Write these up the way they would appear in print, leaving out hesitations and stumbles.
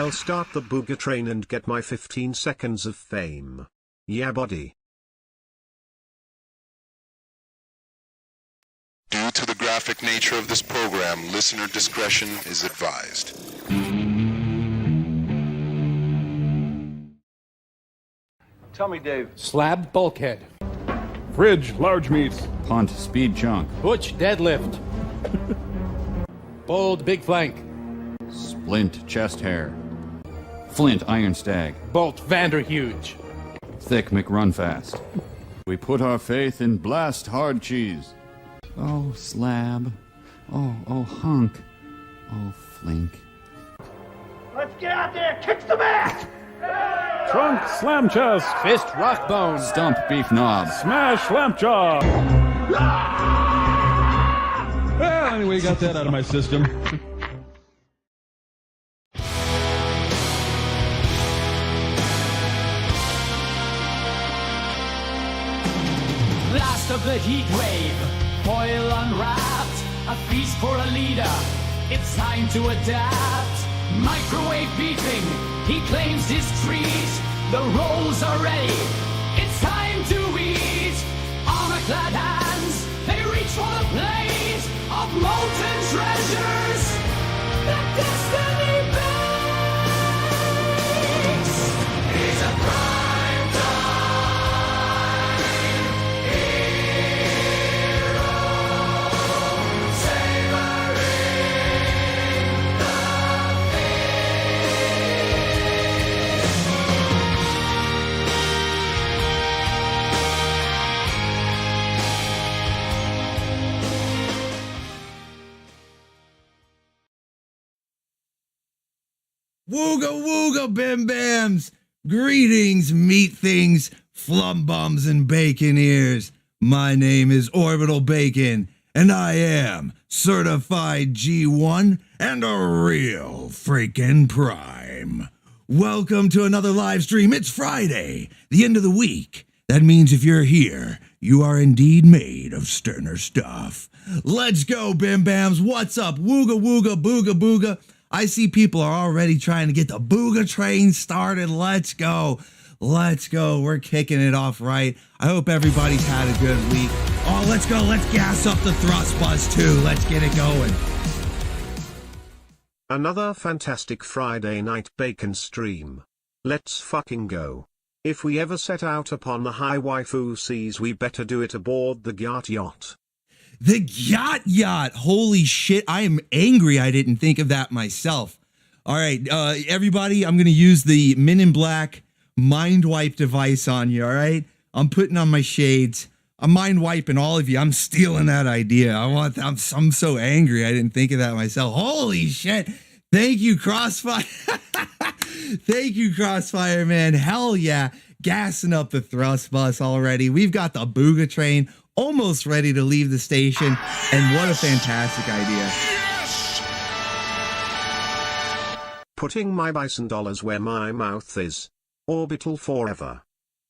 I'll start the booga train and get my 15 seconds of fame. Yeah, buddy. Due to the graphic nature of this program, listener discretion is advised. Tell me, Dave. Slab bulkhead. Fridge, large meats. Punt, speed chunk. Butch deadlift. Bold big flank. Splint, chest hair. Flint, iron stag. Bolt Vanderhuge. Thick, McRun fast. We put our faith in blast hard cheese. Oh, slab. Oh, hunk. Oh, flink. Let's get out there, kick some ass! Trunk, slam chest. Fist rock bone. Stump, beef knob. Smash, lamp jaw. Well, anyway, got that out of my system. Last of the heat wave, foil unwrapped, a feast for a leader. It's time to adapt. Microwave beefing, he claims his treat. The rolls are ready, it's time to eat. Armor-clad hands, they reach for the plate of molten treasures that destiny bakes. He's a prime time hero, savoring the Wooga wooga bim bams! Greetings, meat things, flum bums, and bacon ears. My name is Orbital Bacon, and I am certified G1 and a real freaking prime. Welcome to another live stream. It's Friday, the end of the week. That means if you're here, you are indeed made of sterner stuff. Let's go, bim bams. What's up? Wooga wooga booga booga. I see people are already trying to get the booga train started. Let's go. Let's go. We're kicking it off right. I hope everybody's had a good week. Oh, let's go. Let's gas up the thrust bus too. Let's get it going. Another fantastic Friday night bacon stream. Let's fucking go. If we ever set out upon the high waifu seas, we better do it aboard the yacht yacht. The yacht. Holy shit. I am angry I didn't think of that myself. All right, everybody, I'm going to use the Men in Black mind wipe device on you, all right? I'm putting on my shades. I'm mind wiping all of you. I'm stealing that idea. I'm so angry I didn't think of that myself. Holy shit. Thank you, Crossfire. Thank you, Crossfire, man. Hell yeah. Gassing up the thrust bus already. We've got the booga train almost ready to leave the station, and what a fantastic idea. Putting my bison dollars where my mouth is. Orbital forever.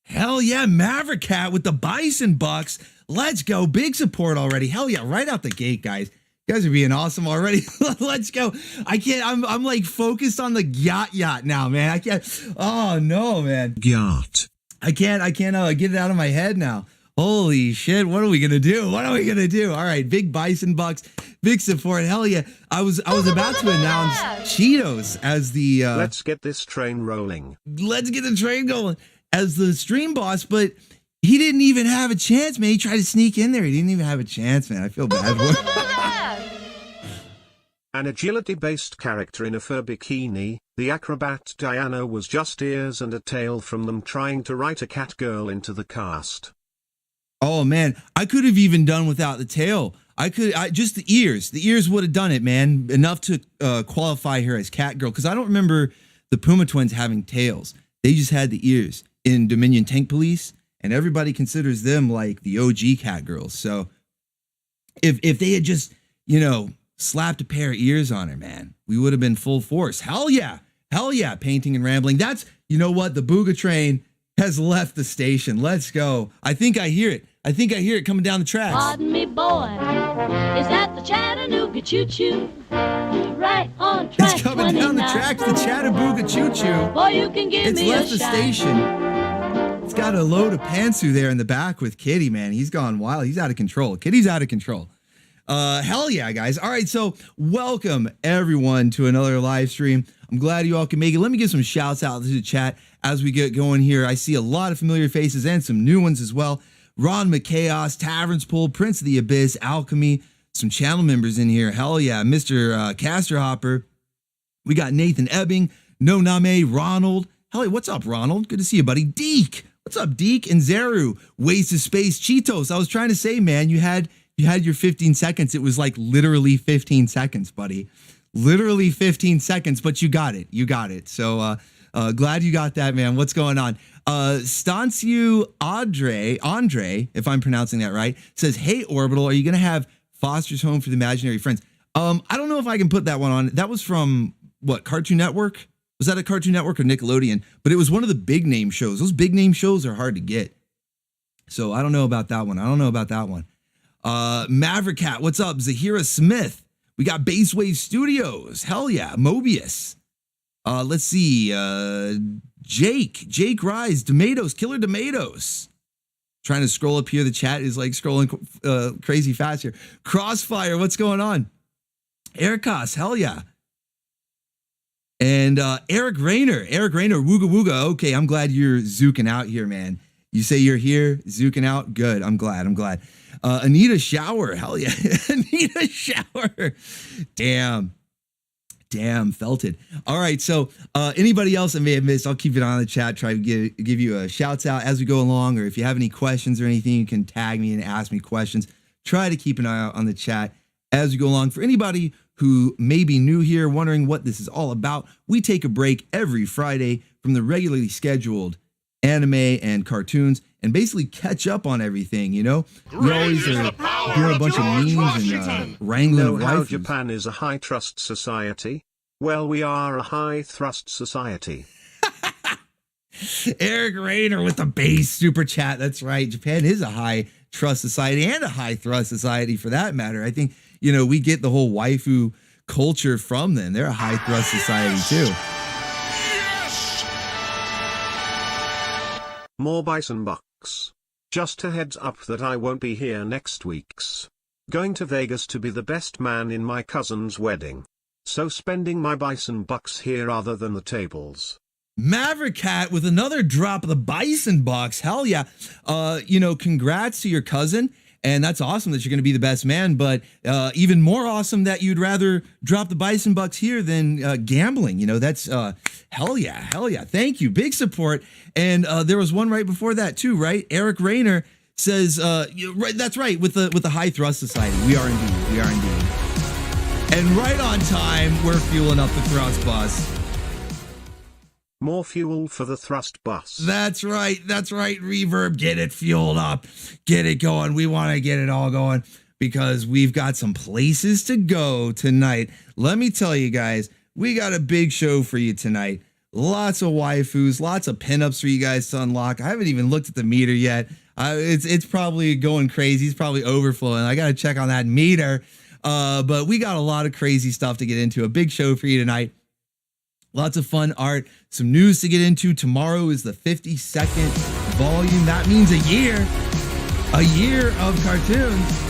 Hell yeah, Maverick Cat with the bison bucks. Let's go. Big support already. Hell yeah, right out the gate, guys. You guys are being awesome already. Let's go. I'm like focused on the yacht now, man. I can't. Oh no, man. Yacht. I can't get it out of my head now. Holy shit, what are we gonna do? All right, big bison bucks, big support. Hell yeah. I was about to announce Cheetos as the let's get this train rolling. Let's get the train going as the stream boss, but he didn't even have a chance, man. He tried to sneak in there. He didn't even have a chance, man. I feel bad for him. An agility-based character in a fur bikini, the acrobat Diana was just ears and a tail from them trying to write a cat girl into the cast. Oh man, I could have even done without the tail. Just the ears. The ears would have done it, man. Enough to qualify her as Catgirl. Because I don't remember the Puma twins having tails. They just had the ears in Dominion Tank Police, and everybody considers them like the OG Catgirls. So if they had just, slapped a pair of ears on her, man, we would have been full force. Hell yeah, painting and rambling. That's, you know what, the booga train has left the station. Let's go. I think I hear it. I think I hear it coming down the tracks. Pardon me, boy. Is that the Chattanooga choo-choo? Right on track It's coming down the 29. tracks, the Chattanooga choo-choo. Boy, you can give It's me a left the shot. station. It's got a load of Pantsu there in the back with Kitty, man. He's gone wild. He's out of control. Kitty's out of control. Hell yeah, guys. All right, so welcome everyone to another live stream. I'm glad you all can make it. Let me give some shouts out to the chat as we get going here. I see a lot of familiar faces and some new ones as well. Ron McChaos, Taverns Pool, Prince of the Abyss, Alchemy, some channel members in here. Hell yeah, Mr. Caster Hopper. We got Nathan Ebbing, No Name, Ronald. Hell yeah, what's up, Ronald? Good to see you, buddy. Deke, what's up, Deke? And Zeru, Waste of Space, Cheetos. I was trying to say, man, you had your 15 seconds. It was like literally 15 seconds, buddy. Literally 15 seconds, but you got it. You got it. So glad you got that, man. What's going on? Stanciu Andre, if I'm pronouncing that right, says, hey, Orbital, are you going to have Foster's Home for the Imaginary Friends? I don't know if I can put that one on. That was from, what, Cartoon Network? Was that a Cartoon Network or Nickelodeon? But it was one of the big name shows. Those big name shows are hard to get. So I don't know about that one. Maverick Cat, what's up? Zahira Smith. We got Basewave Studios. Hell yeah. Mobius. Let's see. Jake Rise. Tomatoes. Killer Tomatoes. Trying to scroll up here. The chat is like scrolling crazy fast here. Crossfire. What's going on? Ericos. Hell yeah. And Eric Rayner. Wooga Wooga. Okay, I'm glad you're zooking out here, man. You say you're here, zooking out. Good. I'm glad. Anita Shower. Hell yeah. Anita Shower. Damn, felt it. All right. So anybody else I may have missed, I'll keep it on the chat. Try to give you a shouts out as we go along. Or if you have any questions or anything, you can tag me and ask me questions. Try to keep an eye out on the chat as we go along. For anybody who may be new here, wondering what this is all about, we take a break every Friday from the regularly scheduled anime and cartoons and basically catch up on everything, you know? We always doing a bunch of memes and wrangling Know of how waifus. Japan is a high trust society? Well, we are a high thrust society. Eric Rayner with the base super chat. That's right. Japan is a high trust society and a high thrust society for that matter. I think, you know, we get the whole waifu culture from them. They're a high thrust society too. More bison bucks. Just a heads up that I won't be here next week's. Going to Vegas to be the best man in my cousin's wedding. So spending my bison bucks here rather than the tables. Maverick Cat with another drop of the bison bucks. Hell yeah. You know, congrats to your cousin. And that's awesome that you're going to be the best man. But even more awesome that you'd rather drop the bison bucks here than gambling. You know, that's hell yeah. Thank you. Big support. And there was one right before that too, right? Eric Rayner says, right, that's right. With the High Thrust Society. We are indeed. And right on time, we're fueling up the thrust bus. More fuel for the thrust bus. That's right. Reverb, get it fueled up. Get it going. We want to get it all going because we've got some places to go tonight. Let me tell you guys, we got a big show for you tonight. Lots of waifus, lots of pinups for you guys to unlock. I haven't even looked at the meter yet. It's probably going crazy. It's probably overflowing. I got to check on that meter. But we got a lot of crazy stuff to get into. A big show for you tonight. Lots of fun art, some news to get into. Tomorrow is the 52nd volume. That means a year of cartoons.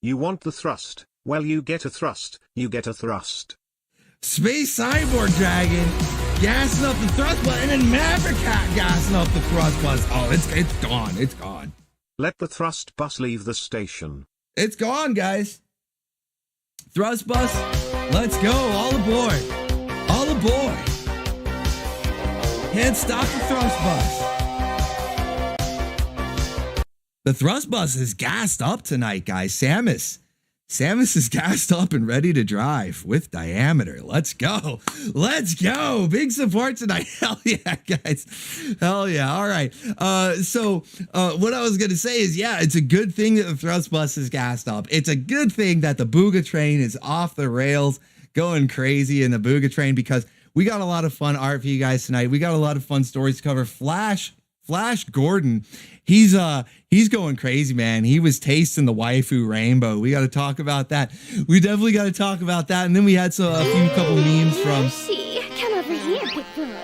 You want the thrust? Well, you get a thrust. You get a thrust. Space Cyborg Dragon gassing up the thrust bus, and then Maverick Cat gassing up the thrust bus. Oh, it's gone. It's gone. Let the thrust bus leave the station. It's gone, guys. Thrust bus, let's go. All aboard. All aboard. Can't stop the thrust bus. The thrust bus is gassed up tonight, guys. Samus is gassed up and ready to drive with diameter. Let's go. Big support tonight. Hell yeah, guys. Hell yeah. All right. So what I was going to say is, yeah, it's a good thing that the thrust bus is gassed up. It's a good thing that the BOOGA train is off the rails going crazy in the BOOGA train because we got a lot of fun art for you guys tonight. We got a lot of fun stories to cover. Flash Gordon He's going crazy, man. He was tasting the waifu rainbow. We got to talk about that. We definitely got to talk about that. And then we had a couple memes from. Mercy, come over here, big boy.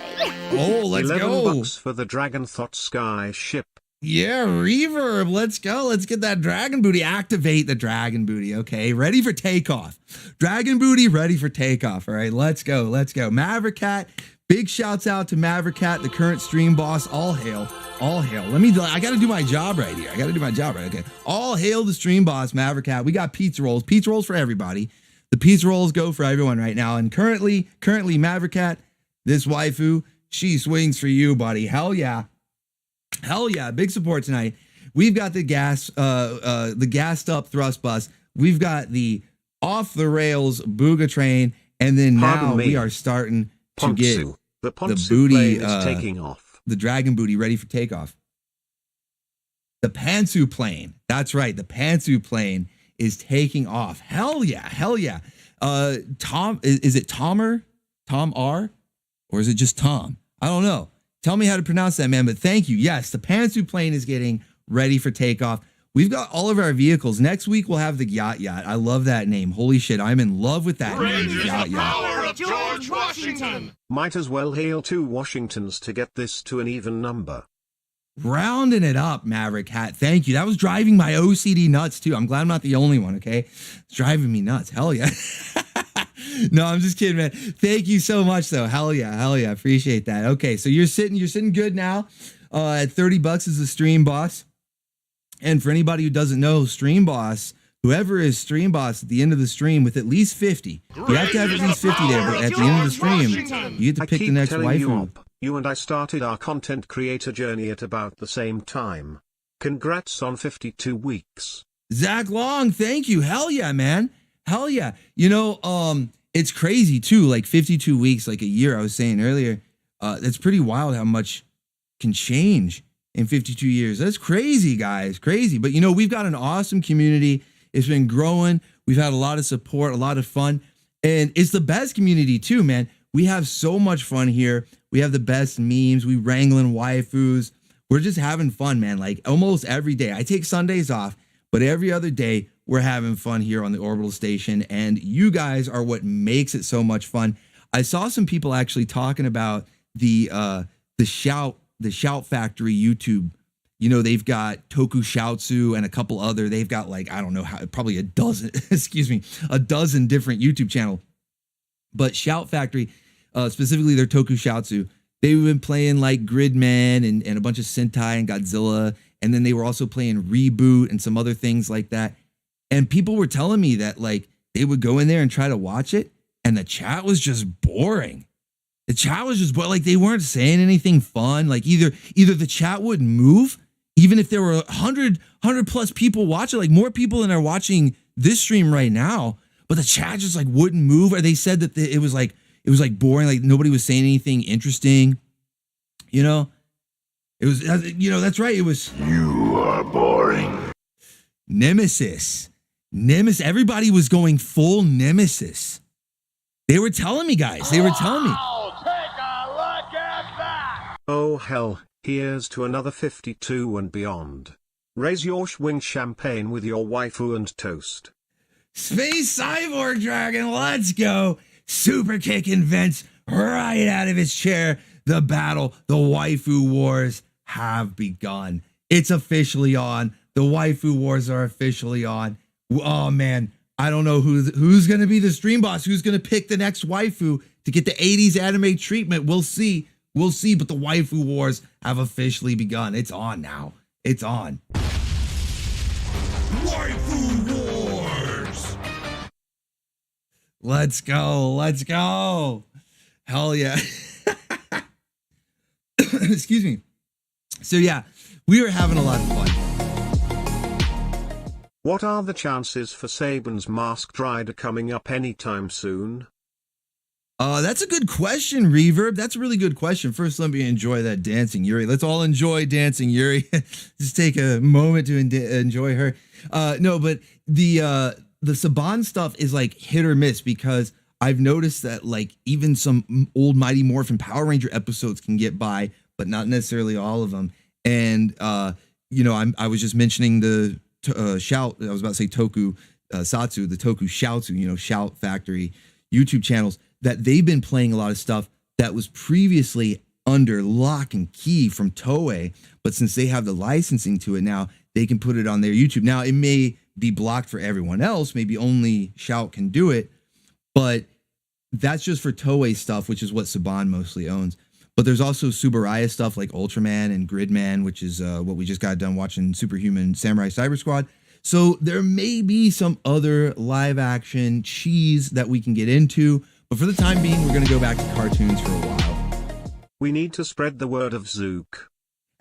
Oh, let's go. $11 for the Dragon Thought Sky ship. Yeah, reverb. Let's go. Let's get that dragon booty. Activate the dragon booty. Okay, ready for takeoff. Dragon booty ready for takeoff. All right, let's go. Let's go. Maverick Cat. Big shouts out to Maverick Cat, the current stream boss. All hail. All hail. I got to do my job right here. Okay. All hail the stream boss, Maverick Cat. We got pizza rolls. Pizza rolls for everybody. The pizza rolls go for everyone right now. And currently Maverick Cat, this waifu, she swings for you, buddy. Hell yeah. Hell yeah. Big support tonight. We've got the gassed up thrust bus. We've got the off the rails BOOGA train. And then now we are starting to get the booty is taking off. The dragon booty ready for takeoff. The Pantsu plane. That's right. The Pantsu plane is taking off. Hell yeah. Hell yeah. Tom, is it Tomer? Tom R? Or is it just Tom? I don't know. Tell me how to pronounce that, man. But thank you. Yes, the Pantsu plane is getting ready for takeoff. We've got all of our vehicles. Next week, we'll have the Yacht Yacht. I love that name. Holy shit, I'm in love with that name, Yacht Yacht. George Washington. Might as well hail 2 Washingtons to get this to an even number. Rounding it up, Maverick Hat. Thank you. That was driving my OCD nuts, too. I'm glad I'm not the only one, okay? It's driving me nuts. Hell yeah. No, I'm just kidding, man. Thank you so much, though. Hell yeah. Hell yeah. Appreciate that. Okay, so you're sitting good now at $30 as the stream boss. And for anybody who doesn't know, stream boss, whoever is stream boss at the end of the stream with at least 50, you have to have at least 50 there, but at the end of the stream, you get to pick the next waifu. You and I started our content creator journey at about the same time. Congrats on 52 weeks. Zach Long, thank you. Hell yeah, man. Hell yeah. You know, it's crazy too, like 52 weeks, like a year, I was saying earlier. That's pretty wild how much can change in 52 years. That's crazy, guys. Crazy. But you know, we've got an awesome community. It's been growing. We've had a lot of support, a lot of fun. And it's the best community too, man. We have so much fun here. We have the best memes. We wrangling waifus. We're just having fun, man. Like almost every day. I take Sundays off, but every other day we're having fun here on the Orbital station. And you guys are what makes it so much fun. I saw some people actually talking about the Shout Factory YouTube. You know, they've got Toku Shoutsu and a couple other. They've got like, I don't know how, probably a dozen different YouTube channels. But Shout Factory, specifically their Toku Shoutsu, they've been playing like Gridman and a bunch of Sentai and Godzilla. And then they were also playing Reboot and some other things like that. And people were telling me that like they would go in there and try to watch it. And the chat was just boring. The chat was just like they weren't saying anything fun. Like either the chat wouldn't move, even if there were 100 plus people watching, like more people than are watching this stream right now. But the chat just like wouldn't move. Or they said that it was like boring. Like nobody was saying anything interesting. You know, it was, you know, that's right. It was, you are boring. Nemesis. Everybody was going full Nemesis. They were telling me, guys. They were telling me. Oh hell, here's to another 52 and beyond. Raise your Schwing champagne with your waifu and toast. Space Cyborg Dragon, let's go. Super kicking Vince right out of his chair. The battle, the waifu wars have begun. It's officially on. The waifu wars are officially on. Oh man, I don't know who's going to be the stream boss. Who's going to pick the next waifu to get the 80s anime treatment? We'll see. We'll see, but the waifu wars have officially begun. It's on now. It's on. Waifu wars. Let's go. Let's go. Hell yeah. Excuse me. So yeah, we were having a lot of fun. What are the chances for Saban's Masked Rider coming up anytime soon? That's a good question, Reverb. That's a really good question. First, let me enjoy that Dancing Yuri. Let's all enjoy Dancing Yuri. Just take a moment to enjoy her. No, but the Saban stuff is like hit or miss because I've noticed that like even some old Mighty Morphin Power Ranger episodes can get by, but not necessarily all of them. And I was just mentioning the Shout. I was about to say Toku Satsu, the Toku Shoutsu, Shout Factory YouTube channels, that they've been playing a lot of stuff that was previously under lock and key from Toei, but since they have the licensing to it now, they can put it on their YouTube. Now, it may be blocked for everyone else. Maybe only Shout can do it, but that's just for Toei stuff, which is what Saban mostly owns. But there's also Subaraya stuff like Ultraman and Gridman, which is what we just got done watching, Superhuman Samurai Cyber Squad. So there may be some other live action cheese that we can get into, but for the time being, we're going to go back to cartoons for a while. We need to spread the word of Zook.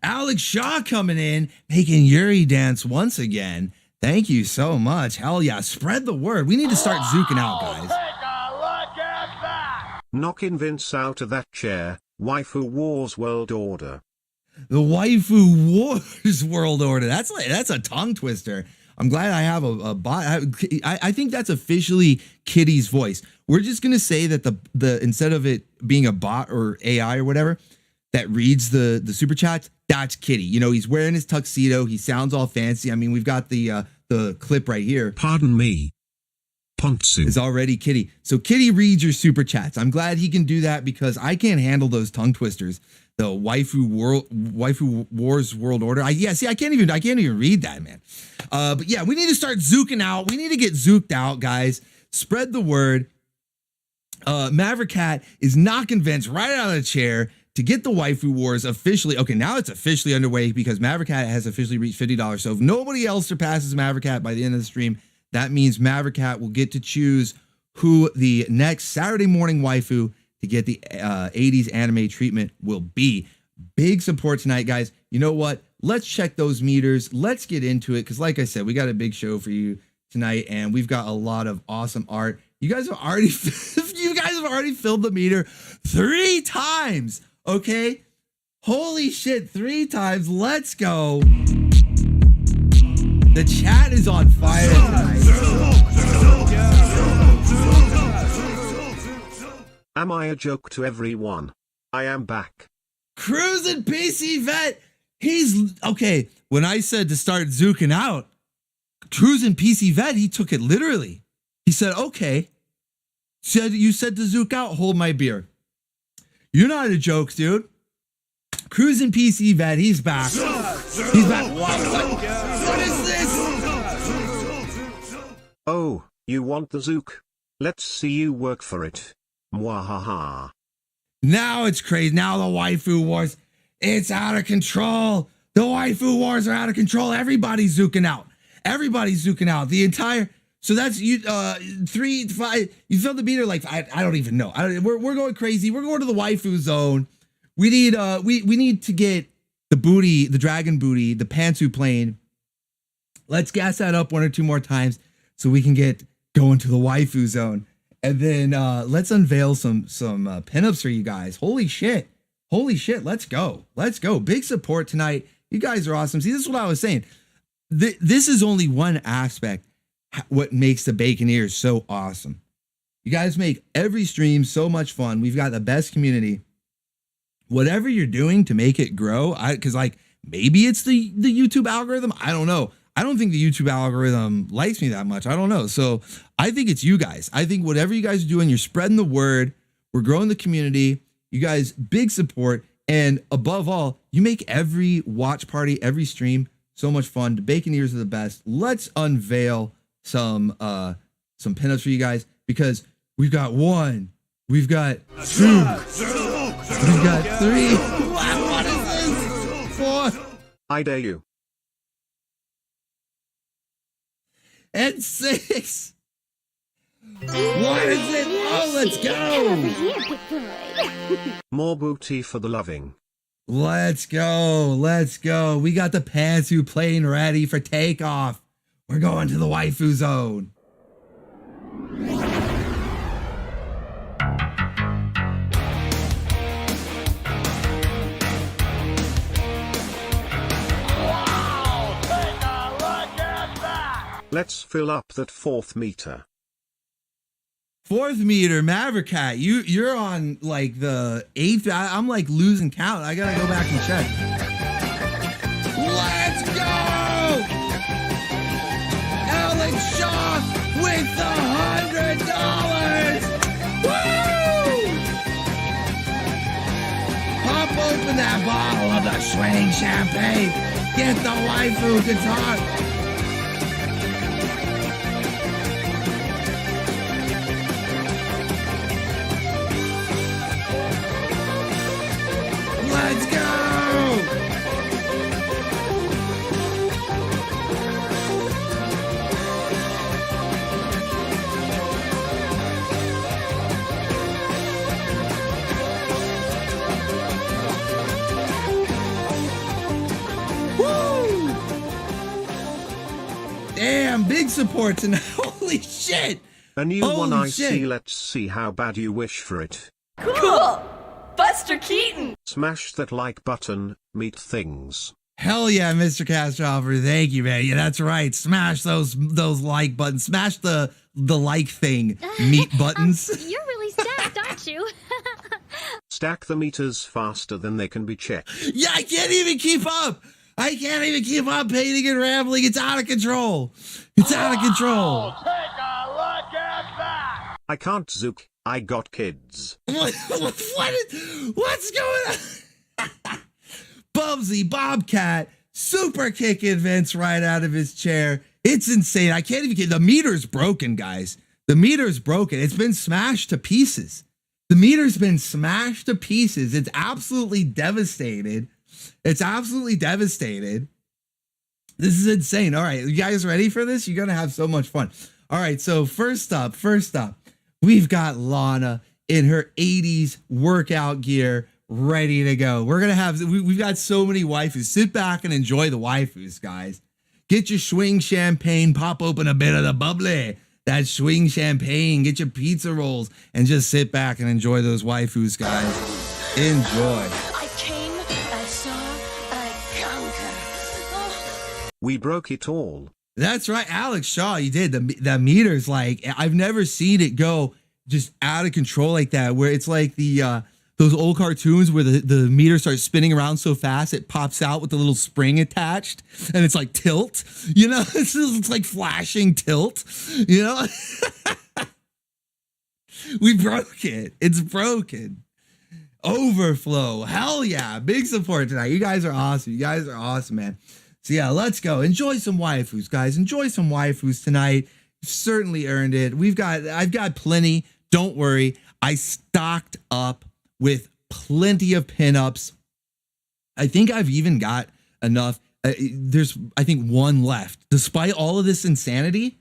Alex Shaw coming in, making Yuri dance once again. Thank you so much. Hell yeah, spread the word. We need to start zooking out, guys. Take a look at that! Knocking Vince out of that chair. Waifu Wars World Order. The Waifu Wars World Order. That's a tongue twister. I'm glad I have a bot. I think that's officially Kitty's voice. We're just gonna say that the instead of it being a bot or AI or whatever that reads the super chats, that's Kitty. He's wearing his tuxedo. He sounds all fancy. I mean, we've got the clip right here. Pardon me. Pantsu is already Kitty. So Kitty reads your super chats. I'm glad he can do that because I can't handle those tongue twisters. The Waifu Wars World Order. I can't even read that, man. But yeah, we need to start zooking out. We need to get zooked out, guys. Spread the word. Maverick Cat is knocking Vince right out of the chair to get the Waifu Wars officially. Okay, now it's officially underway because Maverick Cat has officially reached $50. So if nobody else surpasses Maverick Cat by the end of the stream, that means Maverick Cat will get to choose who the next Saturday morning waifu to get the 80s anime treatment will be. Big support tonight, guys. You know what? Let's check those meters. Let's get into it because, like I said, we got a big show for you tonight, and we've got a lot of awesome art. You guys have already filled the meter 3 times. Okay, holy shit, 3 times. Let's go. The chat is on fire tonight. Am I a joke to everyone? I am back. Cruising PC Vet. He's okay. When I said to start zooking out, Cruising PC Vet, he took it literally. He said, okay. You said to zook out, hold my beer. You're not a joke, dude. Cruising PC Vet, he's back. He's back. What is this? Oh, you want the zook? Let's see you work for it. Mwahaha. Now it's crazy. Now the Waifu Wars, it's out of control. The Waifu Wars are out of control. Everybody's zooking out. Everybody's zooking out. The entire... So that's you. 3, 5. You filled the meter like I don't even know. We're going crazy. We're going to the waifu zone. We need we need to get the booty, the dragon booty, the Pantsu plane. Let's gas that up 1 or 2 more times so we can get going to the waifu zone, and then let's unveil some pinups for you guys. Holy shit! Let's go. Big support tonight. You guys are awesome. See, this is what I was saying. This is only one aspect. What makes the Baconeers so awesome. You guys make every stream so much fun. We've got the best community. Whatever you're doing to make it grow, because like maybe it's the YouTube algorithm. I don't know. I don't think the YouTube algorithm likes me that much. I don't know. So I think it's you guys. I think whatever you guys are doing, you're spreading the word. We're growing the community. You guys, big support. And above all, you make every watch party, every stream so much fun. The Baconeers are the best. Let's unveil some pinups for you guys because we've got 1, we've got 2, we've got 3. Wow, what is this? 4. I dare you. And 6. What is it? Oh, let's go. More booty for the loving. Let's go. We got the Pantsu plane ready for takeoff. We're going to the waifu zone. Wow! Take a look at that! Let's fill up that 4th meter. 4th meter, Maverick Cat. You're on like the 8th. I'm like losing count. I gotta go back and check. Let's go! grab all of the swing champagne. Get the waifu guitar. Let's go! Woo! Damn, big support tonight. Holy shit! A new Holy one I shit. see. Let's see how bad you wish for it. Cool! Buster Keaton! Smash that like button, meet things. Hell yeah, Mr. Castrover. Thank you, man. Yeah, that's right. Smash those like buttons. Smash the like thing. Meat buttons. You're really stacked, aren't you? Stack the meters faster than they can be checked. Yeah, I can't even keep up. I can't even keep up painting and rambling. It's out of control. It's out of control. Take a look at that! I can't zook. I got kids. What's going on? Bubsy Bobcat super kicking Vince right out of his chair. It's insane. I can't even get the meter's broken, guys. The meter's broken. It's been smashed to pieces. The meter's been smashed to pieces. It's absolutely devastated. It's absolutely devastated. This is insane. All right, you guys ready for this? You're gonna have so much fun. All right, so first up, we've got Lana in her 80s workout gear ready to go. We're going to have, we've got so many waifus. Sit back and enjoy the waifus, guys. Get your swing champagne, pop open a bit of the bubbly. That swing champagne, get your pizza rolls, and just sit back and enjoy those waifus, guys. Enjoy. I came, I saw, I conquer. Oh. We broke it all. That's right, Alex Shaw, you did. The meter's like, I've never seen it go just out of control like that, where it's like the those old cartoons where the meter starts spinning around so fast it pops out with the little spring attached, and it's like tilt, you know. It's like flashing tilt, you know. We broke it. It's broken. Overflow. Hell yeah. Big support tonight. You guys are awesome. You guys are awesome, man. So yeah, let's go. Enjoy some waifus, guys. Enjoy some waifus tonight. You've certainly earned it. I've got plenty. Don't worry. I stocked up with plenty of pinups. I think I've even got enough. There's, I think, one left. Despite all of this insanity,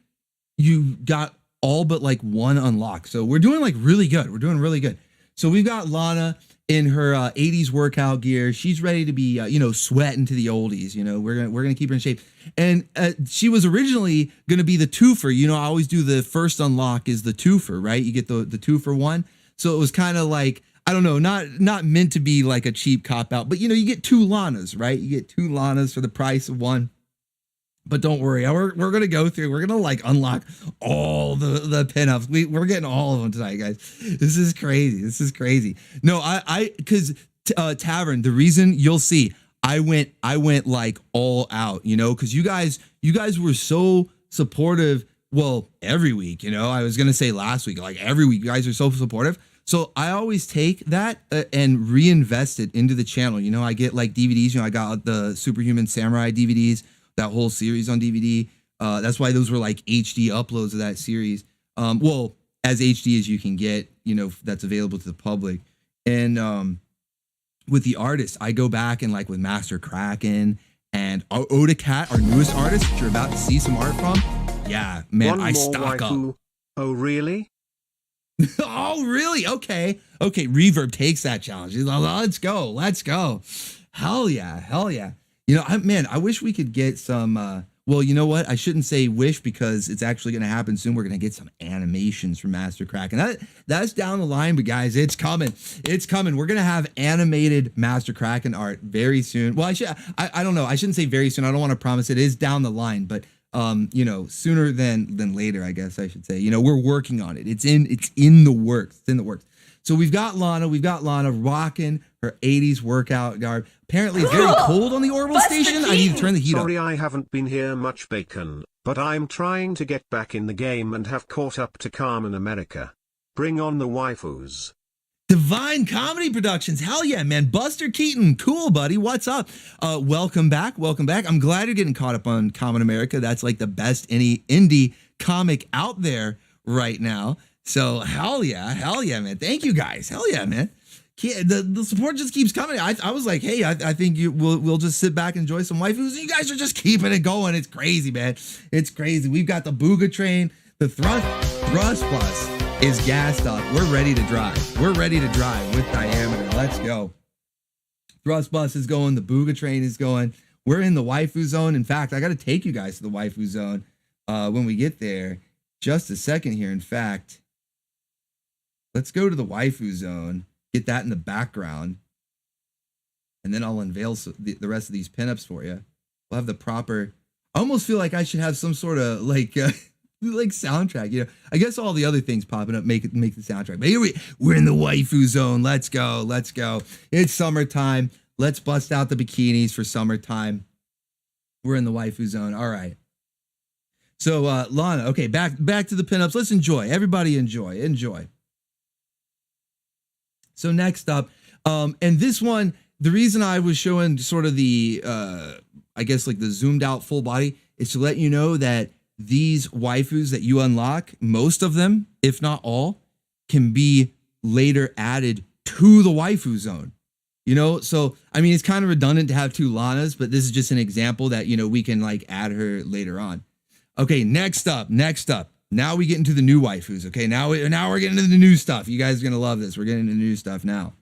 you got all but like one unlocked. So we're doing like really good. We're doing really good. So we've got Lana in her 80s workout gear. She's ready to be, sweating to the oldies. We're gonna keep her in shape. And she was originally gonna be the twofer. I always do the first unlock is the twofer, right? You get the 2-for-1. So it was kind of like, I don't know, not meant to be like a cheap cop out, but you get two Lanas, right? You get two Lanas for the price of one. But don't worry, we're gonna go through. We're gonna like unlock all the pinups. We're getting all of them tonight, guys. This is crazy. This is crazy. No, because Tavern. The reason you'll see, I went like all out, because you guys were so supportive. Well, every week, I was gonna say last week, like every week, you guys are so supportive. So I always take that and reinvest it into the channel. I get like DVDs. I got the Superhuman Samurai DVDs. That whole series on DVD. That's why those were like HD uploads of that series. Well, as HD as you can get, that's available to the public. And with the artists, I go back and like with Master Kraken and Oda Cat, our newest artist, which you're about to see some art from. Yeah, man, I stock up. Oh, really? Oh, really? Okay. Reverb takes that challenge. Let's go. Hell yeah. I wish we could get some, well, you know what? I shouldn't say wish because it's actually going to happen soon. We're going to get some animations from Master Kraken. That's down the line, but guys, it's coming. We're going to have animated Master Kraken art very soon. Well, I don't know. I shouldn't say very soon. I don't want to promise it is down the line, but sooner than later, I guess I should say. We're working on it. It's in the works. So we've got Lana rocking her 80s workout garb. Apparently it's very cold on the Orbital station. I need to turn the heat up. Sorry I haven't been here much, Bacon, but I'm trying to get back in the game and have caught up to Carmen America. Bring on the waifus. Divine Comedy Productions. Hell yeah, man. Buster Keaton. Cool, buddy. What's up? Welcome back. Welcome back. I'm glad you're getting caught up on Common America. That's like the best indie comic out there right now. So hell yeah, man. Thank you guys. Hell yeah, man. The support just keeps coming. I was like, hey, I think we'll just sit back and enjoy some waifus. And you guys are just keeping it going. It's crazy, man. It's crazy. We've got the BOOGA train. The thrust bus is gassed up. We're ready to drive. We're ready to drive with diameter. Let's go. Thrust bus is going. The BOOGA train is going. We're in the waifu zone. In fact, I got to take you guys to the waifu zone when we get there. Just a second here. In fact, let's go to the waifu zone. Get that in the background. And then I'll unveil the rest of these pinups for you. We'll have the proper... I almost feel like I should have some sort of like soundtrack. You know, I guess all the other things popping up make the soundtrack. But here we're in the waifu zone. Let's go. Let's go. It's summertime. Let's bust out the bikinis for summertime. We're in the waifu zone. All right. So Lana, okay, back to the pinups. Let's enjoy. Everybody enjoy. So next up, and this one, the reason I was showing sort of the, I guess like the zoomed out full body is to let you know that these waifus that you unlock, most of them, if not all, can be later added to the waifu zone. You know, so, I mean, it's kind of redundant to have two Lanas, but this is just an example that, you know, we can like add her later on. Okay, next up. Now we get into the new waifus, okay? Now we're getting into the new stuff. You guys are going to love this. We're getting into new stuff now.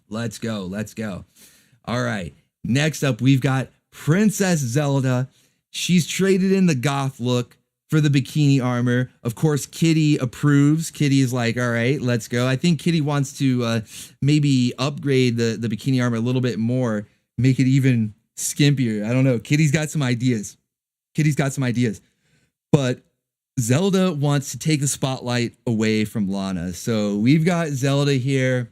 Let's go. All right. Next up, we've got Princess Zelda. She's traded in the goth look for the bikini armor. Of course, Kitty approves. Kitty is like, all right, let's go. I think Kitty wants to maybe upgrade the bikini armor a little bit more, make it even skimpier. I don't know. Kitty's got some ideas. But Zelda wants to take the spotlight away from Lana. So we've got Zelda here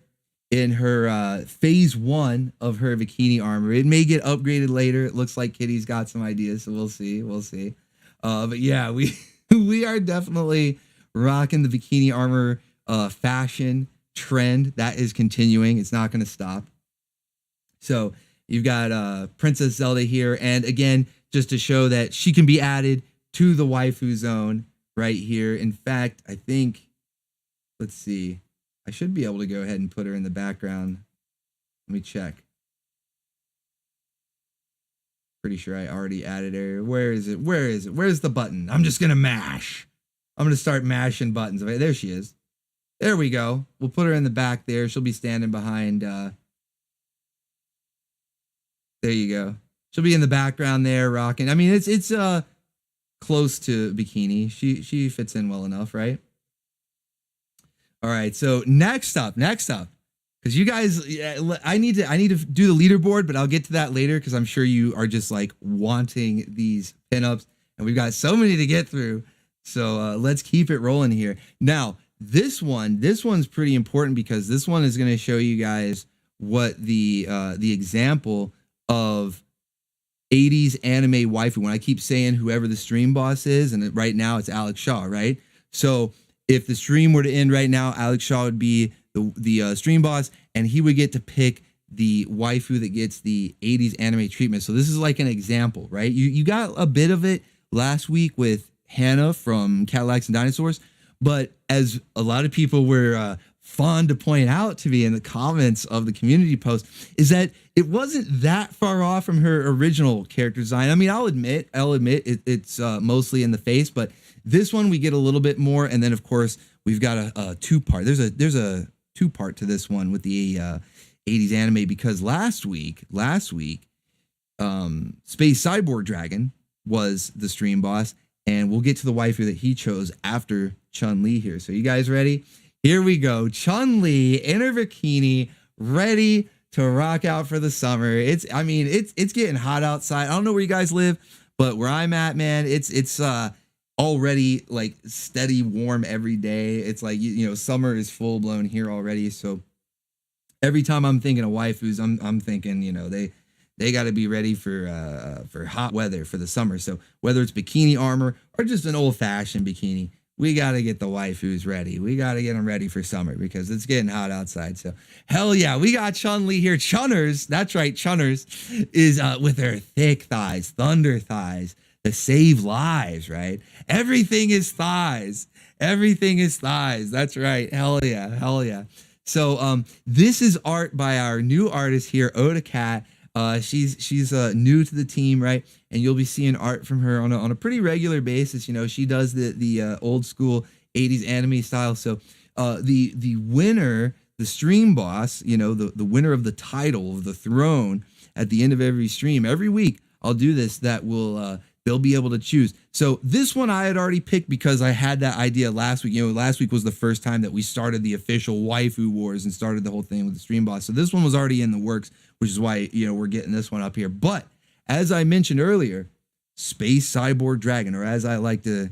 in her phase 1 of her bikini armor. It may get upgraded later. It looks like Kitty's got some ideas, so we'll see. But yeah, we are definitely rocking the bikini armor fashion trend. That is continuing. It's not going to stop. So you've got Princess Zelda here. And again, just to show that she can be added to the waifu zone right here. In fact, I think, let's see. I should be able to go ahead and put her in the background. Let me check. Pretty sure I already added her. Where is it? Where's the button? I'm just going to mash. I'm going to start mashing buttons. Okay, there she is. There we go. We'll put her in the back there. She'll be standing behind. There you go. She'll be in the background there rocking. I mean, it's close to bikini. She fits in well enough, right? All right. So next up, because you guys, I need to do the leaderboard, but I'll get to that later because I'm sure you are just like wanting these pinups, and we've got so many to get through. So let's keep it rolling here. Now, this one's pretty important because this one is going to show you guys what the example of 80s anime waifu, when I keep saying whoever the stream boss is, and right now it's Alex Shaw, right? So if the stream were to end right now, Alex Shaw would be the stream boss, and he would get to pick the waifu that gets the 80s anime treatment. So this is like an example, right? You got a bit of it last week with Hannah from Cadillacs and Dinosaurs, but as a lot of people were fond to point out to me in the comments of the community post, is that it wasn't that far off from her original character design. I mean, I'll admit it's mostly in the face, but this one we get a little bit more. And then of course we've got a two-part. There's a two-part to this one with the 80s anime, because last week, Space Cyborg Dragon was the stream boss, and we'll get to the waifu that he chose after Chun-Li here. So you guys ready? Here we go. Chun-Li in her bikini, ready to rock out for the summer. It's getting hot outside. I don't know where you guys live, but where I'm at, man, it's already like steady warm every day. It's like, you know, summer is full blown here already. So every time I'm thinking of waifus, I'm thinking, you know, they got to be ready for hot weather for the summer. So whether it's bikini armor or just an old fashioned bikini, we got to get the waifus ready. We got to get them ready for summer because it's getting hot outside. So hell yeah, we got Chun-Li here. Chunners, that's right, Chunners is with her thick thighs, thunder thighs, to save lives, right? Everything is thighs. Everything is thighs. That's right. Hell yeah, hell yeah. So this is art by our new artist here, Oda Cat. She's new to the team, right? And you'll be seeing art from her on a pretty regular basis. You know, she does the old school 80s anime style. So the winner, the stream boss, you know, the winner of the title of the throne at the end of every stream, every week, I'll do this, that will they'll be able to choose. So this one I had already picked because I had that idea last week. You know, last week was the first time that we started the official waifu wars and started the whole thing with the stream boss. So this one was already in the works, which is why, you know, we're getting this one up here. But as I mentioned earlier, Space Cyborg Dragon, or as I like to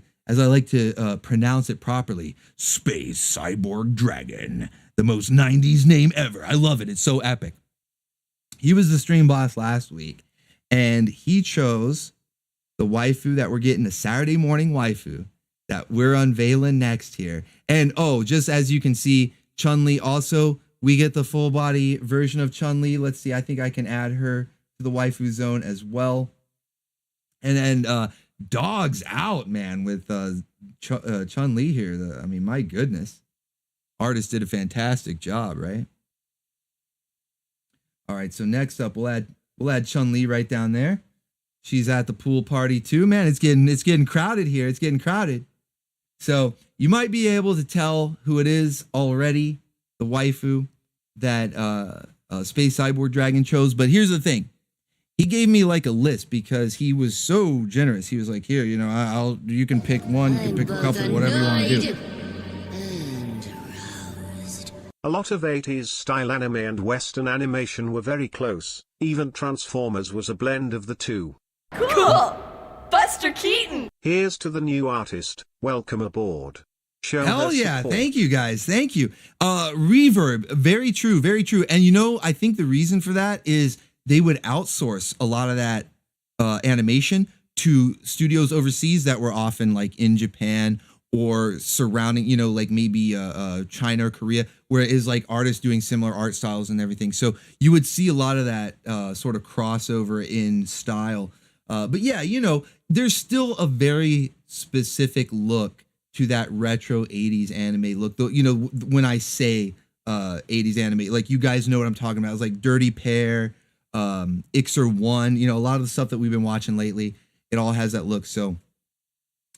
pronounce it properly, Space Cyborg Dragon, the most 90s name ever. I love it. It's so epic. He was the stream boss last week, and he chose the waifu that we're getting, the Saturday morning waifu that we're unveiling next here. And oh, just as you can see, Chun-Li also, we get the full body version of Chun-Li. Let's see, I think I can add her to the waifu zone as well. And then Dogs Out, man, with Chun-Li here. I mean, my goodness. Artist did a fantastic job, right? All right, so next up, we'll add Chun-Li right down there. She's at the pool party too, man. It's getting crowded here. It's getting crowded. So you might be able to tell who it is already, the waifu that Space Cyborg Dragon chose. But here's the thing. He gave me like a list because he was so generous. He was like, here, you know, you can pick one, you can pick a couple, whatever you want to do. A lot of 80s style anime and Western animation were very close. Even Transformers was a blend of the two. Cool! Buster Keaton! Here's to the new artist. Welcome aboard. Show Hell yeah. support. Thank you guys. Thank you. Reverb. Very true. Very true. And you know, I think the reason for that is they would outsource a lot of that animation to studios overseas that were often like in Japan or surrounding, you know, like maybe China or Korea, where it is like artists doing similar art styles and everything. So you would see a lot of that sort of crossover in style. But yeah, you know, there's still a very specific look to that retro 80s anime look. You know, when I say 80s anime, like you guys know what I'm talking about. It's like Dirty Pair, Ixer 1, you know, a lot of the stuff that we've been watching lately, it all has that look. So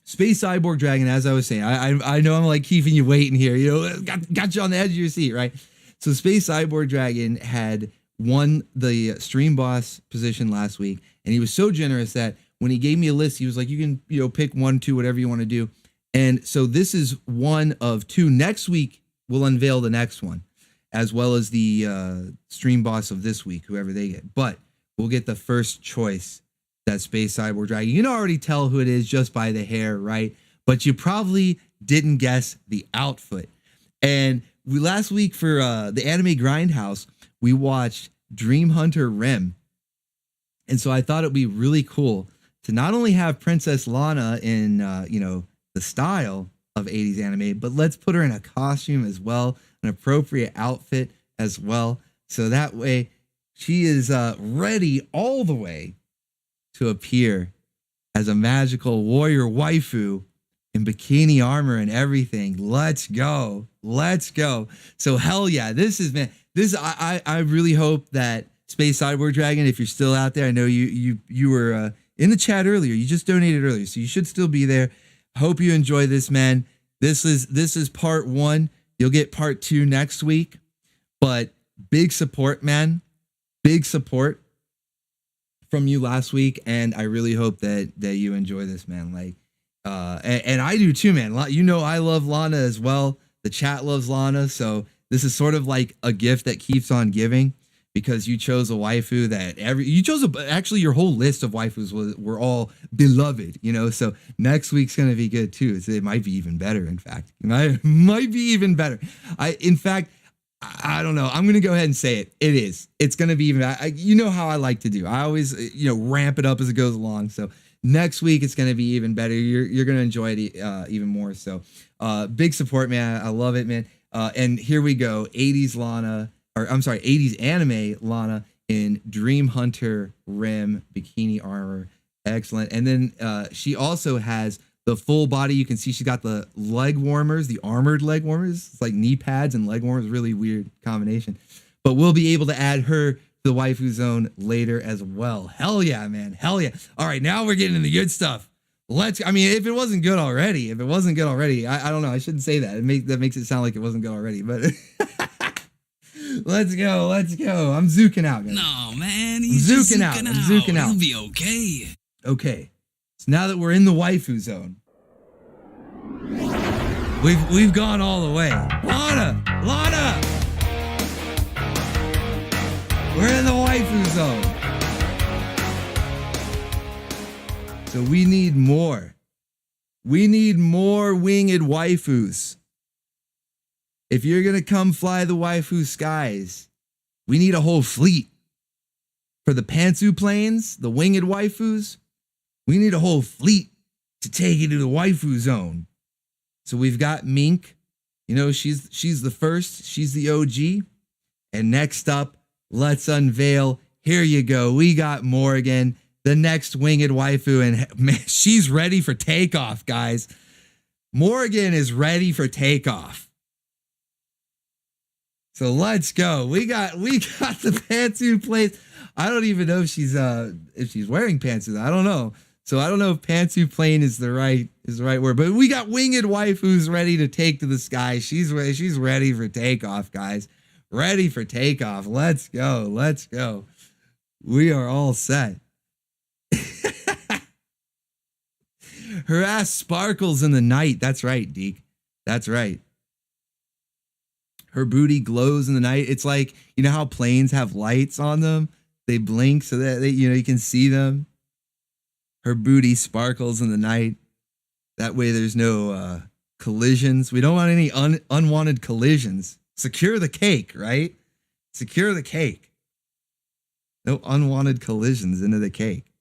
Space Cyborg Dragon, as I was saying, I know I'm like keeping you waiting here, you know, got you on the edge of your seat, right? So Space Cyborg Dragon had won the stream boss position last week, and he was so generous that when he gave me a list, he was like, you can, you know, pick 1, 2, whatever you want to do. And so this is one of 2. Next week, we'll unveil the next one, as well as the stream boss of this week, whoever they get. But we'll get the first choice, that Space Cyborg Dragon. You can already tell who it is just by the hair, right? But you probably didn't guess the outfit. And last week for the Anime Grindhouse, we watched Dream Hunter Rem. And so I thought it'd be really cool to not only have Princess Lana in, you know, the style of 80s anime, but let's put her in a costume as well, an appropriate outfit as well. So that way she is ready all the way to appear as a magical warrior waifu in bikini armor and everything. Let's go. Let's go. So hell yeah, this is, man, this, I really hope that Space Cyborg Dragon, if you're still out there, I know you were in the chat earlier, you just donated earlier, so you should still be there. Hope you enjoy this, man. This is part 1. You'll get part 2 next week, but big support, man. Big support from you last week, and I really hope that you enjoy this, man. Like, and I do too, man. You know, I love Lana as well. The chat loves Lana, so this is sort of like a gift that keeps on giving, because you chose a waifu that actually your whole list of waifus were all beloved, you know. So next week's gonna be good too. It might be even better. In fact, it might be even better. I don't know. I'm going to go ahead and say it. It is. It's going to be even. You know how I like to do. I always, you know, ramp it up as it goes along. So Next week it's gonna be even better. You're gonna enjoy it even more. So big support, man. I love it, man. And here we go. 80s Lana, or I'm sorry, 80s anime Lana in Dream Hunter Rim bikini armor. Excellent. And then she also has the full body. You can see she's got the leg warmers, the armored leg warmers. It's like knee pads and leg warmers. Really weird combination. But we'll be able to add her to the waifu zone later as well. Hell yeah, man. Hell yeah. All right, now we're getting into the good stuff. I mean, if it wasn't good already, I don't know. I shouldn't say that. That makes it sound like it wasn't good already, but let's go. I'm zooking out, guys. No, man. I'm zooking out. He'll be okay. Okay. So now that we're in the waifu zone, we've gone all the way. Lana! We're in the waifu zone. So we need more. We need more winged waifus. If you're gonna come fly the waifu skies, we need a whole fleet. For the Pantsu planes, the winged waifus, we need a whole fleet to take you to the waifu zone. So we've got Mink. You know, she's the first. She's the OG. And next up, let's unveil. Here you go. We got Morgan, the next winged waifu. And man, she's ready for takeoff, guys. Morgan is ready for takeoff. So let's go. We got the Pantsu planes. I don't even know if she's wearing pantsu. I don't know. So I don't know if Pantsu plane is the right word, but we got winged waifus ready to take to the sky. She's ready for takeoff, guys. Ready for takeoff. Let's go. We are all set. Her ass sparkles in the night. That's right, Deke. That's right. Her booty glows in the night. It's like, you know how planes have lights on them? They blink so that you can see them. Her booty sparkles in the night. That way there's no collisions. We don't want any unwanted collisions. Secure the cake, right? Secure the cake. No unwanted collisions into the cake.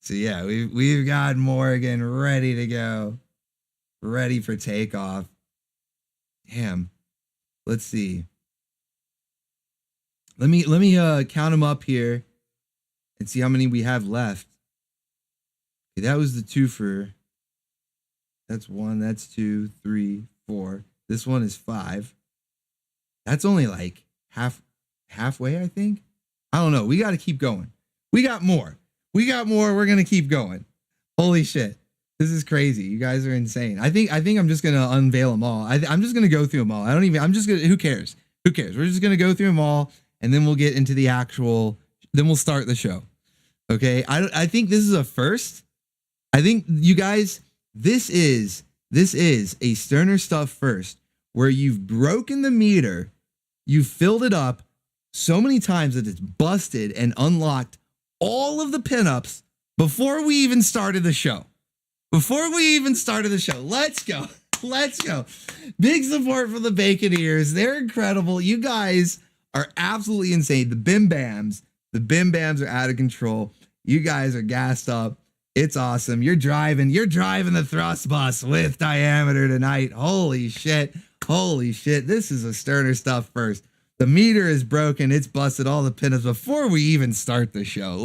So yeah, we've got Morgan ready to go. Ready for takeoff. Damn. Let's see. Let me count them up here and see how many we have left. Okay, that was the twofer. That's 1, that's 2, 3, 4. This one is 5. That's only like halfway, I think. I don't know. We got to keep going. We got more. We're going to keep going. Holy shit. This is crazy. You guys are insane. I think I'm just going to unveil them all. I'm just going to go through them all. Who cares? We're just going to go through them all, and then we'll get into the actual, then we'll start the show. Okay. I think this is a first. I think you guys, this is a Sterner Stuff first, where you've broken the meter, you've filled it up so many times that it's busted and unlocked all of the pinups before we even started the show. Let's go. Big support for the Baconeers. They're incredible. You guys are absolutely insane. The Bim Bams are out of control. You guys are gassed up. It's awesome. You're driving the thrust bus with Diameter tonight. Holy shit. This is a Sterner Stuff first. The meter is broken. It's busted all the pinups before we even start the show.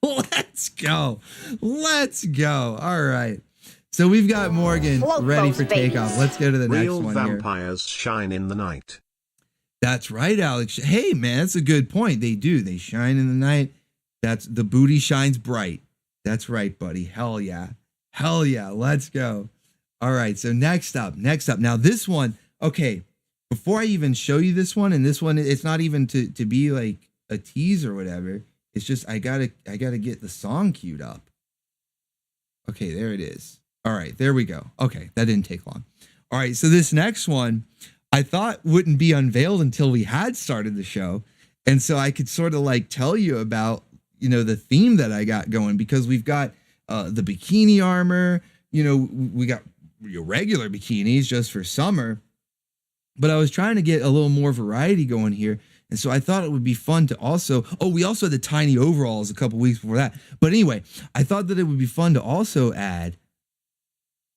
Let's go. All right. So we've got Morgan ready for takeoff. Let's go to the next one here. Real vampires shine in the night. That's right, Alex. Hey, man, that's a good point. They do. They shine in the night. That's the booty shines bright. That's right, buddy. Hell yeah. Let's go. All right. So next up. Now this one. Okay. Before I even show you this one, and this one, it's not even to be like a tease or whatever. It's just I gotta get the song queued up. Okay, there it is. All right, there we go. Okay, that didn't take long. All right, so this next one I thought wouldn't be unveiled until we had started the show, and so I could sort of like tell you about the theme that I got going, because we've got the bikini armor. We got your regular bikinis just for summer. But I was trying to get a little more variety going here. And so I thought it would be fun to also, we also had the tiny overalls a couple weeks before that. But anyway, I thought that it would be fun to also add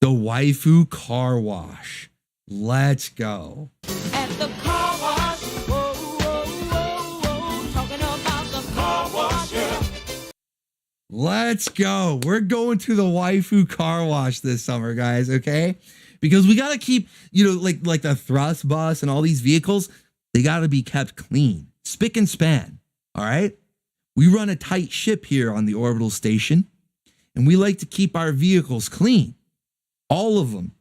the waifu car wash. Let's go. At the car wash, whoa, whoa, whoa, whoa, talking about the car wash, yeah. Let's go. We're going to the waifu car wash this summer, guys, okay? Because we got to keep, like the thrust bus and all these vehicles, they got to be kept clean, spick and span, all right? We run a tight ship here on the orbital station, and we like to keep our vehicles clean. All of them.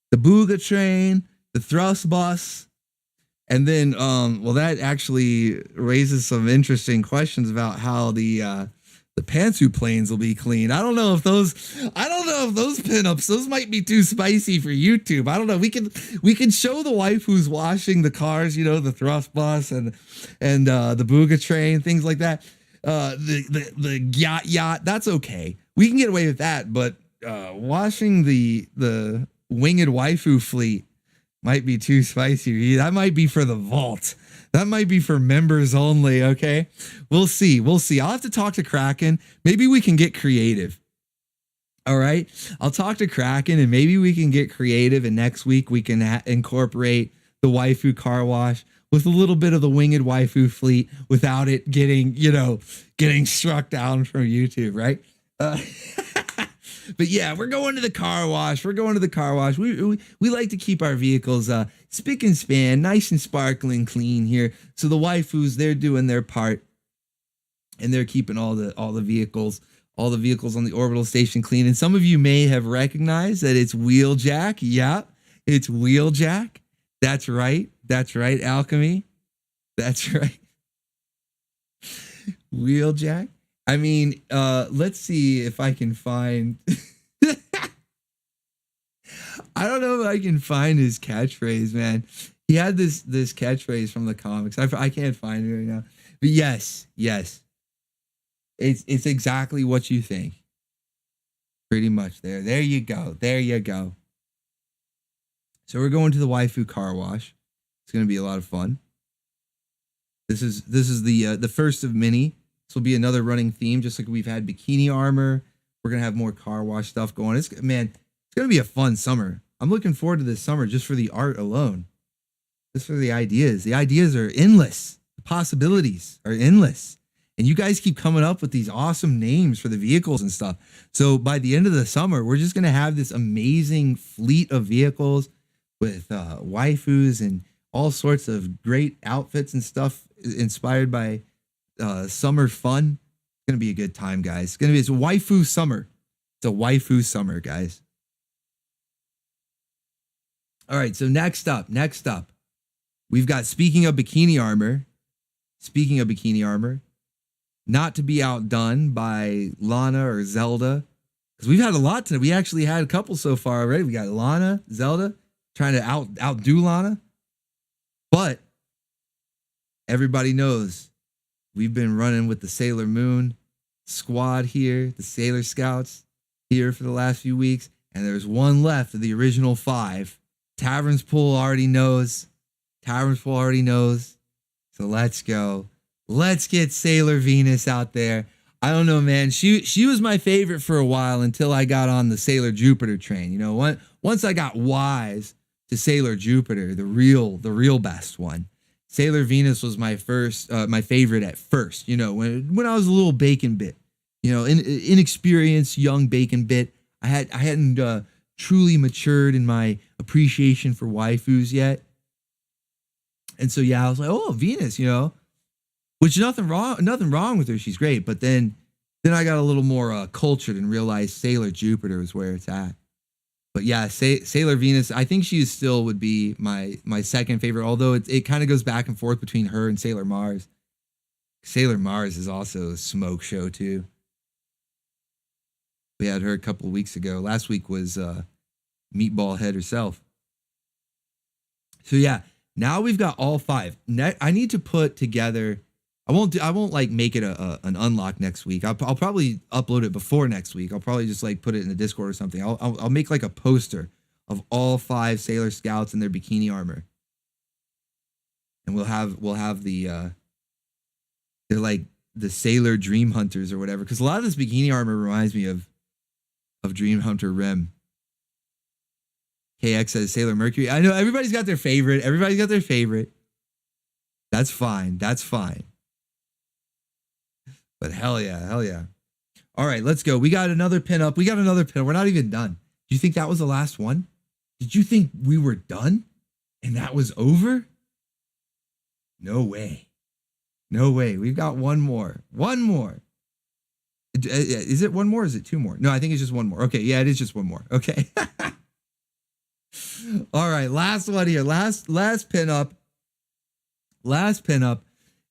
The BOOGA train, the thrust bus, and then, that actually raises some interesting questions about how the Pantsu planes will be clean. I don't know if those pinups, those might be too spicy for YouTube. I don't know. We can show the waifus washing the cars, the thrust bus and the BOOGA train, things like that. The yacht, that's okay. We can get away with that, but washing the winged waifu fleet might be too spicy. That might be for the vault. That might be for members only, okay? We'll see. I'll have to talk to Kraken. Maybe we can get creative. All right? I'll talk to Kraken and maybe we can get creative, and next week we can incorporate the waifu car wash with a little bit of the winged waifu fleet without it getting struck down from YouTube, right? But yeah, we're going to the car wash. We like to keep our vehicles spick and span, nice and sparkling clean here. So the waifus, they're doing their part, and they're keeping all the vehicles on the orbital station clean. And some of you may have recognized that it's Wheeljack. Yeah, it's Wheeljack. That's right, Alchemy. That's right. Wheeljack. I mean, let's see if I can find. I don't know if I can find his catchphrase, man. He had this catchphrase from the comics. I can't find it right now. But yes. It's exactly what you think. Pretty much there. There you go. So we're going to the waifu car wash. It's going to be a lot of fun. This is the first of many. This will be another running theme, just like we've had bikini armor. We're going to have more car wash stuff going. It's going to be a fun summer. I'm looking forward to this summer just for the art alone. Just for the ideas. The ideas are endless. The possibilities are endless. And you guys keep coming up with these awesome names for the vehicles and stuff. So by the end of the summer, we're just going to have this amazing fleet of vehicles with waifus and all sorts of great outfits and stuff inspired by summer fun. It's gonna be a good time, guys. It's a waifu summer. It's a waifu summer, guys. All right, so next up, we've got speaking of bikini armor, not to be outdone by Lana or Zelda, because we've had a lot today. We actually had a couple so far already. We got Lana, Zelda trying to outdo Lana, but everybody knows we've been running with the Sailor Moon squad here, the Sailor Scouts here for the last few weeks, and there's one left of the original 5. Tavern's Pool already knows. So let's go. Let's get Sailor Venus out there. I don't know, man. She was my favorite for a while until I got on the Sailor Jupiter train. Once I got wise to Sailor Jupiter, the real best one, Sailor Venus was my favorite at first. When I was a little bacon bit, inexperienced young bacon bit. I hadn't truly matured in my appreciation for waifus yet. And so I was like, oh, Venus, which nothing wrong with her. She's great. But then I got a little more cultured and realized Sailor Jupiter is where it's at. But yeah, Sailor Venus, I think she still would be my second favorite, although it kind of goes back and forth between her and Sailor Mars. Sailor Mars is also a smoke show too. We had her a couple of weeks ago. Last week was Meatball Head herself. So yeah, now we've got all 5. I need to put together. I won't like make it an unlock next week. I'll probably upload it before next week. I'll probably just like put it in the Discord or something. I'll make like a poster of all 5 Sailor Scouts in their bikini armor. and we'll have the they're like the Sailor Dream Hunters or whatever, because a lot of this bikini armor reminds me of Dream Hunter Rim. KX says Sailor Mercury. I know everybody's got their favorite. That's fine. But hell yeah. All right, let's go. We got another pinup. We're not even done. Do you think that was the last one? Did you think we were done and that was over? No way. We've got one more. Is it one more or is it two more? No, I think it's just one more. Okay, yeah, it is just one more. Okay. All right, last one here. Last pinup.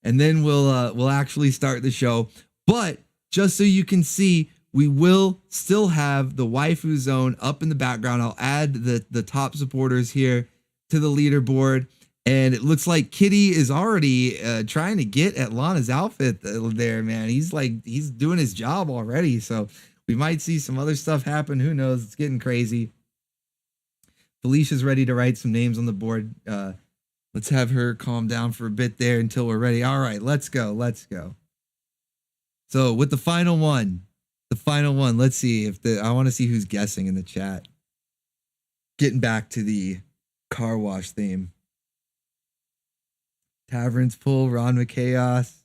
And then we'll actually start the show. But just so you can see, we will still have the waifu zone up in the background. I'll add the top supporters here to the leaderboard. And it looks like Kitty is already trying to get at Lana's outfit there, man. He's doing his job already. So we might see some other stuff happen. Who knows? It's getting crazy. Felicia's ready to write some names on the board. Let's have her calm down for a bit there until we're ready. All right, let's go. So with the final one, let's see I want to see who's guessing in the chat. Getting back to the car wash theme. Taverns Pull, Ron McChaos.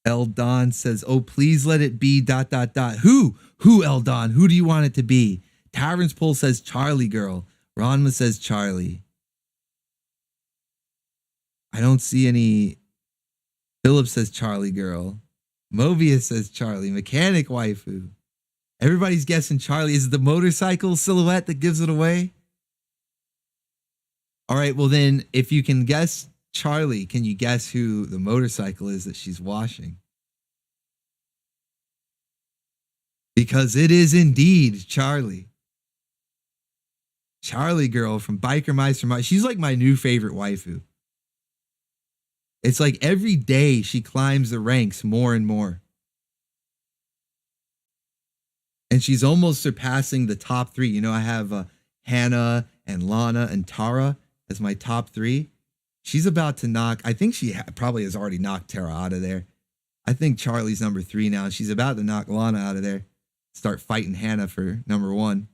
Eldon says, oh, please let it be ... Who, Eldon? Who do you want it to be? Taverns Pull says Charlie Girl. Ronma says Charlie. I don't see any. Philip says Charlie Girl. Mobius says Charlie. Mechanic Waifu. Everybody's guessing Charlie. Is it the motorcycle silhouette that gives it away? All right, well then, if you can guess Charlie, can you guess who the motorcycle is that she's washing? Because it is indeed Charlie. Charlie Girl from Biker Meister. She's like my new favorite waifu. It's like every day she climbs the ranks more and more. And she's almost surpassing the top three. You know, I have Hannah and Lana and Tara as my top three. She's about to knock, I think she probably has already knocked Tara out of there. I think Charlie's number 3 now. She's about to knock Lana out of there. Start fighting Hannah for number 1.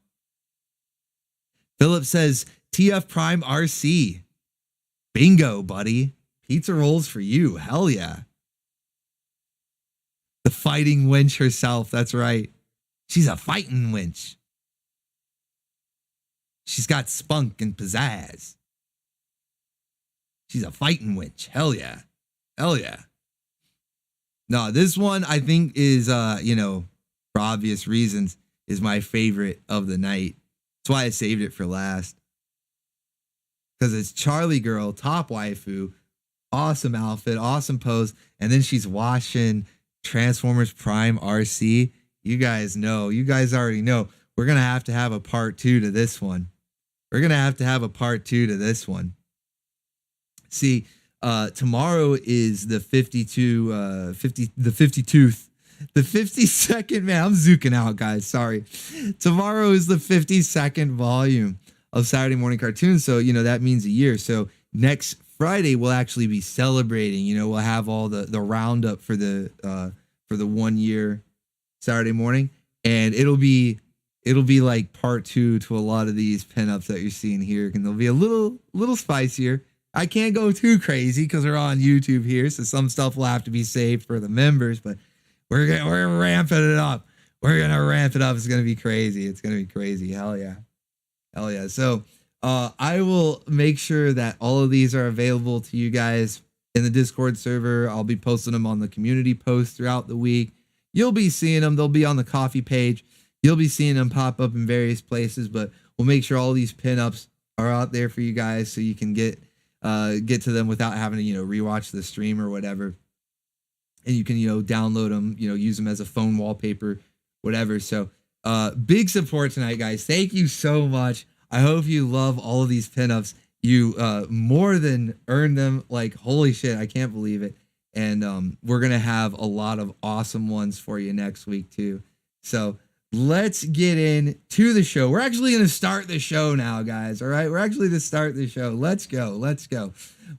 Philip says, TF Prime RC. Bingo, buddy. Pizza rolls for you. Hell yeah. The fighting wench herself. That's right. She's a fighting wench. She's got spunk and pizzazz. She's a fighting witch. Hell yeah. Hell yeah. No, this one I think is, for obvious reasons, is my favorite of the night. That's why I saved it for last. Because it's Charlie Girl, top waifu, awesome outfit, awesome pose, and then she's washing Transformers Prime RC. You guys already know. We're going to have a part 2 to this one. See, tomorrow is the 52nd, man, I'm zooking out, guys. Sorry. Tomorrow is the 52nd volume of Saturday Morning Cartoons. So, that means a year. So next Friday, we'll actually be celebrating, we'll have all the roundup for the 1 year Saturday morning. And it'll be like part 2 to a lot of these pinups that you're seeing here. And they'll be a little spicier. I can't go too crazy because we're on YouTube here, so some stuff will have to be saved for the members. But we're ramping it up. It's gonna be crazy. Hell yeah. So I will make sure that all of these are available to you guys in the Discord server. I'll be posting them on the community post throughout the week. You'll be seeing them. They'll be on the coffee page. You'll be seeing them pop up in various places. But we'll make sure all these pinups are out there for you guys so you can get to them without having to, rewatch the stream or whatever. And you can, download them, use them as a phone wallpaper, whatever. So, big support tonight, guys. Thank you so much. I hope you love all of these pinups. You, more than earned them. Like, holy shit, I can't believe it. And, we're going to have a lot of awesome ones for you next week too. So, let's get into the show. We're actually going to start the show now, guys. All right. We're actually to start the show. Let's go. Let's go.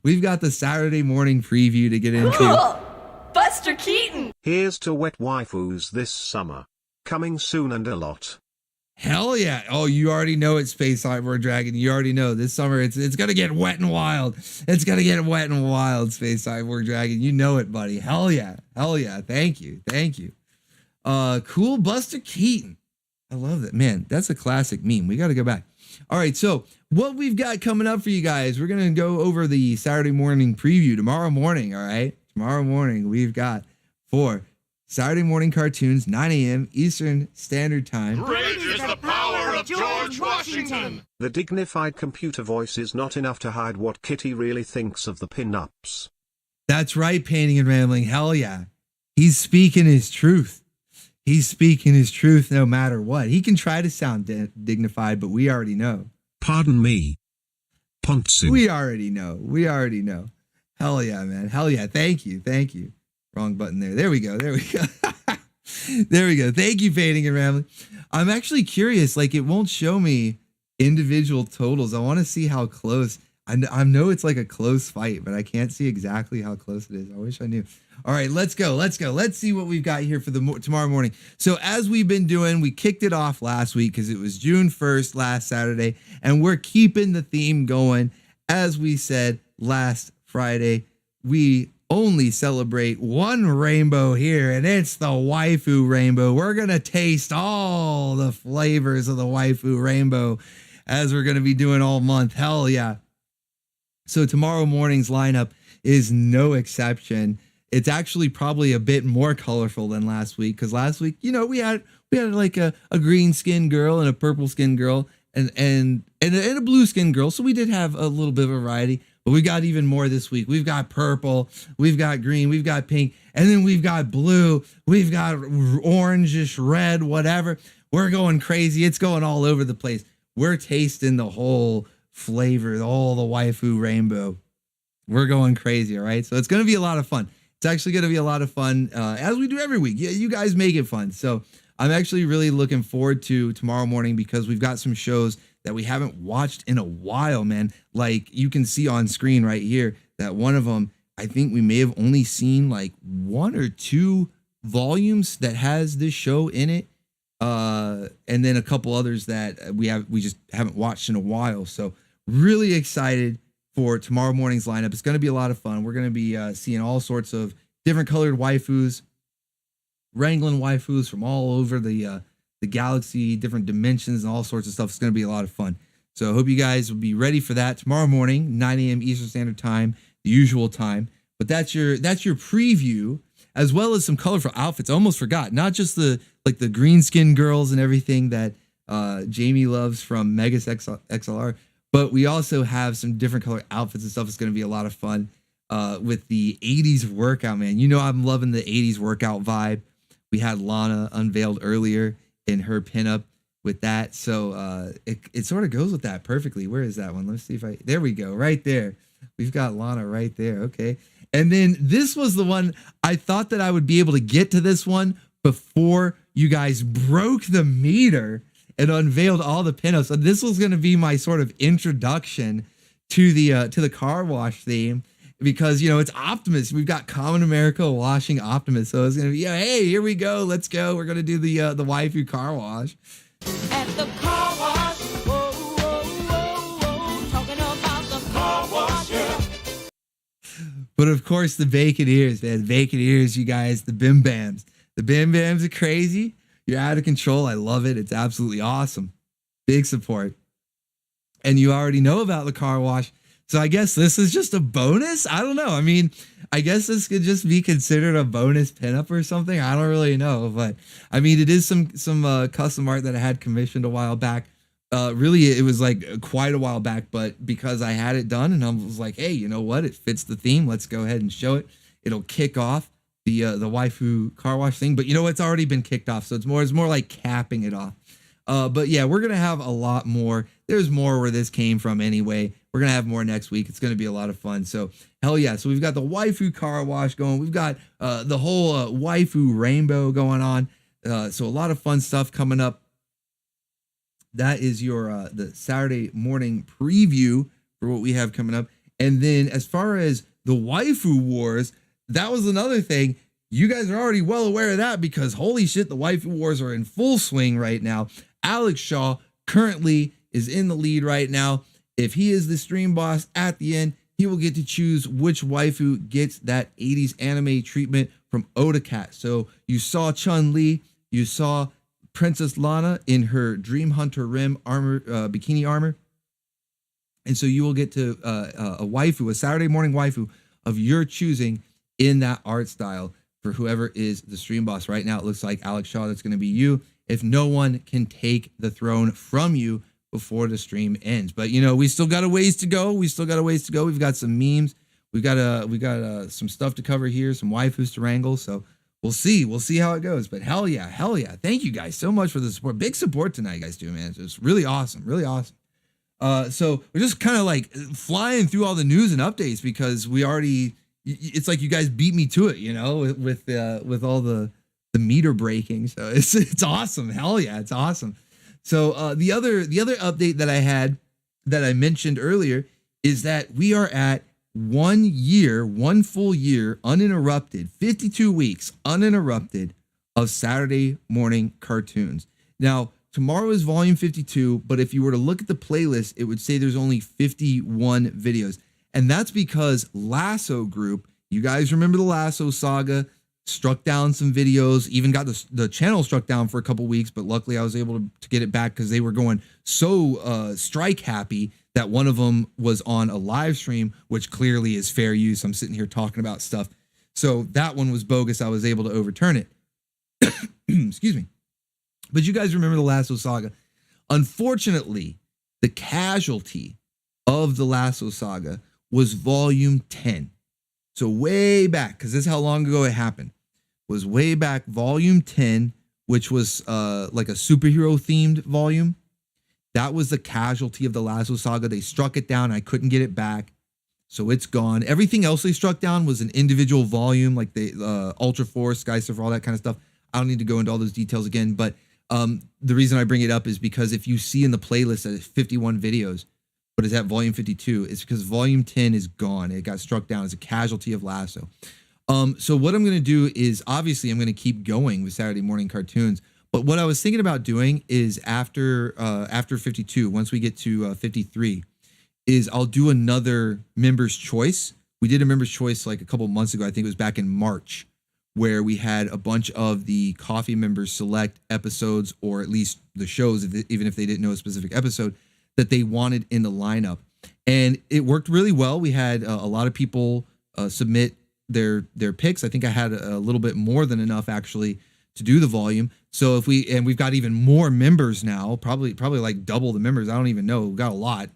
We've got the Saturday morning preview to get into. Cool! Buster Keaton! Here's to wet waifus this summer. Coming soon and a lot. Hell yeah. Oh, you already know it's Space Cyborg Dragon. You already know this summer it's going to get wet and wild. It's going to get wet and wild, Space Cyborg Dragon. You know it, buddy. Hell yeah. Hell yeah. Thank you. Thank you. Cool Buster Keaton. I love that. Man, that's a classic meme. We got to go back. All right. So what we've got coming up for you guys, we're going to go over the Saturday morning preview tomorrow morning. All right. Tomorrow morning, we've got for Saturday morning cartoons, 9 a.m. Eastern Standard Time. Rage is the power of George Washington. The dignified computer voice is not enough to hide what Kitty really thinks of the pinups. That's right, Painting and Rambling. Hell yeah. He's speaking his truth. He's speaking his truth no matter what. He can try to sound dignified, but we already know. Pardon me. Pantsu. We already know. We already know. Hell yeah, man. Hell yeah. Thank you. Thank you. Wrong button there. There we go. There we go. There we go. Thank you, Painting and Rambling. I'm actually curious. Like, it won't show me individual totals. I want to see how close. I know it's like a close fight, but I can't see exactly how close it is. I wish I knew. All right, let's go. Let's go. Let's see what we've got here for the tomorrow morning. So as we've been doing, we kicked it off last week because it was June 1st, last Saturday, and we're keeping the theme going. As we said last Friday, we only celebrate one rainbow here, and it's the waifu rainbow. We're going to taste all the flavors of the waifu rainbow as we're going to be doing all month. Hell yeah. So tomorrow morning's lineup is no exception. It's actually probably a bit more colorful than last week, because last week, you know, we had like a green skinned girl and a purple skinned girl and a blue skinned girl. So we did have a little bit of variety. But we got even more this week. We've got purple, we've got green, we've got pink, and then we've got blue, we've got orangish red, whatever. We're going crazy. It's going all over the place. We're tasting the whole flavor, all the waifu rainbow. We're going crazy, all right? So it's going to be a lot of fun. It's actually going to be a lot of fun, as we do every week. Yeah, you guys make it fun. So I'm actually really looking forward to tomorrow morning because we've got some shows that we haven't watched in a while, man. Like you can see on screen right here that one of them, I think we may have only seen like 1 or 2 volumes that has this show in it. And then a couple others that we just haven't watched in a while. So really excited for tomorrow morning's lineup. It's going to be a lot of fun. We're going to be seeing all sorts of different colored waifus, wrangling waifus from all over the galaxy, different dimensions, and all sorts of stuff. It's going to be a lot of fun. So I hope you guys will be ready for that tomorrow morning, 9 a.m. Eastern Standard Time, the usual time. But that's your preview, as well as some colorful outfits. I almost forgot, not just the green skin girls and everything that Jamie loves from Megas XLR, but we also have some different color outfits and stuff. It's going to be a lot of fun with the 80s workout, man. You know I'm loving the 80s workout vibe. We had Lana unveiled earlier in her pinup with that. So it sort of goes with that perfectly. Where is that one? Let's see if there we go. Right there. We've got Lana right there. Okay. And then this was the one I thought that I would be able to get to this one before you guys broke the meter and unveiled all the pinups. So this was going to be my sort of introduction to the car wash theme. Because, you know, it's Optimus. We've got Common America washing Optimus. So it's going to be, hey, here we go. Let's go. We're going to do the waifu car wash. At the car wash, whoa, whoa, whoa, whoa, talking about the car wash, yeah. But, of course, the bacon ears, man. Bacon ears, you guys, the Bim Bams. The Bim Bams are crazy. You're out of control. I love it. It's absolutely awesome. Big support. And you already know about the car wash. So I guess this is just a bonus. I don't know. I mean, I guess this could just be considered a bonus pinup or something. I don't really know, but I mean, it is some custom art that I had commissioned a while back. Really, it was like quite a while back, but because I had it done and I was like, hey, you know what? It fits the theme. Let's go ahead and show it. It'll kick off the waifu car wash thing. But you know, it's already been kicked off, so it's more like capping it off. But yeah, we're gonna have a lot more. There's more where this came from anyway. We're going to have more next week. It's going to be a lot of fun. So, hell yeah. So, we've got the waifu car wash going. We've got the whole waifu rainbow going on. So a lot of fun stuff coming up. That is your the Saturday morning preview for what we have coming up. And then as far as the waifu wars, that was another thing. You guys are already well aware of that because holy shit, the waifu wars are in full swing right now. Alex Shaw currently is in the lead right now. If he is the stream boss at the end, he will get to choose which waifu gets that 80s anime treatment from Otacat. So you saw Chun-Li, you saw Princess Lana in her Dream Hunter Rim armor, bikini armor. And so you will get to a waifu, a Saturday morning waifu of your choosing in that art style for whoever is the stream boss. Right now, it looks like Alex Shaw, that's going to be you. If no one can take the throne from you before the stream ends. But, you know, we still got a ways to go. We've got some memes. We got some stuff to cover here, some waifus to wrangle. So we'll see how it goes. But hell yeah. Thank you guys so much for the support. Big support tonight, you guys do, man. It's really awesome. So we're just kind of like flying through all the news and updates because we already, it's like you guys beat me to it, you know, with all the meter breaking. So it's awesome. Hell yeah, it's awesome. So the other update that I had that I mentioned earlier is that we are at 1 year, 1 full year, uninterrupted, 52 weeks uninterrupted of Saturday morning cartoons. Now, tomorrow is volume 52, but if you were to look at the playlist, it would say there's only 51 videos. And that's because Lasso Group, you guys remember the Lasso saga, struck down some videos, even got the channel struck down for a couple weeks, but luckily I was able to get it back because they were going so strike happy that one of them was on a live stream, which clearly is fair use. I'm sitting here talking about stuff. So that one was bogus. I was able to overturn it. Excuse me. But you guys remember the Lasso saga. Unfortunately, the casualty of the Lasso saga was volume 10. So way back, because this is how long ago it happened, was way back volume 10, which was like a superhero themed volume. That was the casualty of the Lasso saga. They struck it down. I couldn't get it back. So it's gone. Everything else they struck down was an individual volume, like the Ultra Force, Sky Surfer, all that kind of stuff. I don't need to go into all those details again, but the reason I bring it up is because if you see in the playlist that it's 51 videos, but it's at volume 52, it's because volume 10 is gone. It got struck down as a casualty of Lasso. So what I'm going to do is obviously I'm going to keep going with Saturday morning cartoons. But what I was thinking about doing is after 52, once we get to 53, is I'll do another member's choice. We did a member's choice like a couple months ago. I think it was back in March, where we had a bunch of the coffee members select episodes, or at least the shows, even if they didn't know a specific episode, that they wanted in the lineup. And it worked really well. We had a lot of people submit their picks. I think I had a little bit more than enough actually to do the volume. So we've got even more members now, probably like double the members. I don't even know. We've got a lot.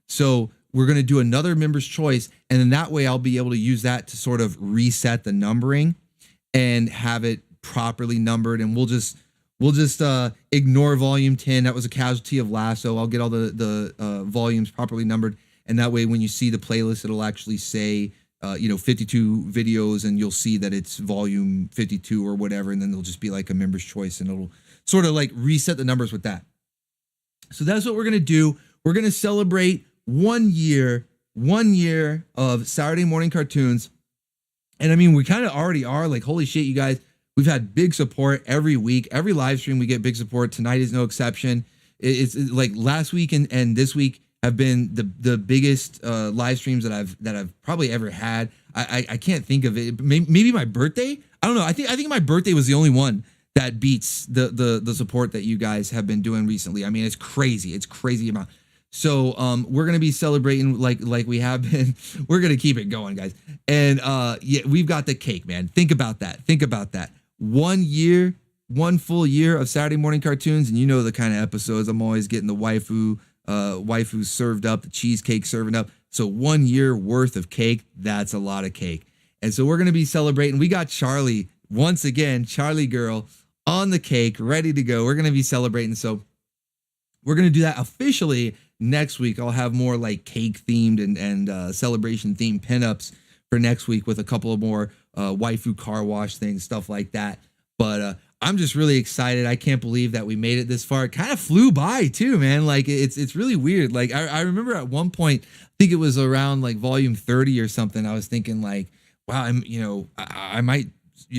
So we're going to do another member's choice. And then that way I'll be able to use that to sort of reset the numbering and have it properly numbered. And we'll just ignore volume 10. That was a casualty of Lasso. I'll get all the volumes properly numbered. And that way, when you see the playlist, it'll actually say, 52 videos, and you'll see that it's volume 52 or whatever. And then there'll just be like a member's choice, and it'll sort of like reset the numbers with that. So that's what we're going to do. We're going to celebrate 1 year of Saturday morning cartoons. And I mean, we kind of already are like, holy shit, you guys, we've had big support every week, every live stream. We get big support. Tonight is no exception. It's like last week and this week have been the biggest live streams that I've probably ever had. I can't think of it. Maybe my birthday. I don't know. I think my birthday was the only one that beats the support that you guys have been doing recently. I mean, it's crazy. It's crazy amount. So we're gonna be celebrating like we have been. We're gonna keep it going, guys. And yeah, we've got the cake, man. Think about that. 1 year, 1 full year of Saturday morning cartoons, and you know the kind of episodes. I'm always getting the waifu served up, the cheesecake serving up. So 1 year worth of cake, that's a lot of cake. And so we're gonna be celebrating. We got Charlie once again, Charlie Girl on the cake, ready to go. We're gonna be celebrating. So we're gonna do that officially next week. I'll have more like cake themed and celebration themed pinups for next week with a couple of more waifu car wash things, stuff like that. But I'm just really excited. I can't believe that we made it this far. It kind of flew by too, man. Like it's really weird. Like I remember at one point, I think it was around like volume 30 or something. I was thinking like, wow, I might,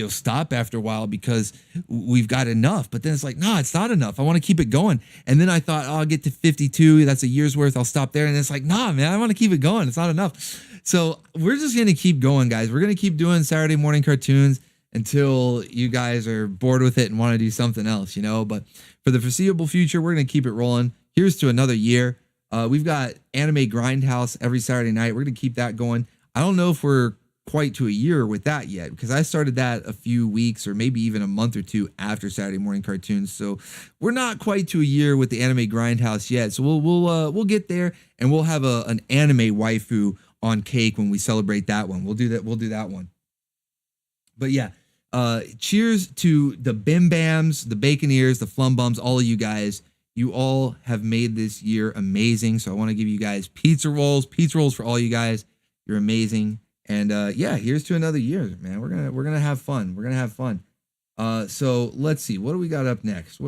stop after a while because we've got enough. But then it's like, no, it's not enough. I want to keep it going. And then I thought, oh, I'll get to 52. That's a year's worth. I'll stop there. And it's like, nah, man, I want to keep it going. It's not enough. So we're just going to keep going, guys. We're going to keep doing Saturday morning cartoons until you guys are bored with it and want to do something else, but for the foreseeable future, we're going to keep it rolling. Here's to another year. We've got Anime Grindhouse every Saturday night. We're going to keep that going. I don't know if we're quite to a year with that yet, because I started that a few weeks or maybe even a month or two after Saturday morning cartoons. So we're not quite to a year with the Anime Grindhouse yet. So we'll get there, and we'll have an anime waifu on cake when we celebrate that one. We'll do that one. But yeah, cheers to the Bim Bams, the Bacon Ears, the Flum Bums, all of you guys. You all have made this year amazing. So I want to give you guys pizza rolls for all you guys. You're amazing. And yeah, here's to another year, man. We're gonna have fun. We're gonna have fun. So let's see. What do we got up next?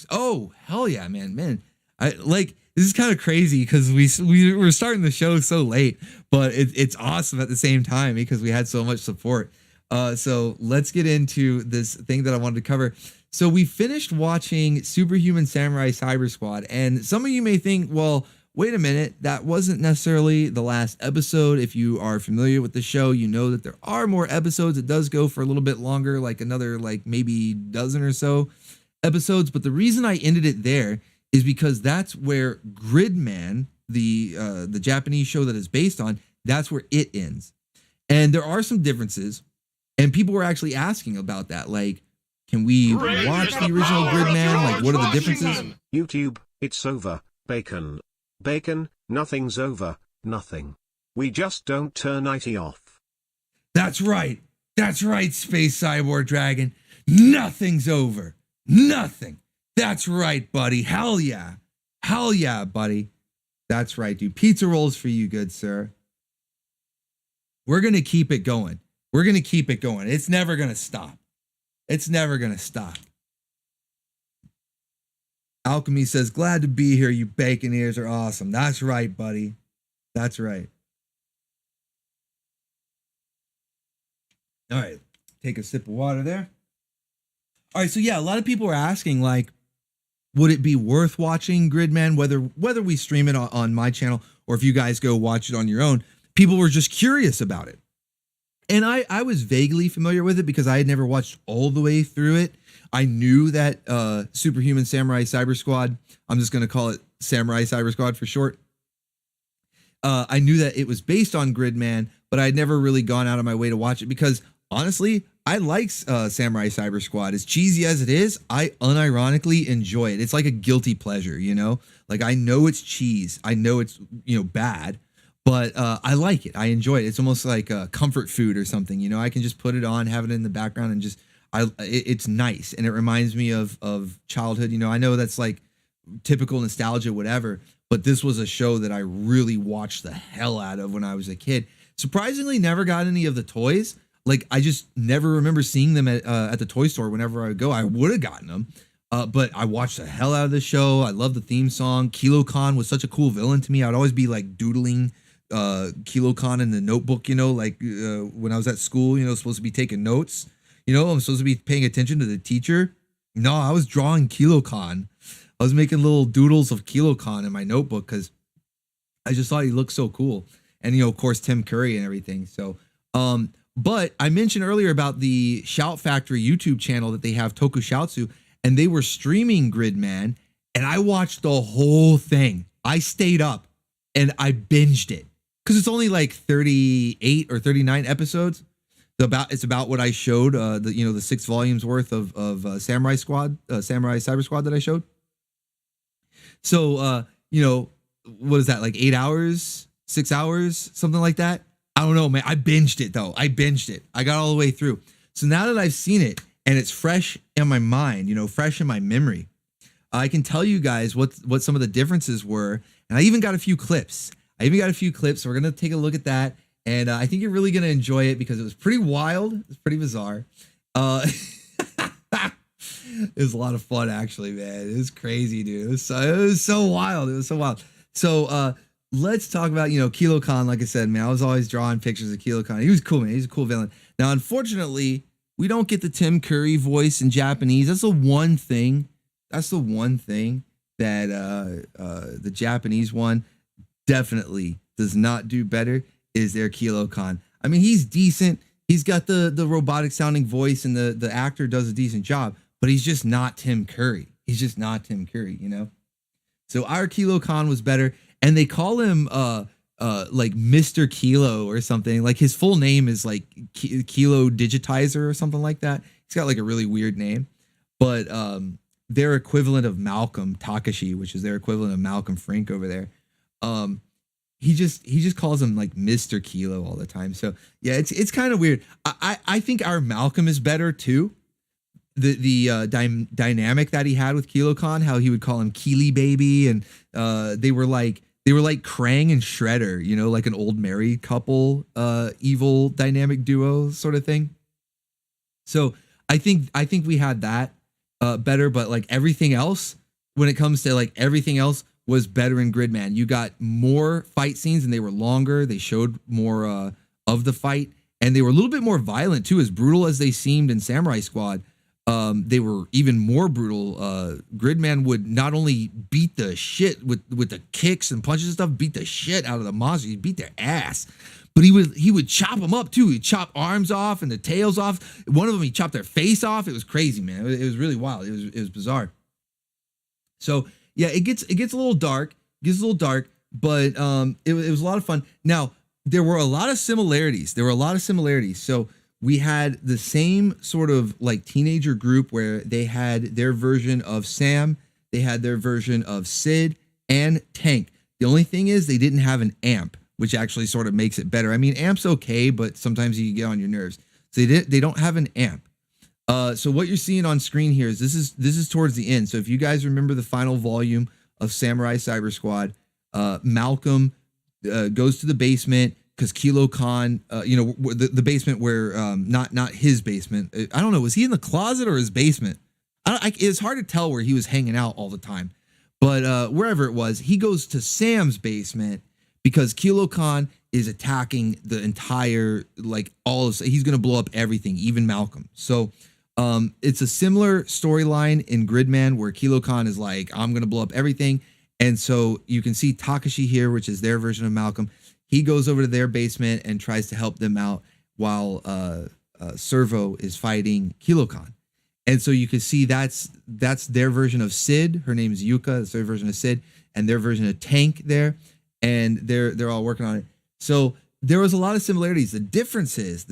Oh, hell yeah, man. This is kind of crazy because we were starting the show so late, but it's awesome at the same time because we had so much support. So let's get into this thing that I wanted to cover. So we finished watching Superhuman Samurai Cyber Squad, and some of you may think, well, wait a minute, that wasn't necessarily the last episode. If you are familiar with the show, you know that there are more episodes. It does go for a little bit longer, like another maybe dozen or so episodes. But the reason I ended it there is because that's where Gridman, the Japanese show that is based on, that's where it ends. And there are some differences. And people were actually asking about that. Like, can we watch the original Gridman? Like, what are the differences? YouTube, it's over. Bacon. Bacon, nothing's over. Nothing. We just don't turn IT off. That's right. Space Cyborg Dragon. Nothing's over. Nothing. That's right, buddy. Hell yeah. Hell yeah, buddy. That's right, dude. Pizza rolls for you, good sir. We're going to keep it going. It's never going to stop. Alchemy says, glad to be here. You bacon ears are awesome. That's right, buddy. That's right. All right. Take a sip of water there. All right. So yeah, a lot of people are asking, like, would it be worth watching Gridman, whether we stream it on my channel or if you guys go watch it on your own? People were just curious about it. And I was vaguely familiar with it because I had never watched all the way through it. I knew that Superhuman Samurai Cyber Squad, I'm just going to call it Samurai Cyber Squad for short. I knew that it was based on Gridman, but I'd never really gone out of my way to watch it because, honestly, I like Samurai Cyber Squad. As cheesy as it is, I unironically enjoy it. It's like a guilty pleasure, Like, I know it's cheese. I know it's, bad. But I like it. I enjoy it. It's almost like a comfort food or something. I can just put it on, have it in the background, and just it's nice. And it reminds me of childhood. I know that's like typical nostalgia, whatever. But this was a show that I really watched the hell out of when I was a kid. Surprisingly, never got any of the toys. Like, I just never remember seeing them at the toy store whenever I would go. I would have gotten them. But I watched the hell out of the show. I love the theme song. KEATON was such a cool villain to me. I'd always be like doodling KEATON in the notebook, when I was at school, supposed to be taking notes, I'm supposed to be paying attention to the teacher. No, I was drawing KEATON. I was making little doodles of KEATON in my notebook because I just thought he looked so cool. And, of course, Tim Curry and everything. So, but I mentioned earlier about the Shout Factory YouTube channel that they have, Tokushoutsu, and they were streaming Gridman, and I watched the whole thing. I stayed up and I binged it. Because it's only like 38 or 39 episodes. It's about what I showed, the 6 volumes worth of Samurai Cyber Squad that I showed. So, what is that, like 8 hours, 6 hours, something like that? I don't know, man. I binged it, though. I got all the way through. So now that I've seen it and it's fresh in my mind, fresh in my memory, I can tell you guys what some of the differences were. And I even got a few clips. So we're going to take a look at that. And I think you're really going to enjoy it because it was pretty wild. It's pretty bizarre. It was a lot of fun, actually, man. It was crazy, dude. It was so wild. It was so wild. So let's talk about, KEATON. Like I said, man, I was always drawing pictures of KEATON. He was cool, man. He's a cool villain. Now, unfortunately, we don't get the Tim Curry voice in Japanese. That's the one thing. That's the one thing that the Japanese one definitely does not do better is their KEATON. I mean, he's decent. He's got the robotic sounding voice, and the actor does a decent job, but he's just not Tim Curry. He's just not Tim Curry, So our KEATON was better, and they call him like Mr. Kilo or something. Like his full name is like Kilo Digitizer or something like that. He's got like a really weird name, but their equivalent of Malcolm Takashi, which is their equivalent of Malcolm Frank over there. He just calls him like Mr. Kilo all the time. So yeah, it's kind of weird. I think our Malcolm is better too. The dynamic that he had with KEATON, how he would call him Keely baby, and they were like Krang and Shredder, like an old married couple, evil dynamic duo sort of thing. So I think we had that better, but like everything else, when it comes to like everything else, was better in Gridman. You got more fight scenes, and they were longer. They showed more of the fight, and they were a little bit more violent too. As brutal as they seemed in Samurai Squad, they were even more brutal. Gridman would not only beat the shit with the kicks and punches and stuff, beat the shit out of the monsters. He'd beat their ass. But he would chop them up too. He'd chop arms off and the tails off. One of them, he chopped their face off. It was crazy, man. It was really wild. It was bizarre. So yeah, it gets a little dark. But it was a lot of fun. Now, there were a lot of similarities. So we had the same sort of like teenager group where they had their version of Sam, they had their version of Sid and Tank. The only thing is they didn't have an amp, which actually sort of makes it better. I mean, amp's okay, but sometimes you get on your nerves. So they don't have an amp. So what you're seeing on screen here is this is towards the end. So if you guys remember the final volume of Samurai Cyber Squad, Malcolm goes to the basement because KEATON, the basement where not his basement. I don't know. Was he in the closet or his basement? It's hard to tell where he was hanging out all the time, but wherever it was, he goes to Sam's basement because KEATON is attacking the entire he's gonna blow up everything, even Malcolm. So it's a similar storyline in Gridman where KEATON is like, I'm gonna blow up everything. And so you can see Takashi here, which is their version of Malcolm. He goes over to their basement and tries to help them out while Servo is fighting KEATON. And so you can see that's their version of Sid. Her name is Yuka. That's their version of Sid, and their version of Tank there. And they're all working on it. So there was a lot of similarities. The difference is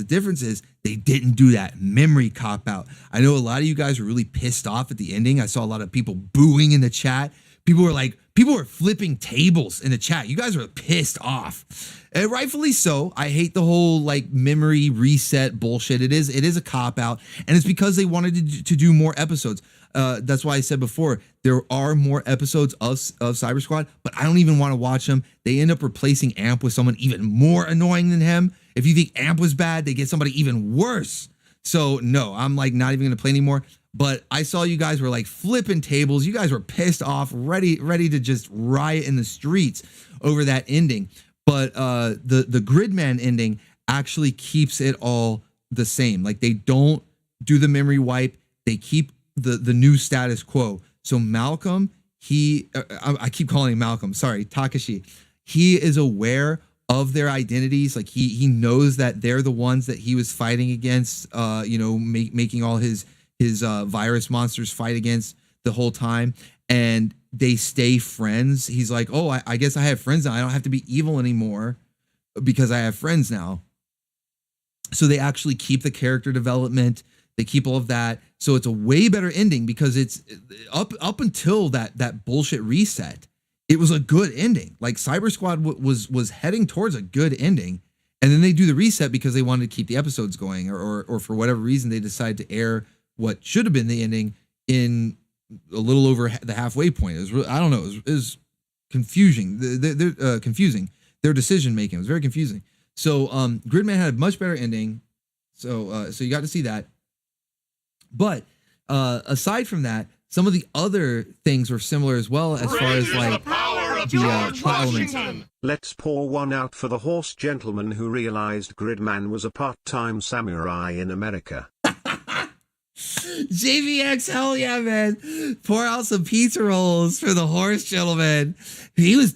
they didn't do that memory cop out. I know a lot of you guys were really pissed off at the ending. I saw a lot of people booing in the chat. People were flipping tables in the chat. You guys were pissed off, and rightfully so. I hate the whole memory reset bullshit. It is a cop out, and it's because they wanted to do more episodes. That's why I said before, there are more episodes of Cyber Squad, but I don't even want to watch them. They end up replacing Amp with someone even more annoying than him. If you think Amp was bad, they get somebody even worse. So no, I'm not even going to play anymore. But I saw you guys were flipping tables. You guys were pissed off, ready to just riot in the streets over that ending. But the Gridman ending actually keeps it all the same. They don't do the memory wipe. They keep the new status quo. So Malcolm, I keep calling him Malcolm. Sorry, Takashi. He is aware of their identities. He knows that they're the ones that he was fighting against. Making all his virus monsters fight against the whole time, and they stay friends. He's like, oh, I guess I have friends now. I don't have to be evil anymore because I have friends now. So they actually keep the character development. They keep all of that. So it's a way better ending because it's up until that bullshit reset. It was a good ending. Cyber Squad was heading towards a good ending. And then they do the reset because they wanted to keep the episodes going, or for whatever reason, they decided to air what should have been the ending in a little over the halfway point. It was really, I don't know. It was confusing. Confusing. Their decision making was very confusing. So Gridman had a much better ending. So you got to see that. But aside from that, some of the other things were similar as well as far as like the plot elements. Let's pour one out for the horse gentleman who realized Gridman was a part-time samurai in America. JVX, hell yeah, man. Pour out some pizza rolls for the horse gentleman. He was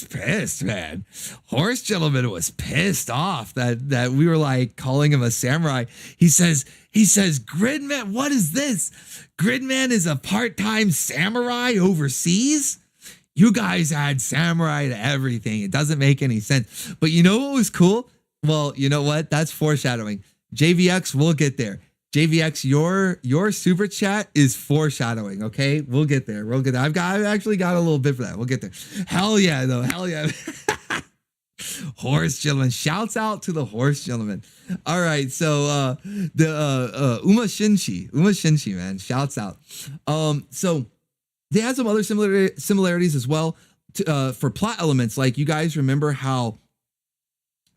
pissed, man. Horse gentleman was pissed off that we were like calling him a samurai. He says, Gridman, what is this? Gridman is a part-time samurai overseas? You guys add samurai to everything. It doesn't make any sense. But you know what was cool? Well, you know what? That's foreshadowing. JVX, we'll get there. JVX, your super chat is foreshadowing, okay? We'll get there. I've actually got a little bit for that. We'll get there. Hell yeah, though. Hell yeah. Horse gentleman. Shouts out to the horse gentleman. All right, so the Uma Shinshi, man. Shouts out. So they had some other similarities as well for plot elements. Like, you guys remember how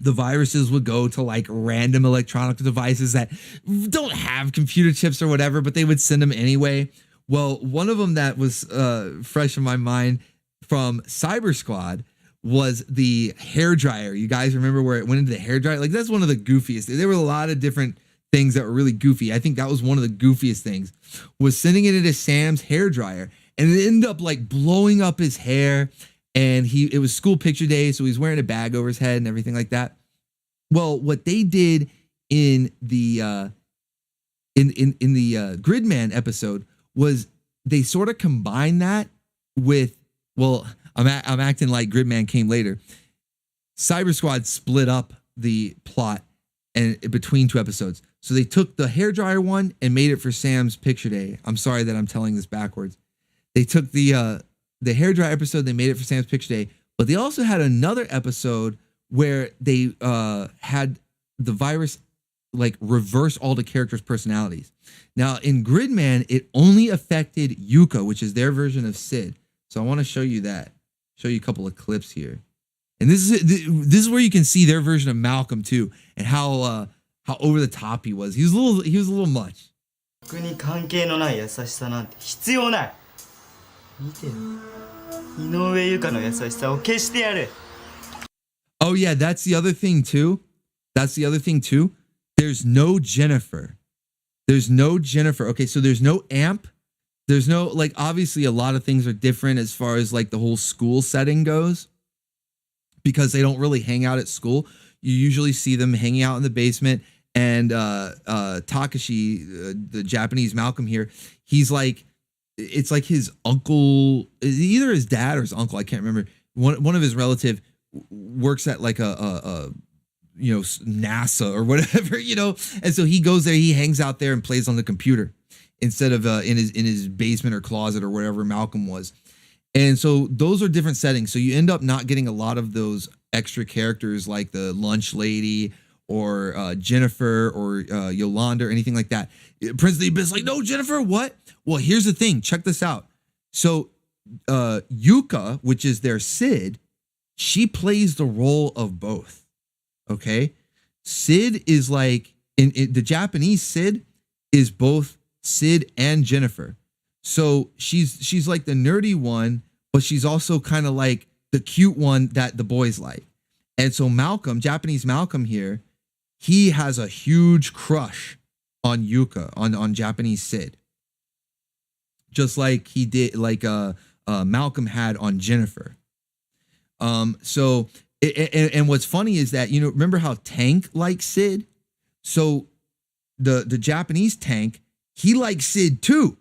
the viruses would go to like random electronic devices that don't have computer chips or whatever, but they would send them anyway. Well, one of them that was fresh in my mind from Cyber Squad was the hairdryer. You guys remember where it went into the hairdryer? Like, that's one of the goofiest. There were a lot of different things that were really goofy. I think that was one of the goofiest things, was sending it into Sam's hairdryer, and it ended up like blowing up his hair. And it was school picture day, so he's wearing a bag over his head and everything like that. Well, what they did in the Gridman episode was they sort of combined that with, well, I'm acting like Gridman came later. Cyber Squad split up the plot and between two episodes. So they took the hairdryer one and made it for Sam's picture day. I'm sorry that I'm telling this backwards. They took the hairdryer episode, they made it for Sam's picture day, but they also had another episode where they had the virus like reverse all the characters' personalities. Now in Gridman, it only affected Yuka, which is their version of Sid. So I want to show you that. Show you a couple of clips here. And this is where you can see their version of Malcolm too, and how over the top he was. He was a little much. 僕に関係のない優しさなんて必要ない。見てよ。井上由香の優しさを消してやる。 Oh yeah, that's the other thing too. There's no Jennifer. Okay, so there's no Amp. There's no, like, obviously a lot of things are different as far as like the whole school setting goes, because they don't really hang out at school. You usually see them hanging out in the basement. And Takashi, the Japanese Malcolm here, he's like, it's like his uncle, either his dad or his uncle, I can't remember. One of his relative works at like a you know, NASA or whatever, you know, and so he goes there, he hangs out there and plays on the computer instead of in his basement or closet or wherever Malcolm was. And so those are different settings. So you end up not getting a lot of those extra characters like the lunch lady or Jennifer or Yolanda or anything like that. Prince of the Abyss like, no, Jennifer, what? Well, here's the thing. Check this out. So Yuka, which is their Sid, she plays the role of both. Okay? Sid is like, in the Japanese Sid is both Sid and Jennifer. So she's like the nerdy one, but she's also kind of like the cute one that the boys like. And so Malcolm, Japanese Malcolm here, he has a huge crush on Yuka, on Japanese Sid. Just like he did, like Malcolm had on Jennifer. So what's funny is that, you know, remember how Tank likes Sid? So the Japanese Tank, he likes Sid too.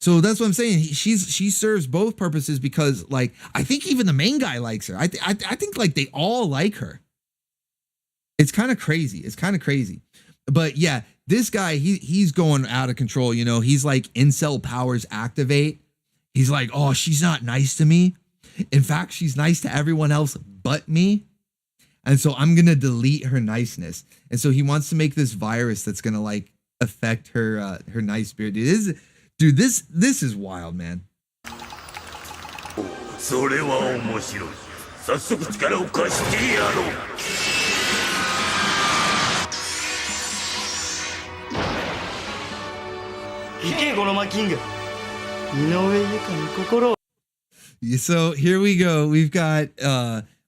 So that's what I'm saying. She serves both purposes because, like, I think even the main guy likes her. I think like they all like her. It's kind of crazy. But yeah, this guy, he's going out of control. You know, he's like incel powers activate. He's like, oh, she's not nice to me. In fact, she's nice to everyone else but me. And so I'm going to delete her niceness. And so he wants to make this virus that's going to like affect her nice spirit. Dude, this is wild, man. それは面白い。早速力を貸してやろう。行けゴロマキング。井上由香の心を。 So here we go. We've got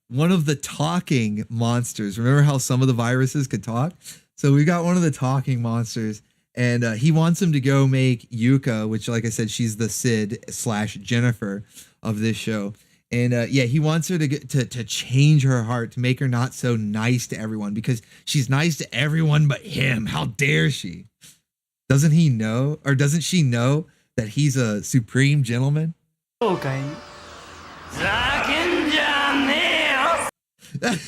one of the talking monsters. Remember how some of the viruses could talk? So we got one of the talking monsters, and he wants him to go make Yuka, which, like I said, she's the Sid / Jennifer of this show. And yeah, he wants her to change her heart, to make her not so nice to everyone, because she's nice to everyone but him. How dare she? Doesn't he know, or doesn't she know that he's a supreme gentleman? Okay. and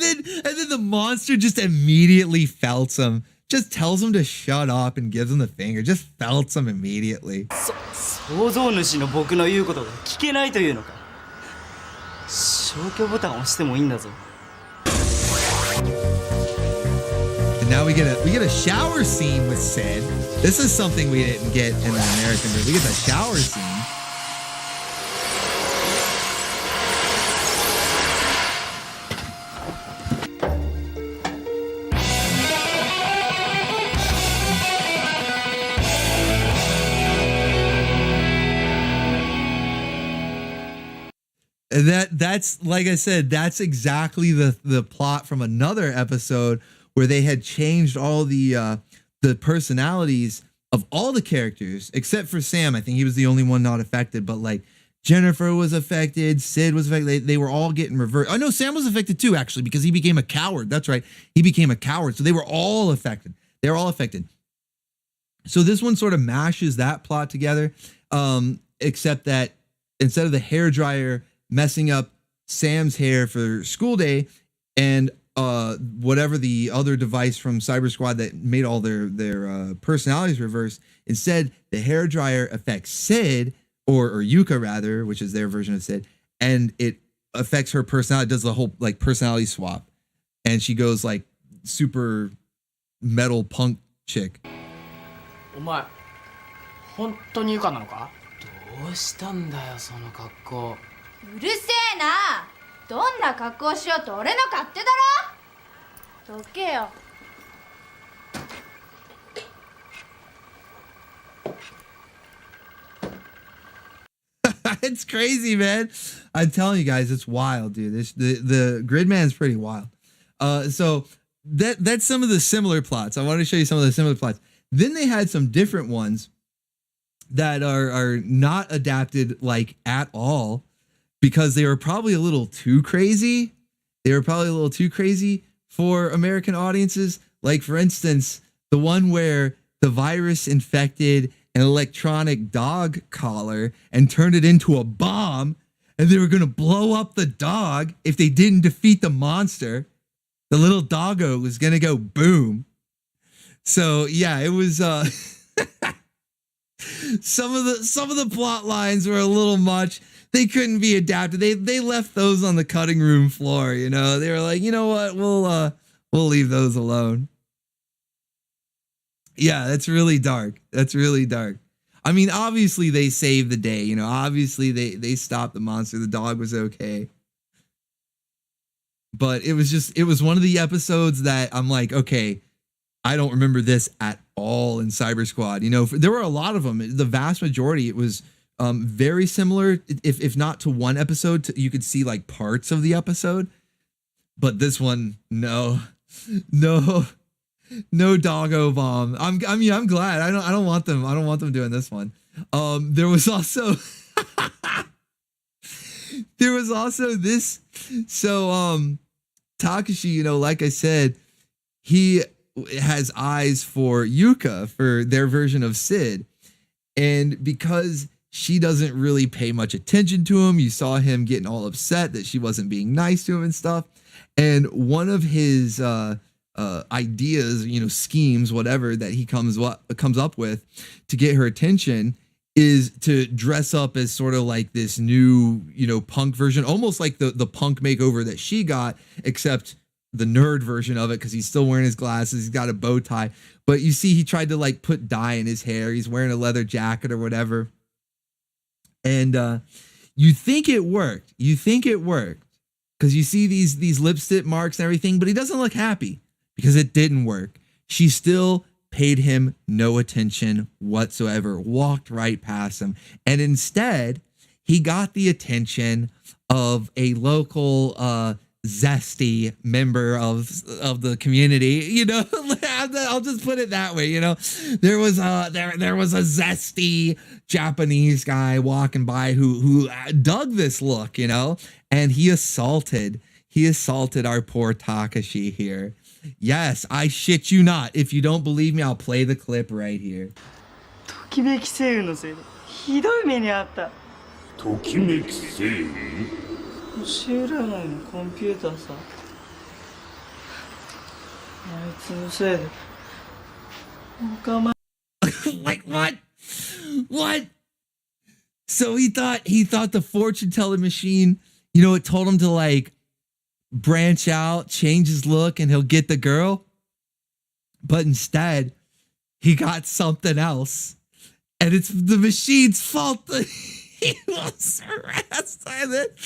then the monster just immediately felts him, just tells him to shut up and gives him the finger, just felts him immediately. 創造主の僕の言うことが聞けないというのか。消去ボタンを押してもいいんだぞ。 And now we get a shower scene with Sid. This is something we didn't get in the American version. We get the shower scene. That's like I said, that's exactly the plot from another episode where they had changed all the personalities of all the characters except for Sam. I think he was the only one not affected, but like Jennifer was affected, Sid was affected. They were all getting reversed. Oh no, Sam was affected too, actually, because he became a coward. That's right, he became a coward. So they were all affected. They were all affected. So this one sort of mashes that plot together, except that instead of the hairdryer messing up Sam's hair for school day and whatever the other device from Cyber Squad that made all their personalities reverse, instead the hairdryer affects Sid or Yuka rather, which is their version of Sid, and it affects her personality, does the whole like personality swap, and she goes like super metal punk chick. お前本当にユカなのか？どうしたんだよその格好。うるせえな。どんな格好しようと俺の勝手だろ。どけよ。It's crazy, man. I'm telling you guys, it's wild, dude. The Gridman's pretty wild. So that's some of the similar plots. I want to show you some of the similar plots. Then they had some different ones that are not adapted like at all, because they were probably a little too crazy. They were probably a little too crazy for American audiences. Like, for instance, the one where the virus infected an electronic dog collar and turned it into a bomb, and they were going to blow up the dog if they didn't defeat the monster. The little doggo was going to go boom. So, yeah, it was... some of the plot lines were a little much. They couldn't be adapted. They left those on the cutting room floor, you know. They were like, you know what, we'll leave those alone. Yeah, that's really dark. That's really dark. I mean, obviously they saved the day, you know. Obviously they stopped the monster. The dog was okay. But it was one of the episodes that I'm like, okay, I don't remember this at all in Cyber Squad. You know, there were a lot of them. The vast majority, it was very similar, if not to one episode. You could see like parts of the episode, but this one, no doggo bomb. I'm glad. I don't want them. I don't want them doing this one. There was also this. So Takashi, you know, like I said, he has eyes for Yuka, for their version of Sid, and because she doesn't really pay much attention to him, you saw him getting all upset that she wasn't being nice to him and stuff. And one of his ideas, you know, schemes, whatever, that he comes up with to get her attention is to dress up as sort of like this new, you know, punk version, almost like the punk makeover that she got, except the nerd version of it, because he's still wearing his glasses, he's got a bow tie, but you see he tried to like put dye in his hair, he's wearing a leather jacket or whatever, and you think it worked because you see these lipstick marks and everything, but he doesn't look happy because it didn't work. She still paid him no attention whatsoever, walked right past him. And instead, he got the attention of a local zesty member of the community. You know, I'll just put it that way. You know, there was a zesty Japanese guy walking by who dug this look, you know, and he assaulted our poor Takashi here. Yes, I shit you not. If you don't believe me, I'll play the clip right here. ときめき星雲のせいでひどい目にあった。ときめき星雲？教えられないのコンピューターさ。あいつのせいで。仲間。Like what? What? So he thought the fortune telling machine, you know, it told him to like branch out, change his look, and he'll get the girl. But instead, he got something else. And it's the machine's fault that he was harassed by it.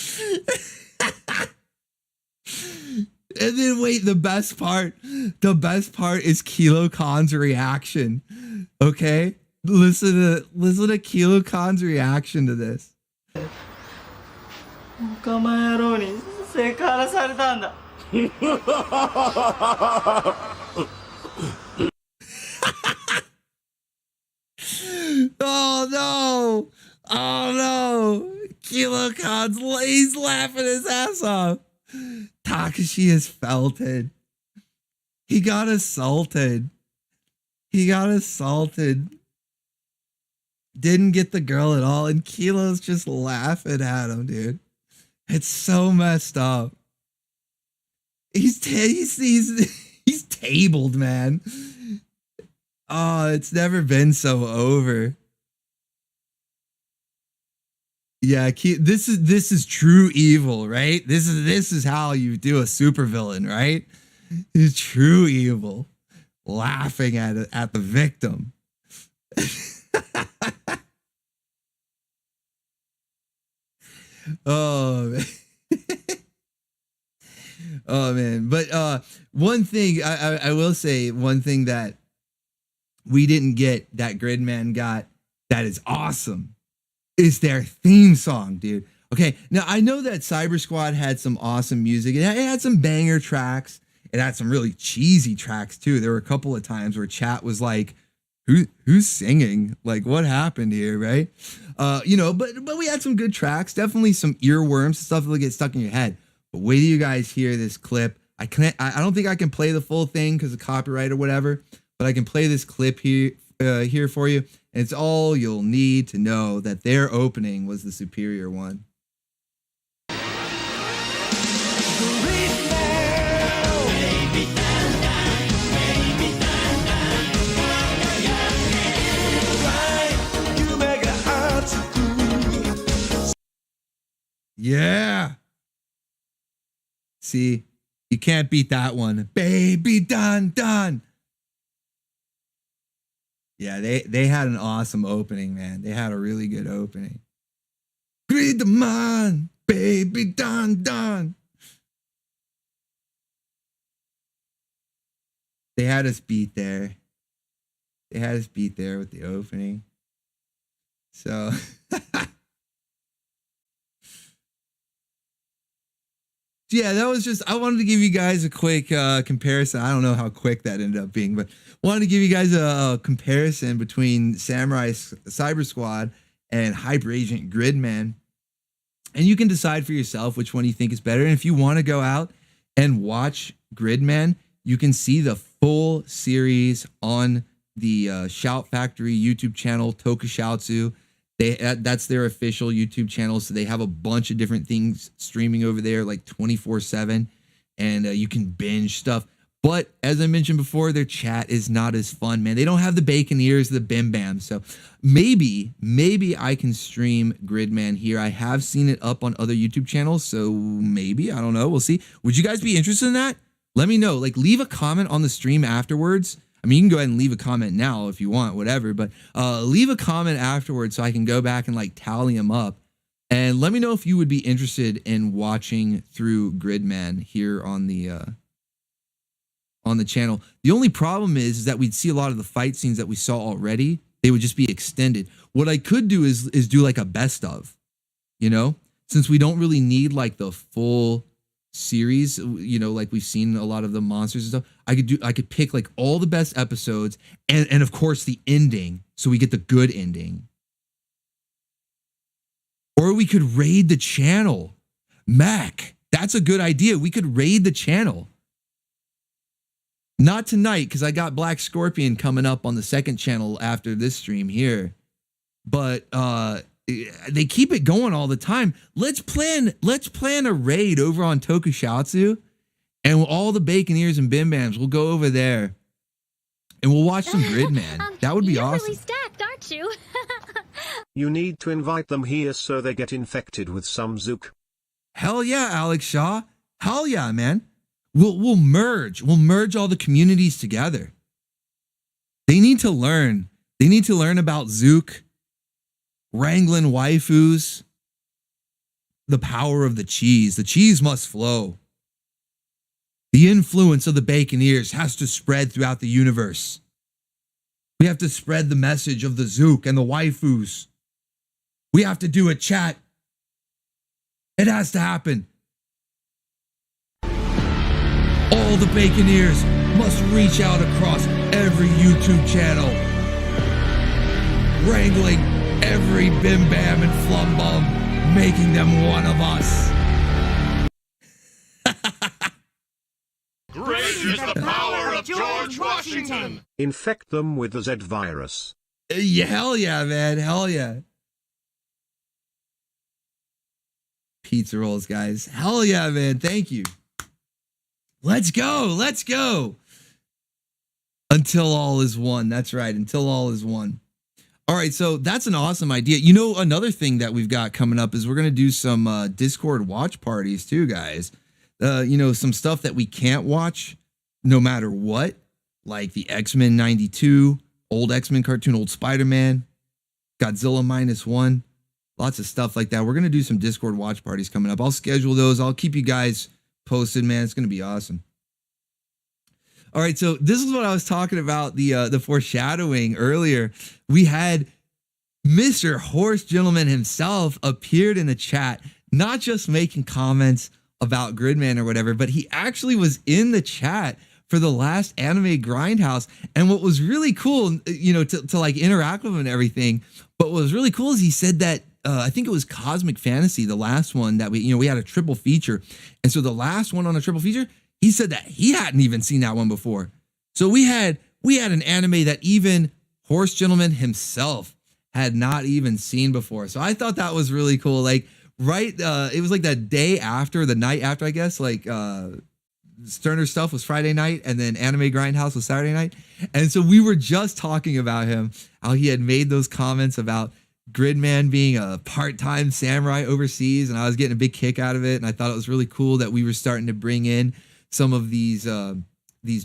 And then wait, the best part is Kilo Khan's reaction. Okay? Listen to Kilo Khan's reaction to this. 仲間野郎にセクハラされたんだ。Oh no! Oh no! Kilo Khan's he's laughing his ass off. Takashi has felt it. He got assaulted. Didn't get the girl at all, and Kilo's just laughing at him, dude. It's so messed up. He's tabled, man. Oh, it's never been so over. Yeah, this is true evil, right? This is how you do a supervillain, right? It's true evil, laughing at the victim. Oh man. Oh man. But one thing I will say, one thing that we didn't get that Gridman got that is awesome is their theme song, dude. Okay, now I know that Cyber Squad had some awesome music. It had some banger tracks. It had some really cheesy tracks too. There were a couple of times where chat was like, who's singing? Like, what happened here, right? You know, but we had some good tracks. Definitely some earworms, stuff that'll get stuck in your head. But wait till you guys hear this clip. I don't think I can play the full thing because of copyright or whatever, but I can play this clip here for you. And it's all you'll need to know that their opening was the superior one. Yeah. See, you can't beat that one. Baby dun dun. Yeah, they had an awesome opening, man. They had a really good opening. Gridman, baby dun dun. They had us beat there. They had us beat there with the opening. So yeah, that was just, I wanted to give you guys a quick comparison. I don't know how quick that ended up being, but wanted to give you guys a comparison between Samurai Cyber Squad and Hyper Agent Gridman. And you can decide for yourself which one you think is better. And if you want to go out and watch Gridman, you can see the full series on the Shout Factory YouTube channel, Tokushoutsu. That's their official YouTube channel, so they have a bunch of different things streaming over there, like 24/7, and you can binge stuff. But as I mentioned before, their chat is not as fun, man. They don't have the bacon ears, the bim bam. So maybe I can stream Gridman here. I have seen it up on other YouTube channels, so maybe, I don't know. We'll see. Would you guys be interested in that? Let me know. Like, leave a comment on the stream afterwards. I mean, you can go ahead and leave a comment now if you want, whatever, but leave a comment afterwards so I can go back and like tally them up. And let me know if you would be interested in watching through Gridman here on the on the channel. The only problem is that we'd see a lot of the fight scenes that we saw already. They would just be extended. What I could do is do like a best of, you know, since we don't really need like the full series, you know, like we've seen a lot of the monsters and stuff. I could pick like all the best episodes and of course the ending, so we get the good ending. Or we could raid the channel. Mac, that's a good idea. We could raid the channel. Not tonight, because I got Black Scorpion coming up on the second channel after this stream here. But they keep it going all the time. Let's plan a raid over on Tokusatsu, and all the bacon ears and bim bams, we'll go over there and we'll watch some Gridman. That would be awesome. Really stacked, aren't you? You need to invite them here so they get infected with some Zook. Hell yeah, Alex Shaw. Hell yeah, man. We'll merge. We'll merge all the communities together. They need to learn. They need to learn about Zook, wrangling waifus, the power of the cheese. The cheese must flow. The influence of the Baconeers has to spread throughout the universe. We have to spread the message of the Zook and the waifus. We have to do a chat. It has to happen. All the Baconeers must reach out across every YouTube channel, wrangling every bim bam and flum bum, making them one of us. Great is the power of George Washington. Infect them with the Z virus. Yeah, hell yeah, man. Hell yeah. Pizza rolls, guys. Hell yeah, man. Thank you. Let's go. Let's go. Until all is one. That's right. Until all is one. All right. So that's an awesome idea. You know, another thing that we've got coming up is we're going to do some Discord watch parties too, guys. You know, some stuff that we can't watch no matter what, like the X-Men 92, old X-Men cartoon, old Spider-Man, Godzilla -1, lots of stuff like that. We're going to do some Discord watch parties coming up. I'll schedule those. I'll keep you guys posted, man. It's going to be awesome. All right, so this is what I was talking about, the foreshadowing earlier. We had Mr. Horse Gentleman himself appeared in the chat, not just making comments about Gridman or whatever, but he actually was in the chat for the last Anime Grindhouse. And what was really cool, you know, to like interact with him and everything, but what was really cool is he said that I think it was Cosmic Fantasy, the last one that we had a triple feature. And so the last one on a triple feature, he said that he hadn't even seen that one before. So we had an anime that even Horse Gentleman himself had not even seen before. So I thought that was really cool. Like, right, it was like the night after, I guess, like Sterner Stuff was Friday night, and then Anime Grindhouse was Saturday night. And so we were just talking about him, how he had made those comments about Gridman being a part-time samurai overseas, and I was getting a big kick out of it. And I thought it was really cool that we were starting to bring in some of these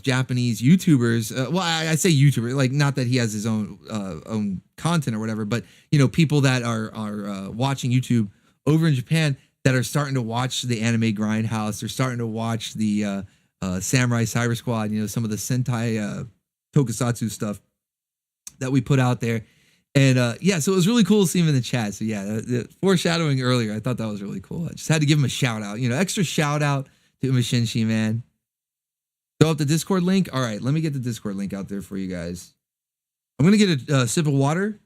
Japanese YouTubers. Well, I say YouTuber, like not that he has his own content or whatever, but you know, people that are watching YouTube over in Japan that are starting to watch the Anime Grindhouse. They're starting to watch the Samurai Cyber Squad. You know, some of the Sentai Tokusatsu stuff that we put out there. And yeah, so it was really cool to see him in the chat. So yeah, the foreshadowing earlier, I thought that was really cool. I just had to give him a shout out, you know, extra shout out to Umashinshi, man. Throw up the Discord link. All right, let me get the Discord link out there for you guys. I'm going to get a sip of water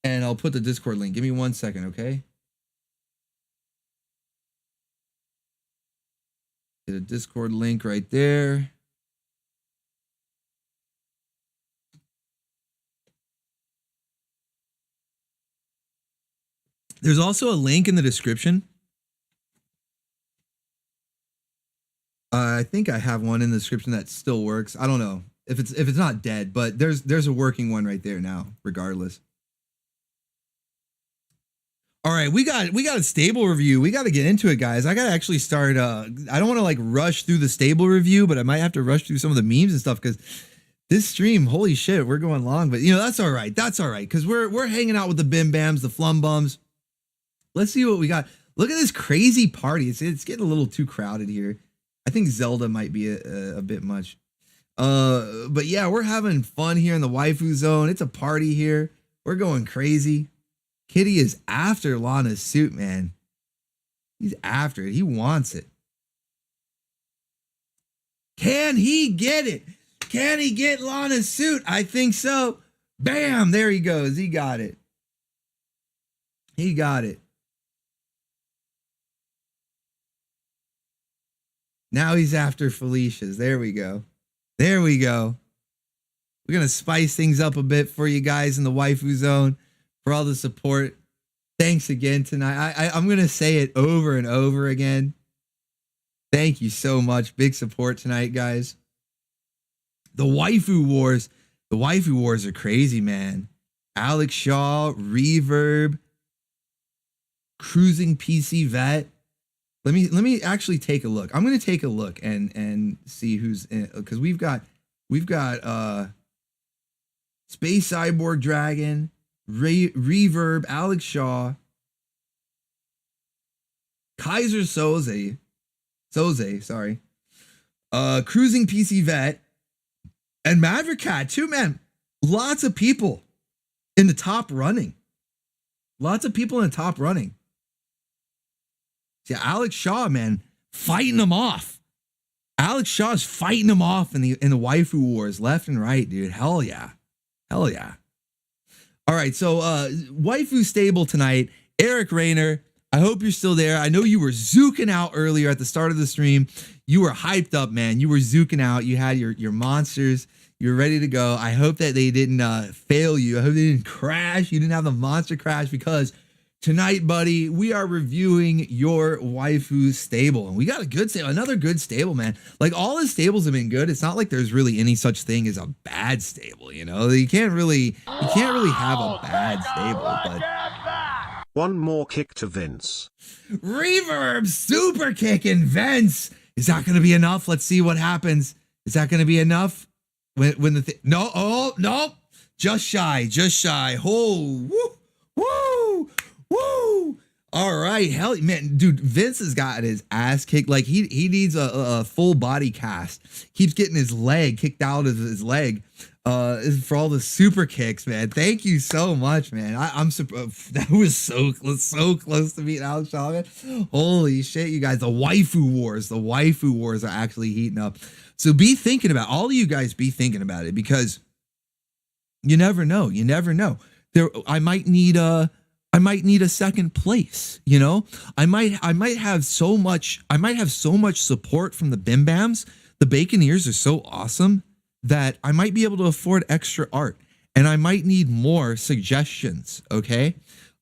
and I'll put the Discord link. Give me 1 second, okay? Get a Discord link right there. There's also a link in the description. I think I have one in the description that still works. I don't know if it's not dead, but there's a working one right there now, regardless. All right, we got a stable review. We got to get into it, guys. I got to actually start. I don't want to like rush through the stable review, but I might have to rush through some of the memes and stuff because this stream, holy shit, we're going long. But you know, that's all right. That's all right because we're hanging out with the bim bams, the flum bums. Let's see what we got. Look at this crazy party. It's getting a little too crowded here. I think Zelda might be a bit much. But yeah, we're having fun here in the waifu zone. It's a party here. We're going crazy. Kitty is after Lana's suit, man. He's after it. He wants it. Can he get it? Can he get Lana's suit? I think so. Bam! There he goes. He got it. He got it. Now he's after Felicia's. There we go. There we go. We're going to spice things up a bit for you guys in the waifu zone, for all the support. Thanks again tonight. I'm going to say it over and over again. Thank you so much. Big support tonight, guys. The waifu wars are crazy, man. Alex Shaw, Reverb, Cruising PC Vet. Let me actually take a look. I'm going to take a look and see who's in, because we've got Space Cyborg Dragon, Reverb, Alex Shaw, Kaiser Soze, sorry. Cruising PC Vet, and Maverick Cat too, man. Lots of people in the top running. Lots of people in the top running. See, Alex Shaw, man, fighting them off. Alex Shaw's fighting them off in the waifu wars, left and right, dude. Hell yeah. Hell yeah. All right, so waifu stable tonight. Eric Rayner, I hope you're still there. I know you were zooking out earlier at the start of the stream. You were hyped up, man. You were zooking out. You had your monsters. You were ready to go. I hope that they didn't fail you. I hope they didn't crash. You didn't have the monster crash, because tonight, buddy, we are reviewing your waifu stable. And we got a good stable, another good stable, man. Like, all his stables have been good. It's not like there's really any such thing as a bad stable, you know? You can't really have a bad stable, but one more kick to Vince. Reverb super kicking Vince. Is that going to be enough? Let's see what happens. Is that going to be enough? When the no, oh no, just shy. Oh, woo. All right, hell, man, dude, Vince has got his ass kicked. Like, he needs a full body cast. Keeps getting his leg kicked out of his leg. For all the super kicks, man. Thank you so much, man. I'm that was so close to beating Alex Shaw, man. Holy shit, you guys! The waifu wars are actually heating up. So be thinking about, all of you guys, be thinking about it, because you never know. I might need a second place, you know? I might have so much support from the Bim Bams. The Baconeers are so awesome that I might be able to afford extra art, and I might need more suggestions, okay?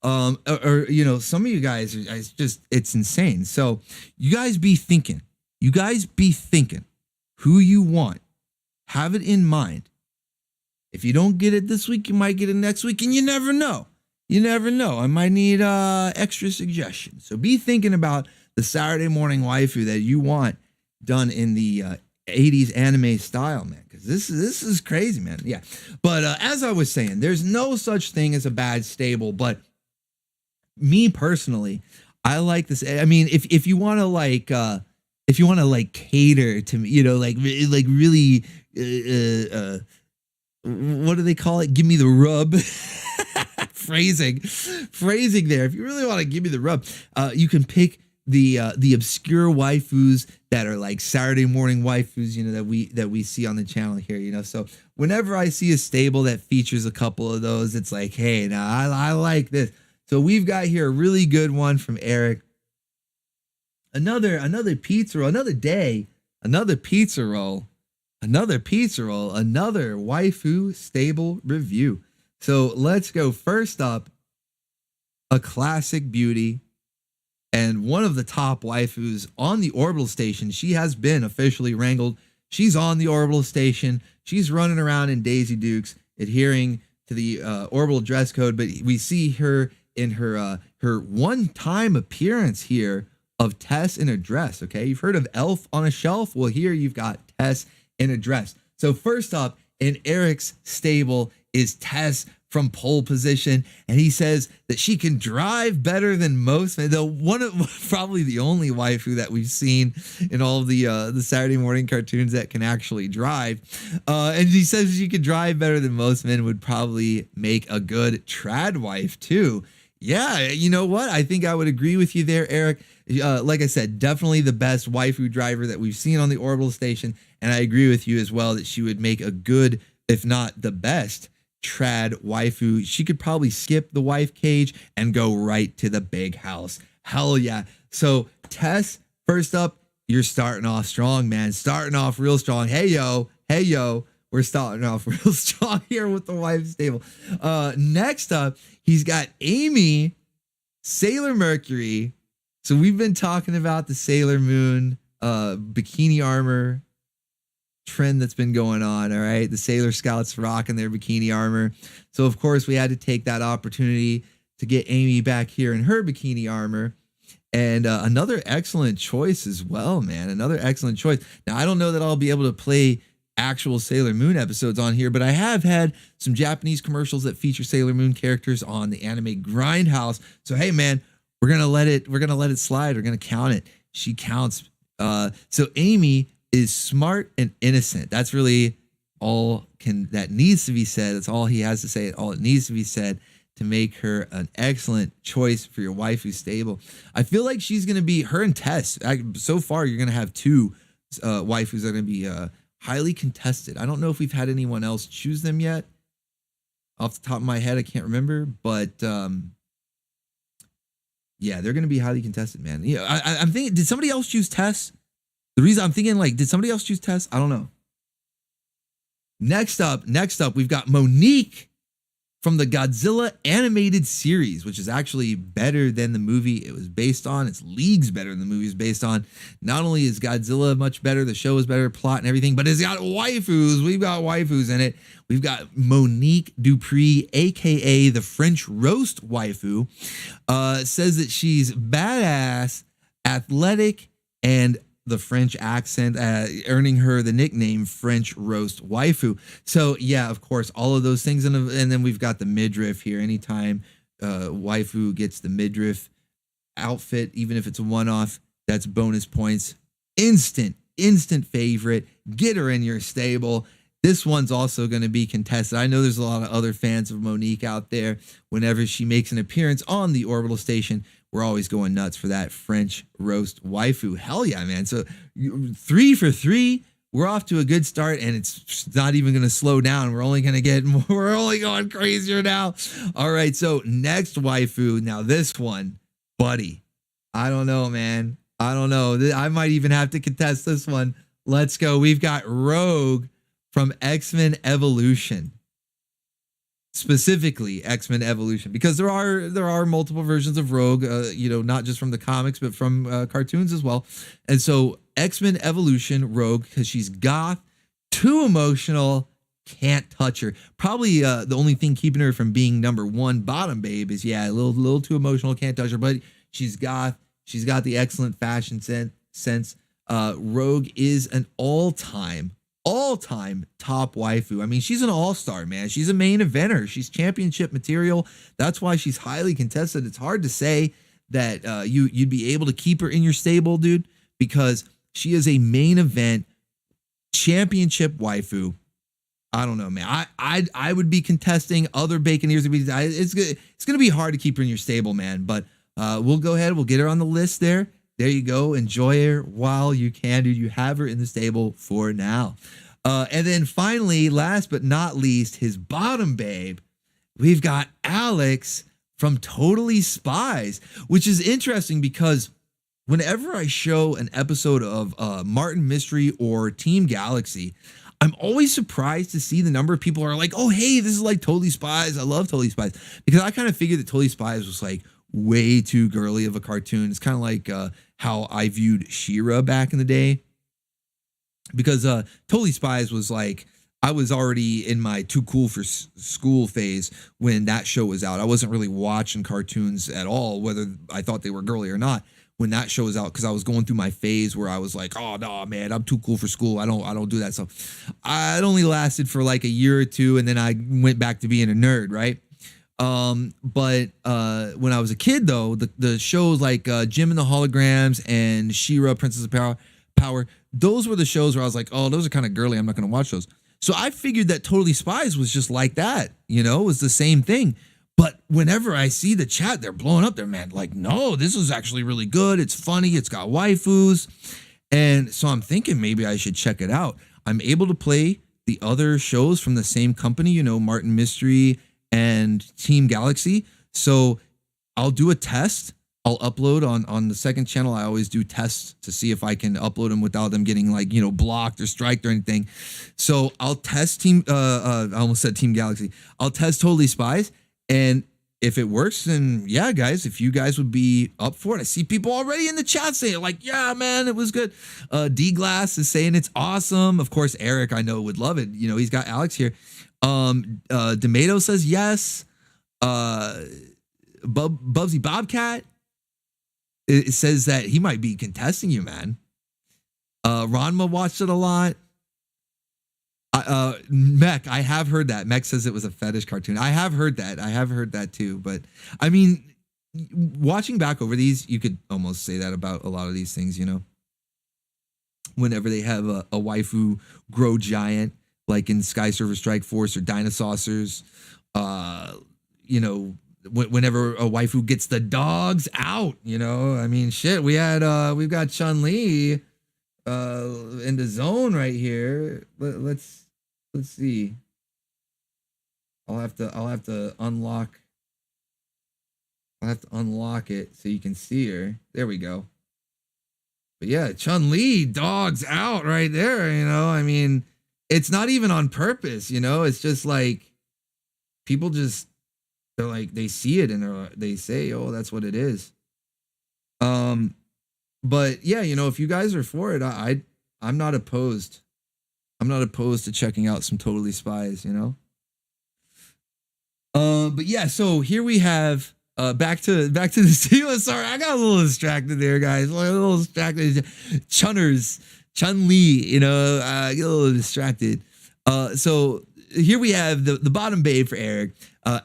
Or you know, some of you guys, it's insane. So you guys be thinking who you want. Have it in mind. If you don't get it this week, you might get it next week, and you never know. I might need extra suggestions. So be thinking about the Saturday morning waifu that you want done in the 80s anime style, man, because this is crazy, man. Yeah. But as I was saying, there's no such thing as a bad stable. But me personally, I like this. I mean, if you want to cater to me, you know, like really, what do they call it? Give me the rub. Phrasing there. If you really want to give me the rub, you can pick the obscure waifus that are like Saturday morning waifus, you know, that we see on the channel here, you know. So whenever I see a stable that features a couple of those, it's like, hey, now I like this. So we've got here a really good one from Eric. Another pizza roll, another pizza roll, another waifu stable review. So let's go. First up, a classic beauty and one of the top waifus on the Orbital station. She has been officially wrangled. She's on the Orbital station. She's running around in Daisy Dukes, adhering to the Orbital dress code. But we see her in her one-time appearance here of Tess in a dress. Okay, you've heard of Elf on a Shelf. Well, here you've got Tess in a dress. So first up in Eric's stable is Tess from pole position, and he says that she can drive better than most men. Probably the only waifu that we've seen in all of the Saturday morning cartoons that can actually drive. And he says she could drive better than most men, would probably make a good trad wife too. Yeah, you know what? I think I would agree with you there, Eric. Like I said, definitely the best waifu driver that we've seen on the Orbital Station. And I agree with you as well that she would make a good, if not the best, trad waifu. She could probably skip the wife cage and go right to the big house. Hell yeah. So Tess, first up, you're starting off strong, man. Starting off real strong. Hey yo. We're starting off real strong here with the wife's stable. Next up, he's got Amy, Sailor Mercury. So we've been talking about the Sailor Moon bikini armor trend that's been going on. All right, the Sailor Scouts rocking their bikini armor. So of course we had to take that opportunity to get Amy back here in her bikini armor. And another excellent choice as well, man. Another excellent choice. Now I don't know that I'll be able to play actual Sailor Moon episodes on here, but I have had some Japanese commercials that feature Sailor Moon characters on the anime Grindhouse. So hey man, we're gonna let it slide. We're gonna count it. She counts. So Amy is smart and innocent. That's really all that needs to be said. That's all he has to say. All it needs to be said to make her an excellent choice for your waifu stable. I feel like she's gonna be her and Tess. So far, you're gonna have two waifus that are gonna be highly contested. I don't know if we've had anyone else choose them yet. Off the top of my head, I can't remember, but yeah, they're going to be highly contested, man. Yeah, I'm thinking, did somebody else choose Tess? The reason I'm thinking, like, did somebody else choose Tess? I don't know. Next up, we've got Monique from the Godzilla animated series, which is actually better than the movie it was based on. It's leagues better than the movie is based on. Not only is Godzilla much better, the show is better, plot and everything, but it's got waifus. We've got waifus in it. We've got Monique Dupree, aka the French roast waifu, says that she's badass, athletic, and the French accent, earning her the nickname French roast waifu. So yeah, of course, all of those things. And then we've got the midriff here. Anytime waifu gets the midriff outfit, even if it's a one-off, that's bonus points. Instant favorite. Get her in your stable. This one's also going to be contested. I know there's a lot of other fans of Monique out there. Whenever she makes an appearance on the Orbital Station, we're always going nuts for that French roast waifu. Hell yeah, man. So 3 for 3. We're off to a good start, and it's not even going to slow down. We're only going crazier now. All right, so next waifu. Now this one, buddy. I don't know, man. I don't know. I might even have to contest this one. Let's go. We've got Rogue from X-Men Evolution. Specifically X-Men Evolution, because there are multiple versions of Rogue, not just from the comics, but from cartoons as well. And so X-Men Evolution Rogue, because she's goth, too emotional, can't touch her. Probably the only thing keeping her from being number one bottom babe is, a little too emotional, can't touch her, but she's goth. She's got the excellent fashion sense. Rogue is an all-time top waifu. I mean, she's an all-star, man. She's a main eventer. She's championship material. That's why she's highly contested. It's hard to say that you'd be able to keep her in your stable, dude, because she is a main event championship waifu. I don't know, man. I would be contesting other Baconeers. It's gonna be hard to keep her in your stable, man. But we'll go ahead. We'll get her on the list there. There you go. Enjoy her while you can, dude. You have her in the stable for now. And then finally, last but not least, his bottom babe, we've got Alex from Totally Spies, which is interesting because whenever I show an episode of Martin Mystery or Team Galaxy, I'm always surprised to see the number of people who are like, oh, hey, this is like Totally Spies. I love Totally Spies. Because I kind of figured that Totally Spies was like way too girly of a cartoon. It's kind of like how I viewed She-Ra back in the day. Because Totally Spies was like, I was already in my too cool for school phase when that show was out. I wasn't really watching cartoons at all, whether I thought they were girly or not. when that show was out, because I was going through my phase where I was like, oh no, man, I'm too cool for school. I don't do that. So it only lasted for like a year or two, and then I went back to being a nerd, right? But when I was a kid, though, the shows like Jim and the Holograms and She-Ra, Princess of Power, those were the shows where I was like, oh, those are kind of girly. I'm not going to watch those. So I figured that Totally Spies was just like that, you know, it was the same thing. But whenever I see the chat, they're blowing up their man, like, no, this is actually really good. It's funny. It's got waifus. And so I'm thinking maybe I should check it out. I'm able to play the other shows from the same company, you know, Martin Mystery and Team Galaxy. So I'll do a test. I'll upload on the second channel. I always do tests to see if I can upload them without them getting like, you know, blocked or striked or anything. So I'll test I almost said Team Galaxy. I'll test Totally Spies. And if it works, then yeah, guys, if you guys would be up for it. I see people already in the chat saying like, yeah, man, it was good. D-Glass is saying it's awesome. Of course, Eric, I know, would love it. You know, he's got Alex here. Tomato says yes. Bubsy Bobcat, it says that he might be contesting you, man. Ranma watched it a lot. Mech, I have heard that. Mech says it was a fetish cartoon. I have heard that. I have heard that too. But I mean, watching back over these, you could almost say that about a lot of these things, you know. Whenever they have a waifu grow giant, like in Sky Server Strike Force or Dinosaucers, you know, whenever a waifu gets the dogs out, you know, I mean, shit, we've got Chun-Li in the zone right here. Let's see. I'll have to unlock it so you can see her. There we go. But yeah, Chun-Li, dogs out right there, you know. I mean, it's not even on purpose, you know. It's just like people they're like, they see it and they say, oh, that's what it is. But yeah, you know, if you guys are for it, I'm not opposed. I'm not opposed to checking out some Totally Spies, you know. But yeah, so here we have back to the CEO. Sorry, I got a little distracted there, guys. A little distracted. Chun-Li, you know, get a little distracted. So here we have the bottom babe for Eric.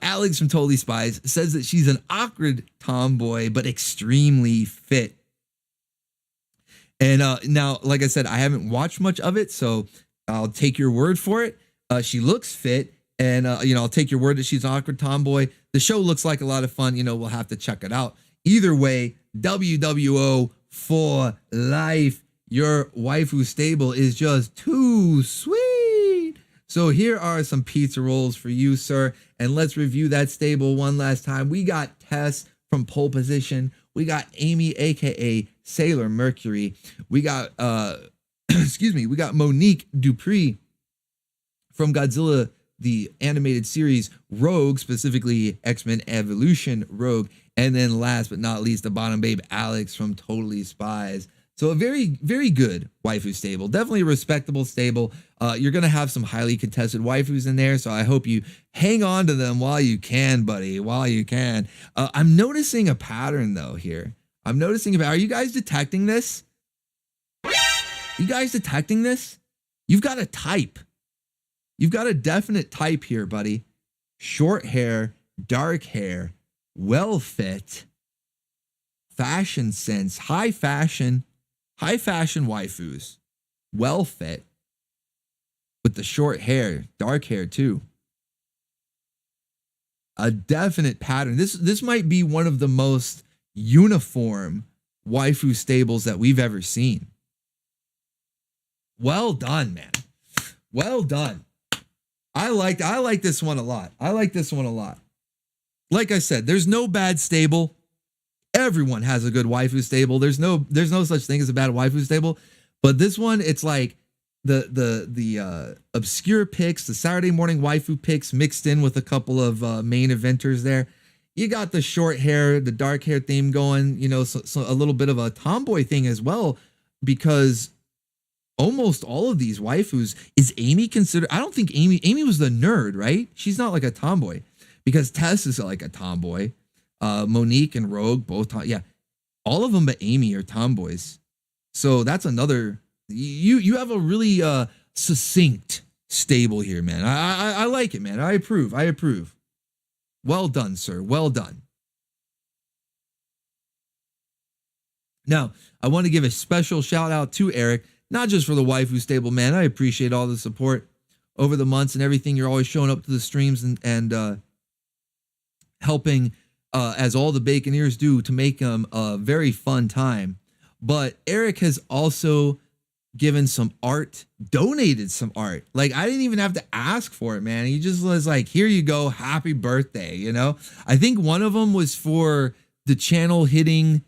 Alex from Totally Spies says that she's an awkward tomboy, but extremely fit. And now, like I said, I haven't watched much of it, so I'll take your word for it. She looks fit, and you know, I'll take your word that she's an awkward tomboy. The show looks like a lot of fun. You know, we'll have to check it out. Either way, WWO for life. Your waifu stable is just too sweet. So here are some pizza rolls for you, sir. And let's review that stable one last time. We got Tess from Pole Position. We got Amy, aka Sailor Mercury. We got excuse me, we got Monique Dupree from Godzilla the animated series Rogue, specifically X-Men Evolution Rogue. And then last but not least, the bottom babe Alex from Totally Spies. So a very, very good waifu stable. Definitely a respectable stable. You're going to have some highly contested waifus in there, so I hope you hang on to them while you can, buddy, while you can. I'm noticing a pattern, though, here. I'm noticing about. Are you guys detecting this? You guys detecting this? You've got a type. You've got a definite type here, buddy. Short hair, dark hair, well fit, fashion sense, high fashion waifus, well fit, with the short hair, dark hair too. A definite pattern. This might be one of the most uniform waifu stables that we've ever seen. Well done, man. Well done. I like this one a lot. I like this one a lot. Like I said, there's no bad stable. Everyone has a good waifu stable. There's no such thing as a bad waifu stable. But this one, it's like the obscure picks, the Saturday morning waifu picks mixed in with a couple of main eventers there. You got the short hair, the dark hair theme going, you know, so a little bit of a tomboy thing as well, because almost all of these waifus, is Amy considered? I don't think Amy was the nerd, right? She's not like a tomboy, because Tess is like a tomboy. Monique and Rogue both, yeah. all of them but Amy are tomboys. So that's another, you have a really succinct stable here, man. I like it, man. I approve. Well done, sir. Well done. Now, I want to give a special shout out to Eric, not just for the waifu stable, man. I appreciate all the support over the months and everything. You're always showing up to the streams and helping, as all the Baconeers do, to make them a very fun time. But Eric has also given some art, donated some art. Like, I didn't even have to ask for it, man. He just was like, here you go, happy birthday, you know? I think one of them was for the channel hitting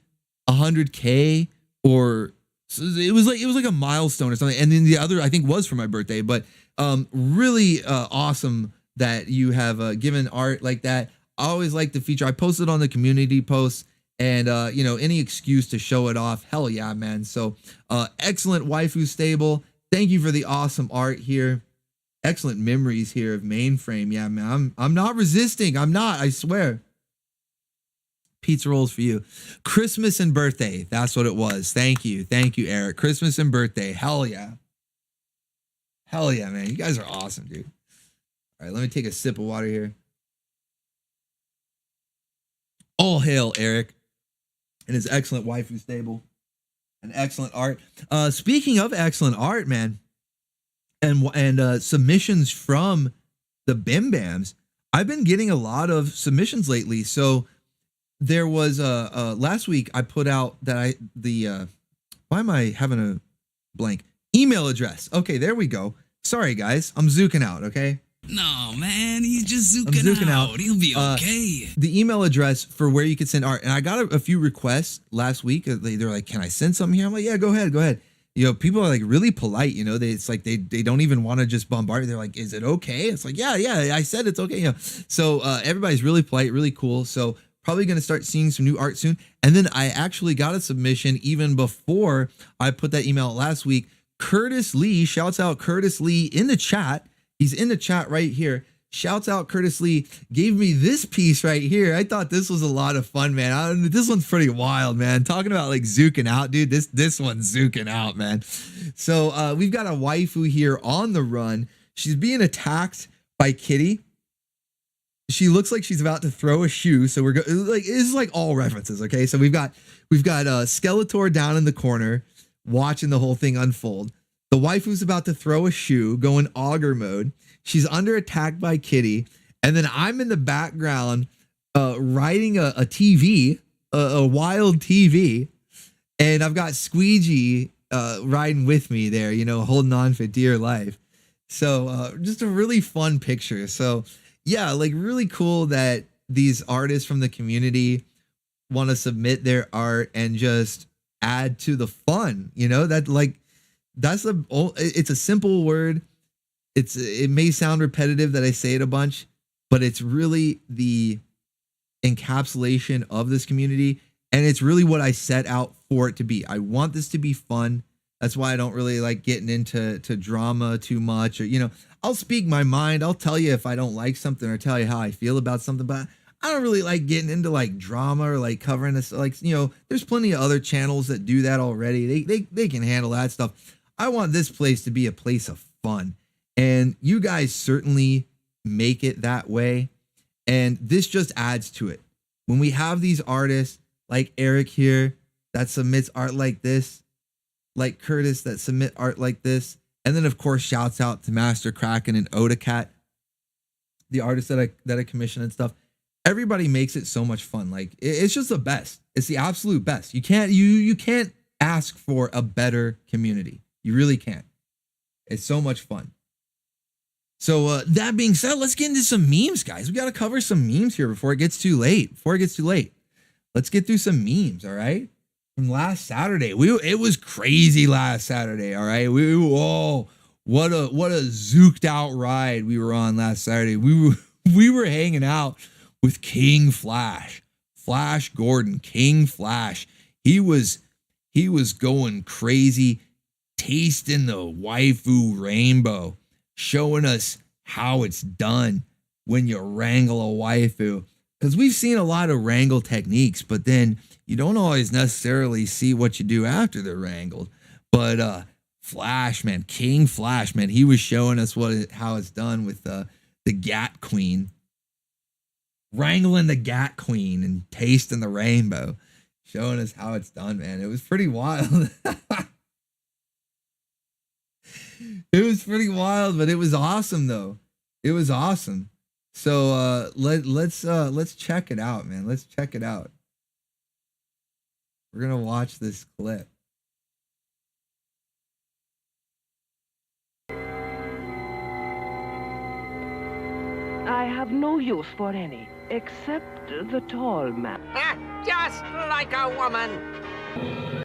100K, or it was like a milestone or something. And then the other, I think, was for my birthday. But really awesome that you have given art like that. I always like to feature. I posted on the community posts, and you know, any excuse to show it off, hell yeah, man. So excellent waifu stable. Thank you for the awesome art here. Excellent memories here of Mainframe. Yeah, man. I'm not resisting. I'm not, I swear. Pizza rolls for you. Christmas and birthday. That's what it was. Thank you. Thank you, Eric. Christmas and birthday. Hell yeah. Hell yeah, man. You guys are awesome, dude. All right, let me take a sip of water here. All hail Eric and his excellent waifu stable and excellent art. Speaking of excellent art, man, and submissions from the Bim Bams, I've been getting a lot of submissions lately. So there was last week I put out that why am I having a blank email address? Okay, there we go. Sorry guys, I'm zooking out. Okay. No, man, he's just zooking out. He'll be okay. The email address for where you could send art, and I got a few requests last week. They're like, "Can I send something here?" I'm like, "Yeah, go ahead." You know, people are like really polite. You know, it's like they don't even want to just bombard. They're like, "Is it okay?" It's like, "Yeah, I said it's okay." You know, so everybody's really polite, really cool. So probably going to start seeing some new art soon. And then I actually got a submission even before I put that email out last week. Curtis Lee, shouts out Curtis Lee in the chat. He's in the chat right here. Shouts out Curtis Lee, gave me this piece right here. I thought this was a lot of fun, man. This one's pretty wild, man. Talking about like zooking out, dude. This one's zooking out, man. So we've got a waifu here on the run. She's being attacked by Kitty. She looks like she's about to throw a shoe. So we're like, it's like all references. Okay. So we've got Skeletor down in the corner watching the whole thing unfold. The waifu's about to throw a shoe, going auger mode. She's under attack by Kitty. And then I'm in the background riding a TV, a wild TV. And I've got Squeegee riding with me there, you know, holding on for dear life. So just a really fun picture. So yeah, like really cool that these artists from the community want to submit their art and just add to the fun, you know, that like, it's a simple word. It may sound repetitive that I say it a bunch, but it's really the encapsulation of this community. And it's really what I set out for it to be. I want this to be fun. That's why I don't really like getting into drama too much, or, you know, I'll speak my mind. I'll tell you if I don't like something or tell you how I feel about something, but I don't really like getting into like drama or like covering this. Like, you know, there's plenty of other channels that do that already. They can handle that stuff. I want this place to be a place of fun, and you guys certainly make it that way. And this just adds to it. When we have these artists like Eric here that submits art like this, like Curtis that submit art like this, and then of course shouts out to Master Kraken and Odacat, the artists that I commission and stuff. Everybody makes it so much fun. Like it's just the best. It's the absolute best. You can't ask for a better community. You really can't. It's so much fun. So that being said, let's get into some memes, guys. We got to cover some memes here before it gets too late. Let's get through some memes, all right? From last Saturday. It was crazy last Saturday, all right? What a zooked out ride we were on last Saturday. We were hanging out with King Flash Gordon, King Flash. He was going crazy, tasting the waifu rainbow, showing us how it's done when you wrangle a waifu. Because we've seen a lot of wrangle techniques, but then you don't always necessarily see what you do after they're wrangled. But Flash, man, King Flash, man, he was showing us how it's done with the Gat Queen. Wrangling the Gat Queen and tasting the rainbow. Showing us how it's done, man. It was pretty wild. It was pretty wild, but it was awesome, though. It was awesome. So let's check it out, man. Let's check it out. We're gonna watch this clip. I have no use for any, except the tall man. Just like a woman.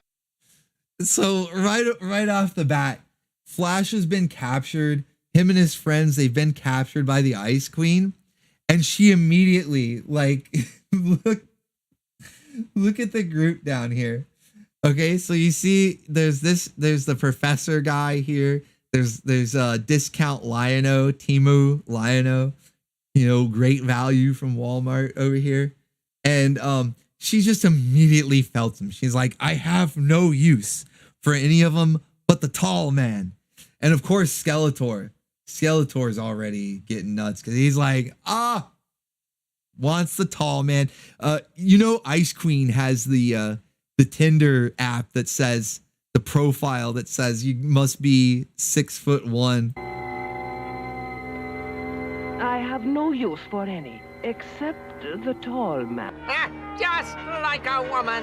So right off the bat, Flash has been captured. Him and his friends, they've been captured by the Ice Queen. And she immediately, like, look at the group down here. Okay, so you see there's the professor guy here. There's Discount Lion-O, Timu Lion-O, great value from Walmart over here. And she just immediately felt him. She's like, I have no use for any of them but the tall man. And of course, Skeletor's already getting nuts because he's like, wants the tall man. Ice Queen has the Tinder app that says, the profile that says you must be 6'1". I have no use for any, except the tall man. Just like a woman.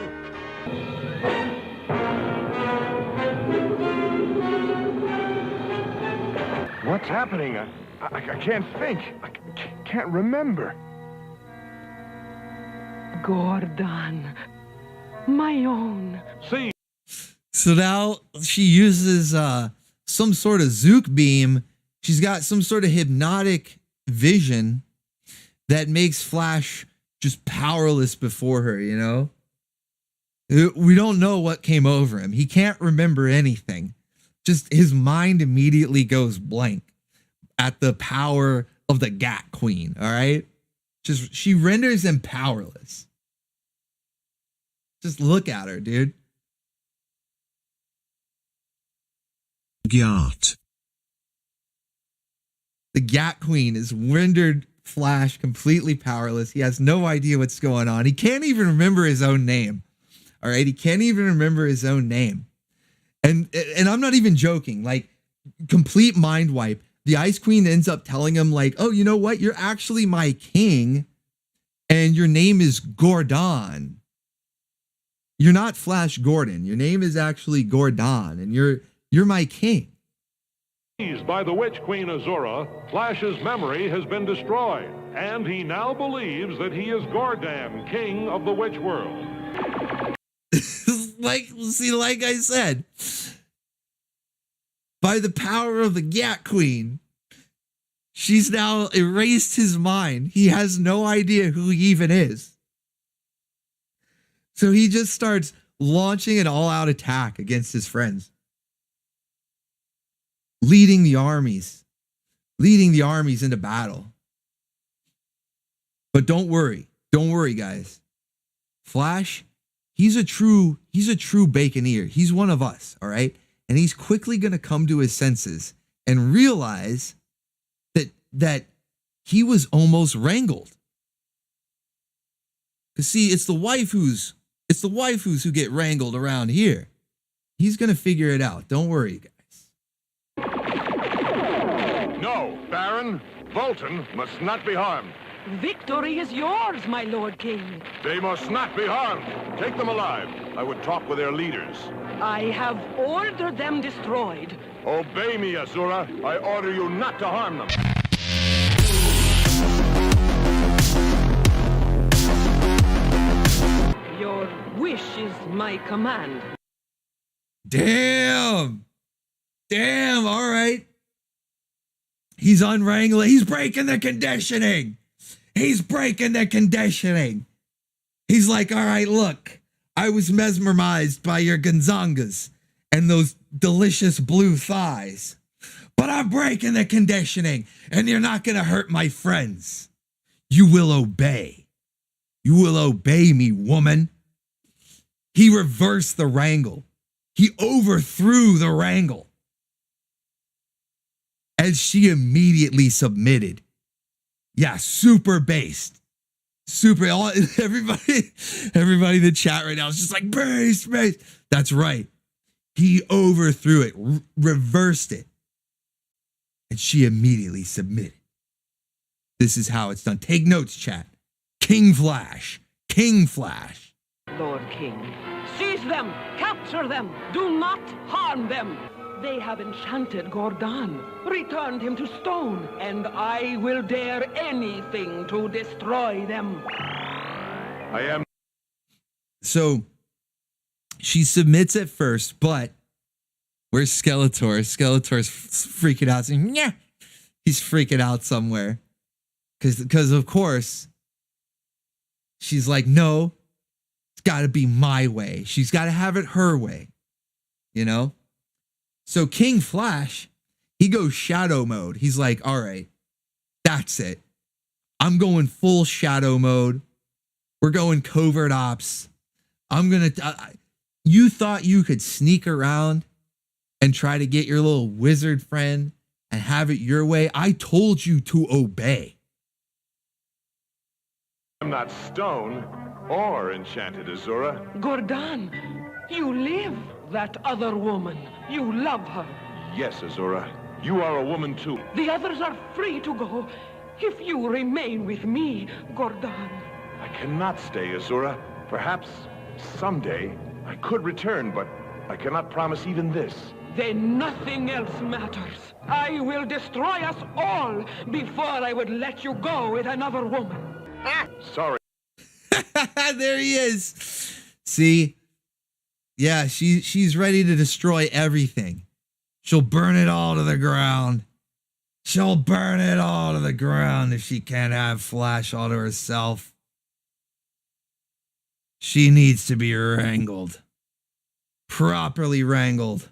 What's happening? I can't think. I can't remember. Gordon, my own. See. So now she uses some sort of Zook beam. She's got some sort of hypnotic vision that makes Flash just powerless before her, We don't know what came over him. He can't remember anything. Just his mind immediately goes blank at the power of the Gat Queen, all right? Just she renders him powerless. Just look at her, dude. Gyat. The Gat Queen is rendered Flash completely powerless. He has no idea what's going on. He can't even remember his own name. All right, he can't even remember his own name. And I'm not even joking. Like, complete mind wipe. The Ice Queen ends up telling him, like, oh, you know what? You're actually my king, and your name is Gordon. You're not Flash Gordon. Your name is actually Gordon, and you're my king. By the Witch Queen Azura, Flash's memory has been destroyed, and he now believes that he is Gordon, king of the Witch World. like I said, by the power of the Gat Queen, she's now erased his mind. He has no idea who he even is. So he just starts launching an all-out attack against his friends. Leading the armies into battle. But don't worry, guys. Flash, he's a true Baconeer. He's one of us, all right? And he's quickly going to come to his senses and realize that he was almost wrangled. Because see, it's the waifus who get wrangled around here. He's going to figure it out. Don't worry, guys. No, Baron. Volton must not be harmed. Victory is yours, my Lord King. They must not be harmed. Take them alive. I would talk with their leaders. I have ordered them destroyed. Obey me, Azura. I order you not to harm them. Your wish is my command. Damn, all right. He's unwrangling. He's breaking the conditioning. He's like, all right, look, I was mesmerized by your Gonzangas and those delicious blue thighs, but I'm breaking the conditioning, and you're not going to hurt my friends. You will obey. You will obey me, woman. He reversed the wrangle. He overthrew the wrangle. And she immediately submitted. Yeah, super based. Everybody in the chat right now is just like, based. That's right. He overthrew it, reversed it. And she immediately submitted. This is how it's done. Take notes, chat. King Flash. Lord King, seize them, capture them, do not harm them. They have enchanted Gordon, returned him to stone, and I will dare anything to destroy them. I am. So she submits at first, but where's Skeletor? Skeletor's freaking out, saying, yeah. He's freaking out somewhere. Because of course, she's like, no, it's got to be my way. She's got to have it her way, you know? So King Flash, he goes shadow mode. He's like, all right, that's it. I'm going full shadow mode. We're going covert ops. You thought you could sneak around and try to get your little wizard friend and have it your way? I told you to obey. I'm not stone or enchanted, Azura. Gordon, you live. That other woman, you love her. Yes, Azura. You are a woman too. The others are free to go. If you remain with me, Gordon. I cannot stay, Azura. Perhaps someday I could return, but I cannot promise even this. Then nothing else matters. I will destroy us all before I would let you go with another woman. Sorry. There he is. See? Yeah, she's ready to destroy everything. She'll burn it all to the ground. She'll burn it all to the ground if she can't have Flash all to herself. She needs to be wrangled. Properly wrangled.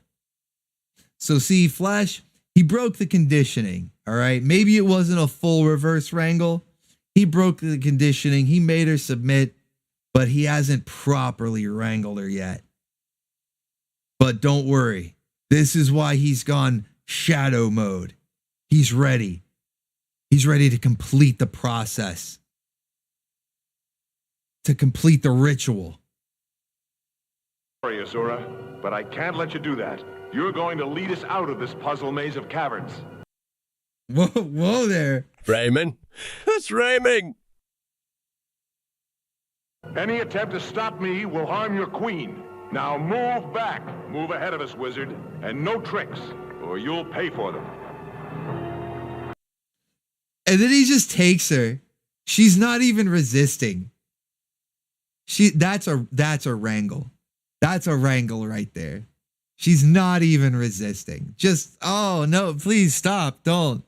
So see, Flash, he broke the conditioning, all right? Maybe it wasn't a full reverse wrangle. He broke the conditioning. He made her submit, but he hasn't properly wrangled her yet. But don't worry. This is why he's gone shadow mode. He's ready. He's ready to complete the process. To complete the ritual. Sorry, Azura, but I can't let you do that. You're going to lead us out of this puzzle maze of caverns. Whoa there. Raymond. It's raining. Any attempt to stop me will harm your queen. Now move back. Move ahead of us, wizard. And no tricks, or you'll pay for them. And then he just takes her. She's not even resisting. That's a wrangle. That's a wrangle right there. She's not even resisting. Just, oh no, please stop. Don't.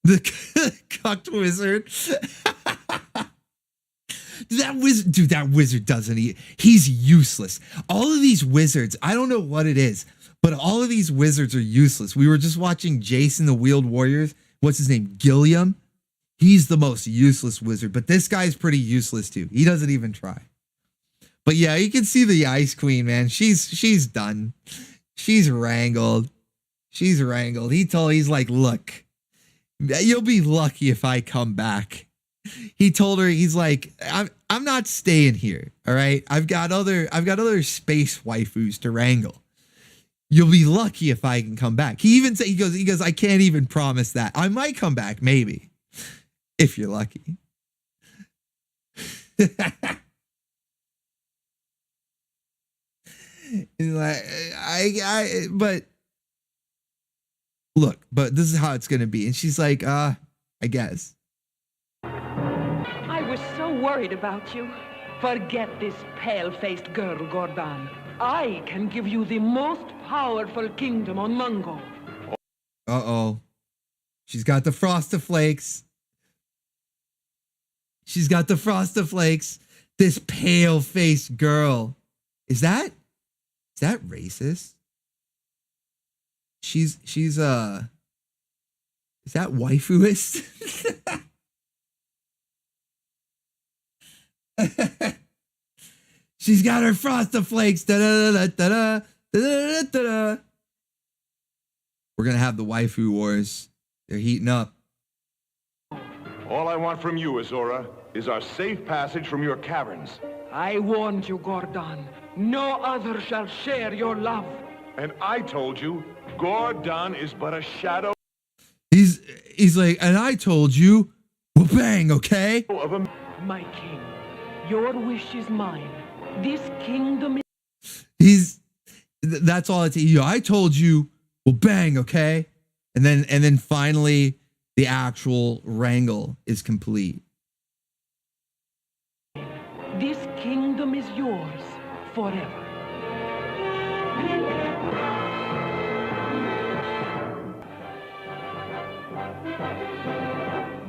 The cucked wizard. That wizard doesn't eat. He's useless. All of these wizards, I don't know what it is, but all of these wizards are useless. We were just watching Jason the Wheeled Warriors. What's his name? Gilliam. He's the most useless wizard, but this guy's pretty useless too. He doesn't even try. But yeah, you can see the Ice Queen, man. She's done. She's wrangled. He's like, look, you'll be lucky if I come back. He told her, he's like, I'm not staying here. All right. I've got other space waifus to wrangle. You'll be lucky if I can come back. He even said, he goes, I can't even promise that. I might come back, maybe. If you're lucky. He's like, but look, but this is how it's gonna be. And she's like, I guess. I was so worried about you. Forget this pale-faced girl, Gordon. I can give you the most powerful kingdom on Mungo. Uh-oh. She's got the Frostiflakes. She's got the Frostiflakes. This pale-faced girl. Is that racist? Is that waifuist? She's got her frosted flakes. Da-da-da-da-da-da, da-da-da-da-da. We're gonna have the waifu wars. They're heating up. All I want from you, Azora, is our safe passage from your caverns. I warned you, Gordon. No other shall share your love. And I told you, Gordon is but a shadow. He's like, and I told you, well, bang, okay? My king, your wish is mine. This kingdom is... That's all it's, I told you, well, bang, okay? And then finally, the actual wrangle is complete. This kingdom is yours forever.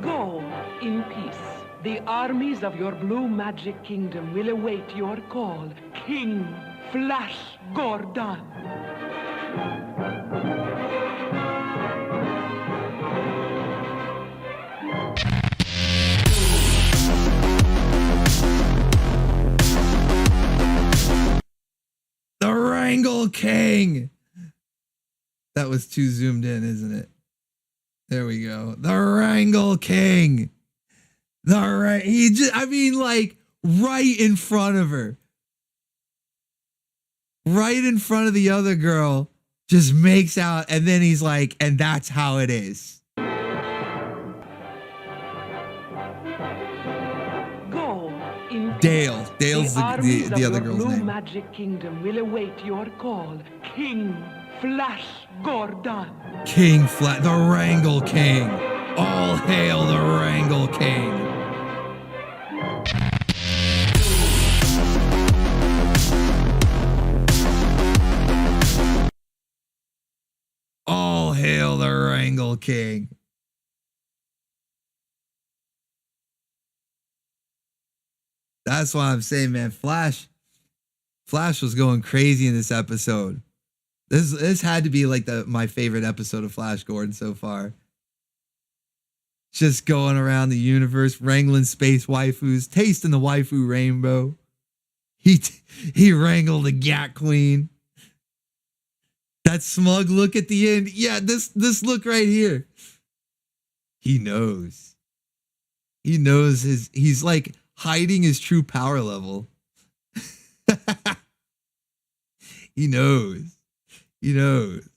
Go in peace. The armies of your blue magic kingdom will await your call, King Flash Gordon. The Wrangle King. That was too zoomed in, isn't it? There we go. The Wrangle King. Right in front of her. Right in front of the other girl. Just makes out, and then he's like, and that's how it is. Go in Dale. Dale's the other girl's blue name. Magic Kingdom will await your call, King Flash Gordon. King Flat, the Wrangle King. All hail the Wrangle King. All hail the Wrangle King. That's why I'm saying, man, Flash was going crazy in this episode. This had to be like my favorite episode of Flash Gordon so far. Just going around the universe, wrangling space waifus, tasting the waifu rainbow. He wrangled the Gat Queen. That smug look at the end. Yeah, this look right here. He knows. He knows he's like hiding his true power level. He knows. He knows.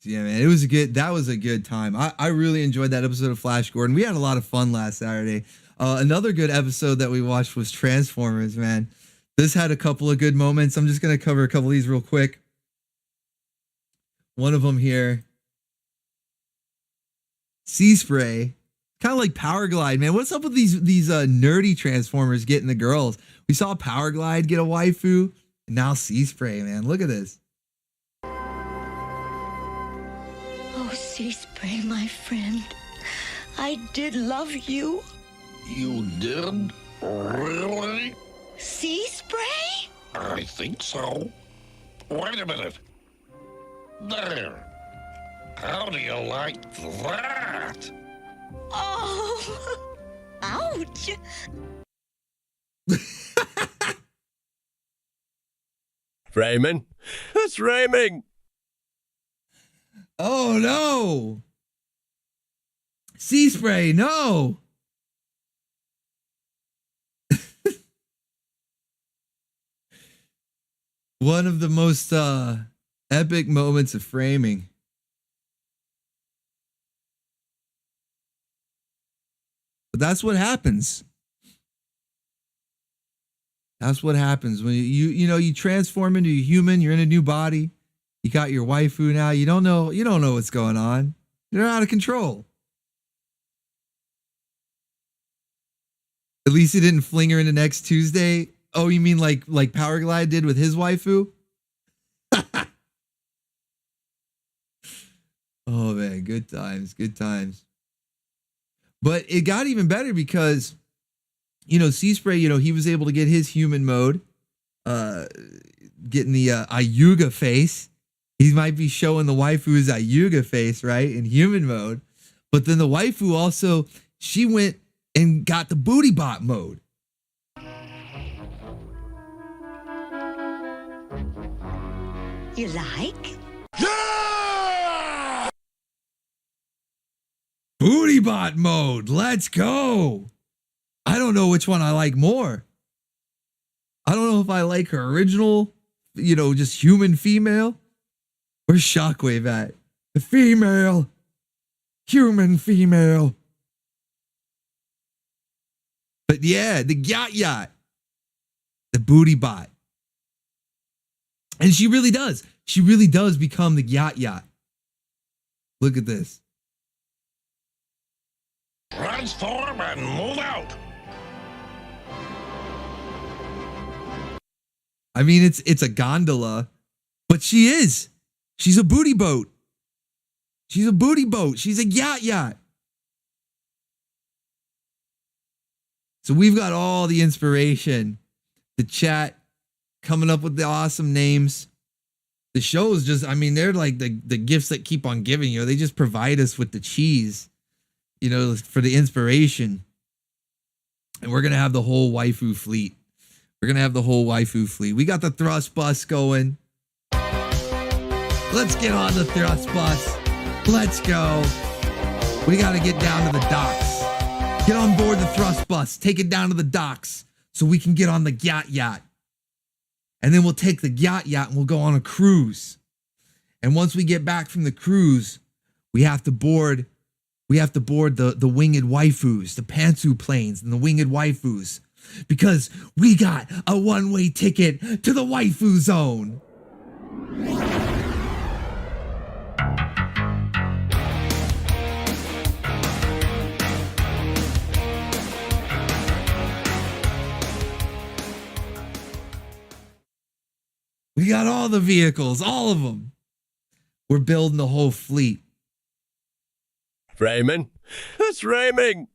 So yeah, man, that was a good time. I really enjoyed that episode of Flash Gordon. We had a lot of fun last Saturday. Another good episode that we watched was Transformers, man. This had a couple of good moments. I'm just going to cover a couple of these real quick. One of them here. Sea Spray. Kind of like Power Glide, man. What's up with these nerdy Transformers getting the girls? We saw Power Glide get a waifu. And now Sea Spray, man. Look at this. Oh, Sea Spray, my friend. I did love you. You did? Really? Sea Spray? I think so. Wait a minute. There. How do you like that? Oh, ouch. Framing. It's raining. Oh, no. Sea Spray, no. One of the most epic moments of framing. But that's what happens. That's what happens when you transform into a human. You're in a new body. You got your waifu now. You don't know what's going on. You're out of control. At least he didn't fling her into next Tuesday. Oh, you mean like Power Glide did with his waifu? Oh man, good times, good times. But it got even better because, Sea Spray, he was able to get his human mode, getting the Ayuga face. He might be showing the waifu his Ayuga face, right, in human mode. But then the waifu also, she went and got the booty bot mode. You like? Booty bot mode. Let's go. I don't know which one I like more. I don't know if I like her original, just human female. Where's Shockwave at? The female. Human female. But yeah, the yacht. The booty bot. And she really does. She really does become the yacht. Look at this. Transform and move out. I mean, it's a gondola, but she's a booty boat. She's a booty boat. She's a yacht. So we've got all the inspiration, the chat coming up with the awesome names. The shows just, they're like the gifts that keep on giving, they just provide us with the cheese, for the inspiration. And we're going to have the whole waifu fleet. We got the thrust bus going. Let's get on the thrust bus. Let's go. We got to get down to the docks. Get on board the thrust bus. Take it down to the docks so we can get on the yacht. And then we'll take the yacht and we'll go on a cruise. And once we get back from the cruise, we have to board the winged waifus, the Pantsu planes and the winged waifus. Because we got a one-way ticket to the waifu zone. We got all the vehicles, all of them. We're building the whole fleet. Raymond? It's raining!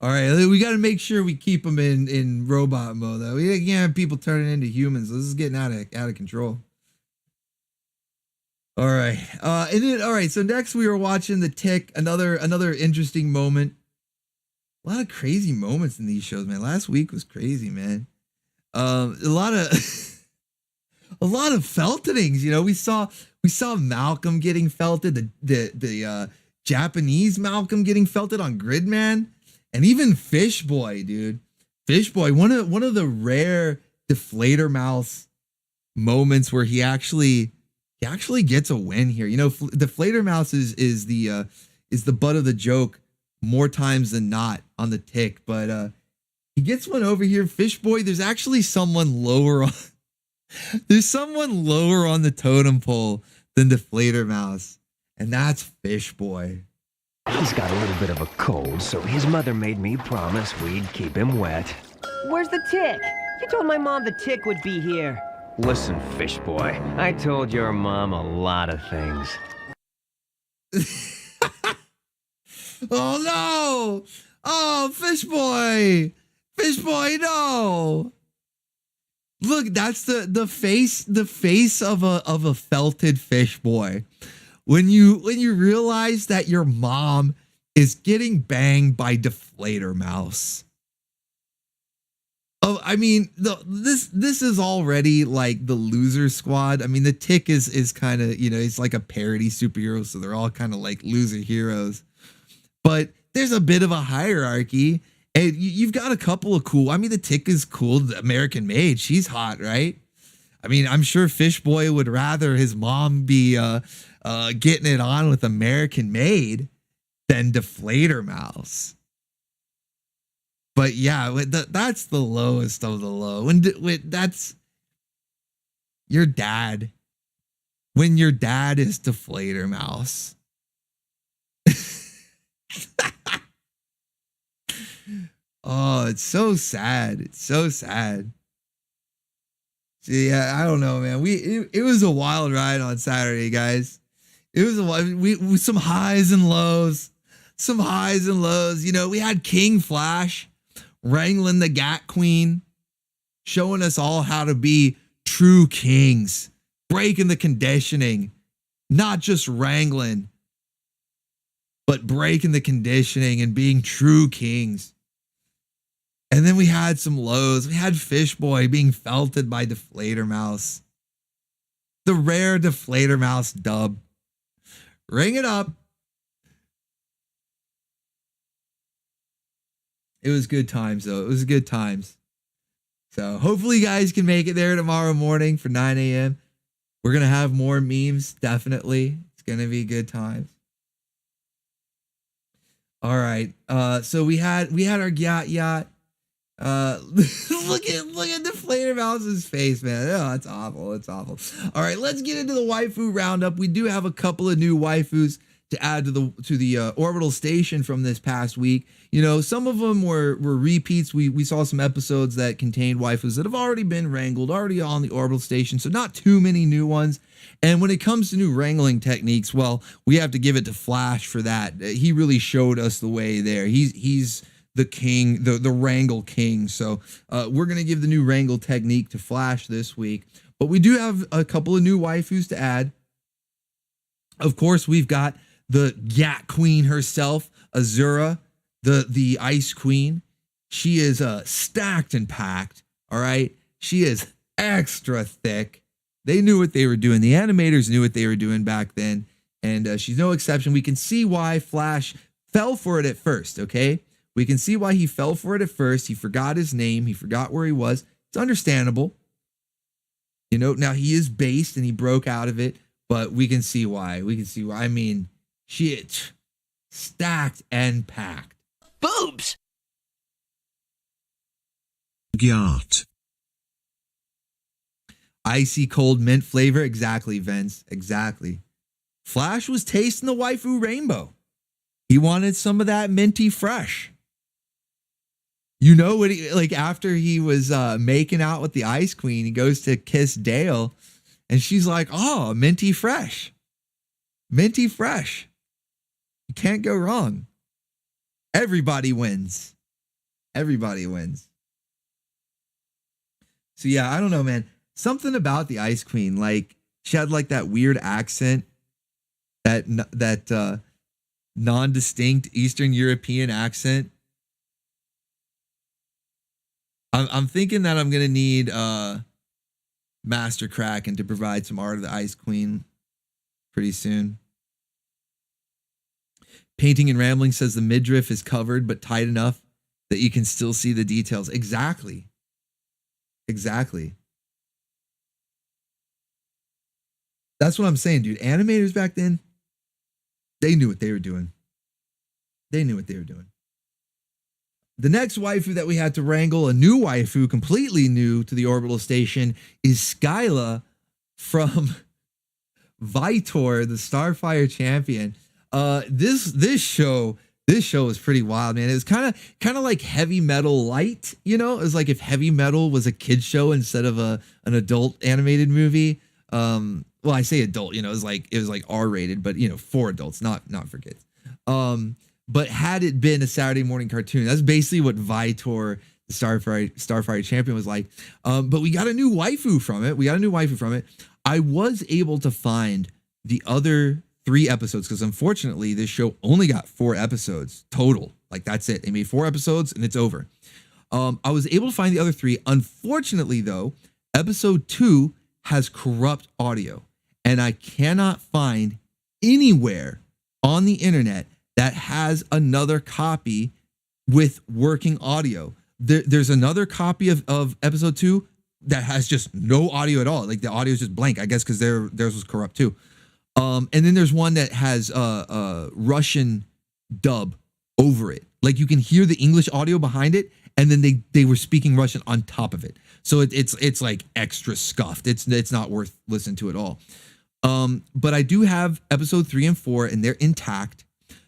All right, we got to make sure we keep them in robot mode, though. We can't have people turning into humans. This is getting out of control. All right, so next we were watching The Tick. Another interesting moment. A lot of crazy moments in these shows, man. Last week was crazy, man. A lot of feltings. We saw Malcolm getting felted. The Japanese Malcolm getting felted on Gridman. And even Fishboy, dude. Fishboy, one of the rare Deflator Mouse moments where he actually gets a win here. Deflator Mouse is the butt of the joke more times than not on The Tick, but he gets one over here. Fishboy, there's actually someone lower on the totem pole than Deflator Mouse, and that's Fishboy. He's got a little bit of a cold, so his mother made me promise we'd keep him wet. Where's the Tick? You told my mom the Tick would be here. Listen, fish boy, I told your mom a lot of things. Oh no! Oh, Fishboy! Fishboy, no! Look, that's the face of a felted Fishboy. When you realize that your mom is getting banged by Deflator Mouse. Oh, this is already like the loser squad. The Tick is kind of, it's like a parody superhero, so they're all kind of like loser heroes. But there's a bit of a hierarchy, and you've got a couple of cool. The Tick is cool. The American Maid, she's hot, right? I'm sure Fishboy would rather his mom be getting it on with American Maid than Deflator Mouse. But yeah, that's the lowest of the low. That's your dad. When your dad is Deflator Mouse. Oh, it's so sad. It's so sad. Yeah, I don't know, man. It was a wild ride on Saturday, guys. It was we some highs and lows. Some highs and lows. We had King Flash wrangling the Gat Queen, showing us all how to be true kings breaking the conditioning, not just wrangling, but breaking the conditioning and being true kings. And then we had some lows. We had Fish Boy being felted by Deflator Mouse. The rare Deflator Mouse dub. Ring it up. It was good times, though. It was good times. So hopefully you guys can make it there tomorrow morning for 9 a.m. We're going to have more memes, definitely. It's going to be good times. All right. So we had our yacht. Look at Deflator Mouse's face, man. Oh, it's awful. It's awful. All right, let's get into the waifu roundup. We do have a couple of new waifus to add to the Orbital station from this past week. You know, some of them were repeats. We saw some episodes that contained waifus that have already been wrangled, already on the Orbital station, so not too many new ones. And when it comes to new wrangling techniques, well, we have to give it to Flash for that. He really showed us the way there. He's the king, the wrangle king. So we're going to give the new wrangle technique to Flash this week. But we do have a couple of new waifus to add. Of course, we've got the Gat Queen herself, Azura, the Ice Queen. She is stacked and packed, all right? She is extra thick. They knew what they were doing. The animators knew what they were doing back then, and she's no exception. We can see why Flash fell for it at first, okay? We can see why he fell for it at first. He forgot his name. He forgot where he was. It's understandable. You know, now he is based and he broke out of it, but we can see why. We can see why. I mean, shit, stacked and packed. Boobs! Yacht. Icy cold mint flavor. Exactly, Vince. Exactly. Flash was tasting the waifu rainbow. He wanted some of that minty fresh. You know what he, like, after he was making out with the Ice Queen, he goes to kiss Dale and she's like, oh, minty fresh. Minty fresh. You can't go wrong. Everybody wins. Everybody wins. So yeah, I don't know, man. Something about the Ice Queen, like she had like that weird accent, that non-distinct Eastern European accent. I'm thinking that I'm gonna need Master Kraken to provide some art of the Ice Queen pretty soon. Painting and Rambling says the midriff is covered but tight enough that you can still see the details. Exactly. Exactly. That's what I'm saying, dude. Animators back then, they knew what they were doing. They knew what they were doing. The next waifu that we had to wrangle, a new waifu, completely new to the Orbital station, is Skyla from Vitor, the Starfire champion. This show was pretty wild, man. It was kind of like Heavy Metal light, you know? It was like if Heavy Metal was a kid's show instead of an adult animated movie. Well, I say adult, you know, it was like R-rated, but you know, for adults, not for kids. But had it been a Saturday morning cartoon, that's basically what Vitor, the Starfire champion, was like. But we got a new waifu from it. I was able to find the other 3 episodes because unfortunately this show only got 4 episodes total. Like that's it. They made 4 episodes and it's over. I was able to find the other 3. Unfortunately, though, episode 2 has corrupt audio, and I cannot find anywhere on the internet that has another copy with working audio. There's another copy of episode 2 that has just no audio at all. Like the audio is just blank, I guess, because theirs was corrupt too. And then there's one that has a Russian dub over it. Like you can hear the English audio behind it, and then they were speaking Russian on top of it. So it's like extra scuffed. It's not worth listening to at all. But I do have episode 3 and 4, and they're intact.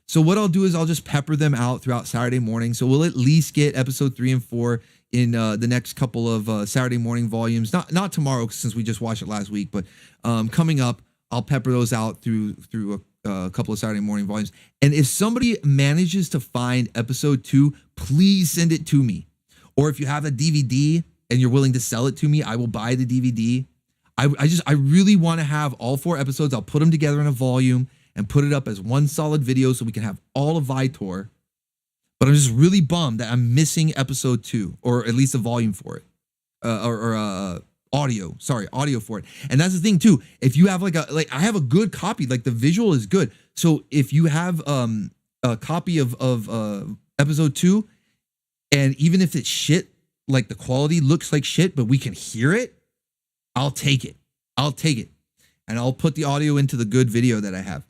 So what I'll do is I'll just pepper them out throughout Saturday morning. So we'll at least get episode 3 and 4 in the next couple of Saturday morning volumes. Not tomorrow since we just watched it last week, but coming up, I'll pepper those out through a couple of Saturday morning volumes. And if somebody manages to find episode 2, please send it to me. Or if you have a DVD and you're willing to sell it to me, I will buy the DVD. I really want to have all 4 episodes. I'll put them together in a volume and put it up as one solid video so we can have all of Vitor. But I'm just really bummed that I'm missing episode 2, or at least a volume for it, audio for it. And that's the thing too. If you have I have a good copy, like the visual is good. So if you have a copy of episode 2, and even if it's shit, like the quality looks like shit, but we can hear it, I'll take it. And I'll put the audio into the good video that I have.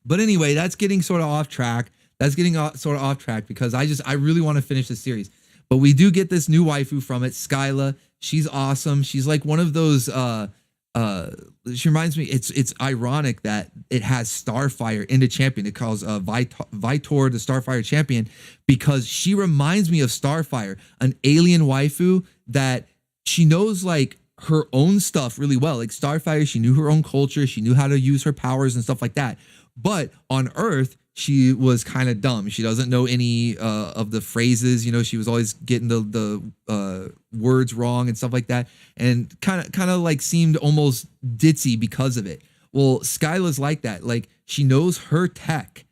But anyway, that's getting sort of off track. Because I really want to finish the series. But we do get this new waifu from it, Skyla. She's awesome. She's like one of those she reminds me, it's ironic that it has Starfire in the champion. It calls Vitor the Starfire champion, because she reminds me of Starfire, an alien waifu that she knows like her own stuff really well. Like Starfire, she knew her own culture, she knew how to use her powers and stuff like that. But on Earth, she was kind of dumb. She doesn't know any of the phrases. You know, she was always getting the words wrong and stuff like that, and kind of like seemed almost ditzy because of it. Well, Skyla's like that. Like she knows her tech,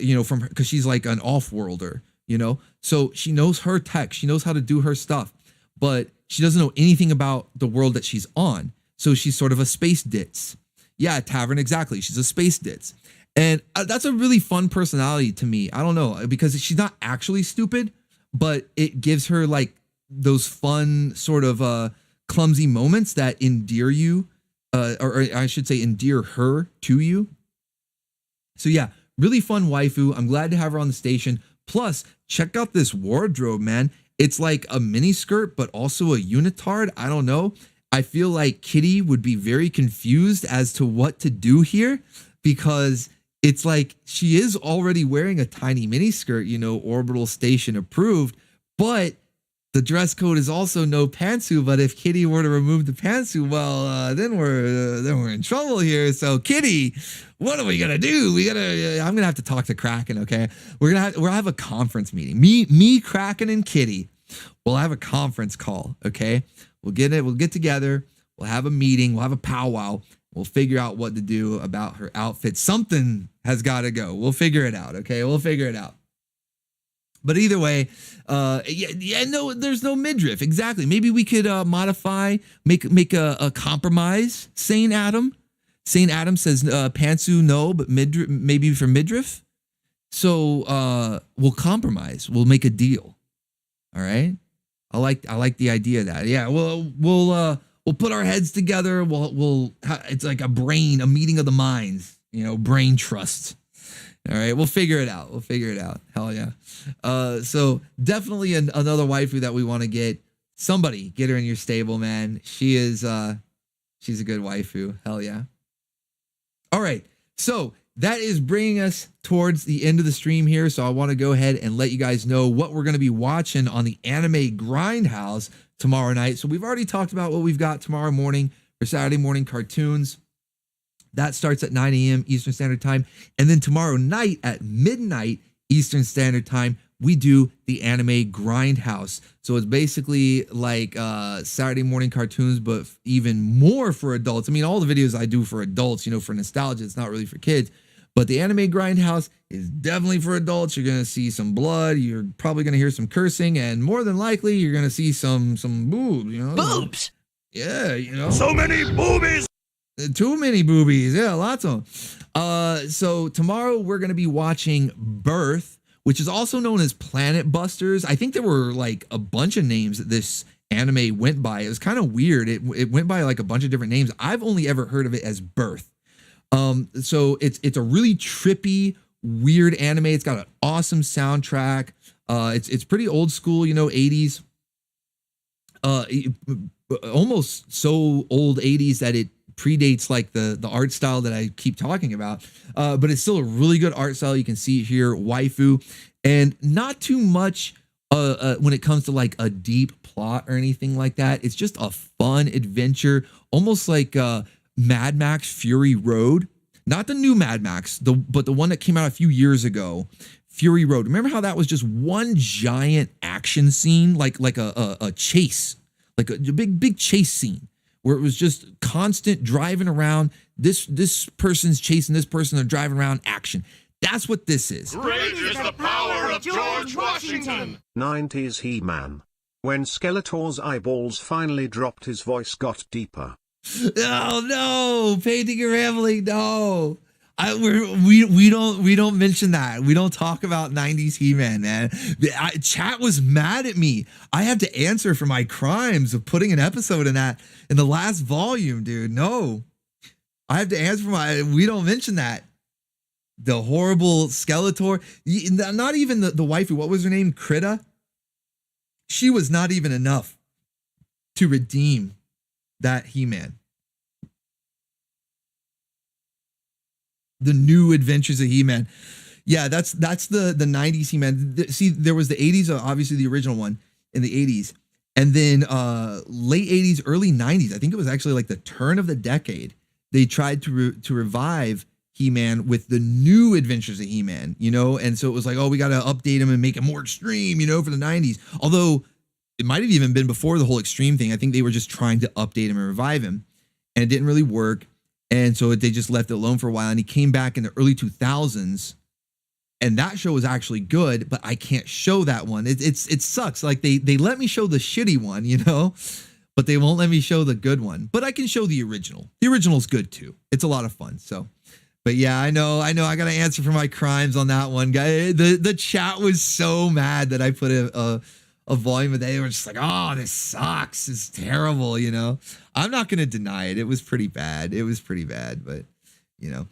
you know, from her, because she's like an off-worlder, you know. So she knows her tech. She knows how to do her stuff, but she doesn't know anything about the world that she's on. So she's sort of a space ditz. Yeah, Tavern, exactly. She's a space ditz. And that's a really fun personality to me. I don't know, because she's not actually stupid, but it gives her like those fun sort of clumsy moments that endear you, or I should say endear her to you. So yeah, really fun waifu. I'm glad to have her on the station. Plus, check out this wardrobe, man. It's like a mini skirt, but also a unitard. I don't know. I feel like Kitty would be very confused as to what to do here, because it's like she is already wearing a tiny mini skirt, you know, Orbital Station approved, but the dress code is also no pantsu. But if Kitty were to remove the pantsu, well, then we're in trouble here. So Kitty, what are we gonna do? I'm gonna have to talk to Kraken. Okay, we'll have a conference meeting. Me, Kraken, and Kitty. We'll have a conference call. Okay, we'll get together. We'll have a meeting. We'll have a powwow. We'll figure out what to do about her outfit. Something has got to go. We'll figure it out. Okay, we'll figure it out. But either way, no, there's no midriff. Exactly. Maybe we could modify, make a compromise. Saint Adam says pantsu no, but midriff, maybe for midriff. So we'll compromise. We'll make a deal. All right. I like the idea of that. Yeah. We'll put our heads together. It's like a meeting of the minds, you know, brain trust. All right, we'll figure it out. Hell yeah. So definitely another waifu that we want to get. Somebody get her in your stable, man. She's a good waifu. Hell yeah. All right. So that is bringing us towards the end of the stream here. So I want to go ahead and let you guys know what we're going to be watching on the Anime Grindhouse tomorrow night. So we've already talked about what we've got tomorrow morning for Saturday morning cartoons. That starts at 9 a.m. Eastern Standard Time. And then tomorrow night at midnight Eastern Standard Time, we do the Anime Grindhouse. So it's basically like Saturday morning cartoons, but even more for adults. I mean, all the videos I do for adults, you know, for nostalgia, it's not really for kids. But the Anime Grindhouse is definitely for adults. You're going to see some blood. You're probably going to hear some cursing. And more than likely, you're going to see some boobs, you know. Boobs! Yeah, you know. So many boobies! Too many boobies. Yeah, lots of them. So tomorrow we're going to be watching Birth, which is also known as Planet Busters. I think there were like a bunch of names that this anime went by. It was kind of weird. It went by like a bunch of different names. I've only ever heard of it as Birth. So it's a really trippy, weird anime. It's got an awesome soundtrack. It's pretty old school, you know, 80s. Almost so old 80s that it predates like the art style that I keep talking about, but it's still a really good art style. You can see here waifu, and not too much when it comes to like a deep plot or anything like that. It's just a fun adventure, almost like Mad Max Fury Road, not the new Mad Max, but the one that came out a few years ago, Fury Road. Remember how that was just one giant action scene, like a chase, like a big chase scene, where it was just constant driving around. This person's chasing this person, they're driving around, action. That's what this is. Great is the power of George Washington. 90s He-Man. When Skeletor's eyeballs finally dropped, his voice got deeper. Oh no, painting and rambling, no. We don't mention that. We don't talk about 90s He-Man, man. Chat was mad at me. I had to answer for my crimes of putting an episode in the last volume, dude. No. I have to answer for we don't mention that. The horrible Skeletor. Not even the waifu. What was her name? Krita? She was not even enough to redeem that He-Man. The New Adventures of He-Man. Yeah, that's the 90s He-Man. See, there was the 80s, obviously the original one in the 80s. And then late 80s, early 90s. I think it was actually like the turn of the decade. They tried to revive He-Man with the New Adventures of He-Man, you know? And so it was like, oh, we got to update him and make him more extreme, you know, for the 90s. Although it might have even been before the whole extreme thing. I think they were just trying to update him and revive him. And it didn't really work. And so they just left it alone for a while. And he came back in the early 2000s. And that show was actually good, but I can't show that one. It sucks. Like they let me show the shitty one, you know? But they won't let me show the good one. But I can show the original. The original's good too. It's a lot of fun. So, but yeah, I know. I got to answer for my crimes on that one, guy. The chat was so mad that I put a volume of that. They were just like, oh, this sucks. It's terrible, you know. I'm not going to deny it. It was pretty bad. But, you know.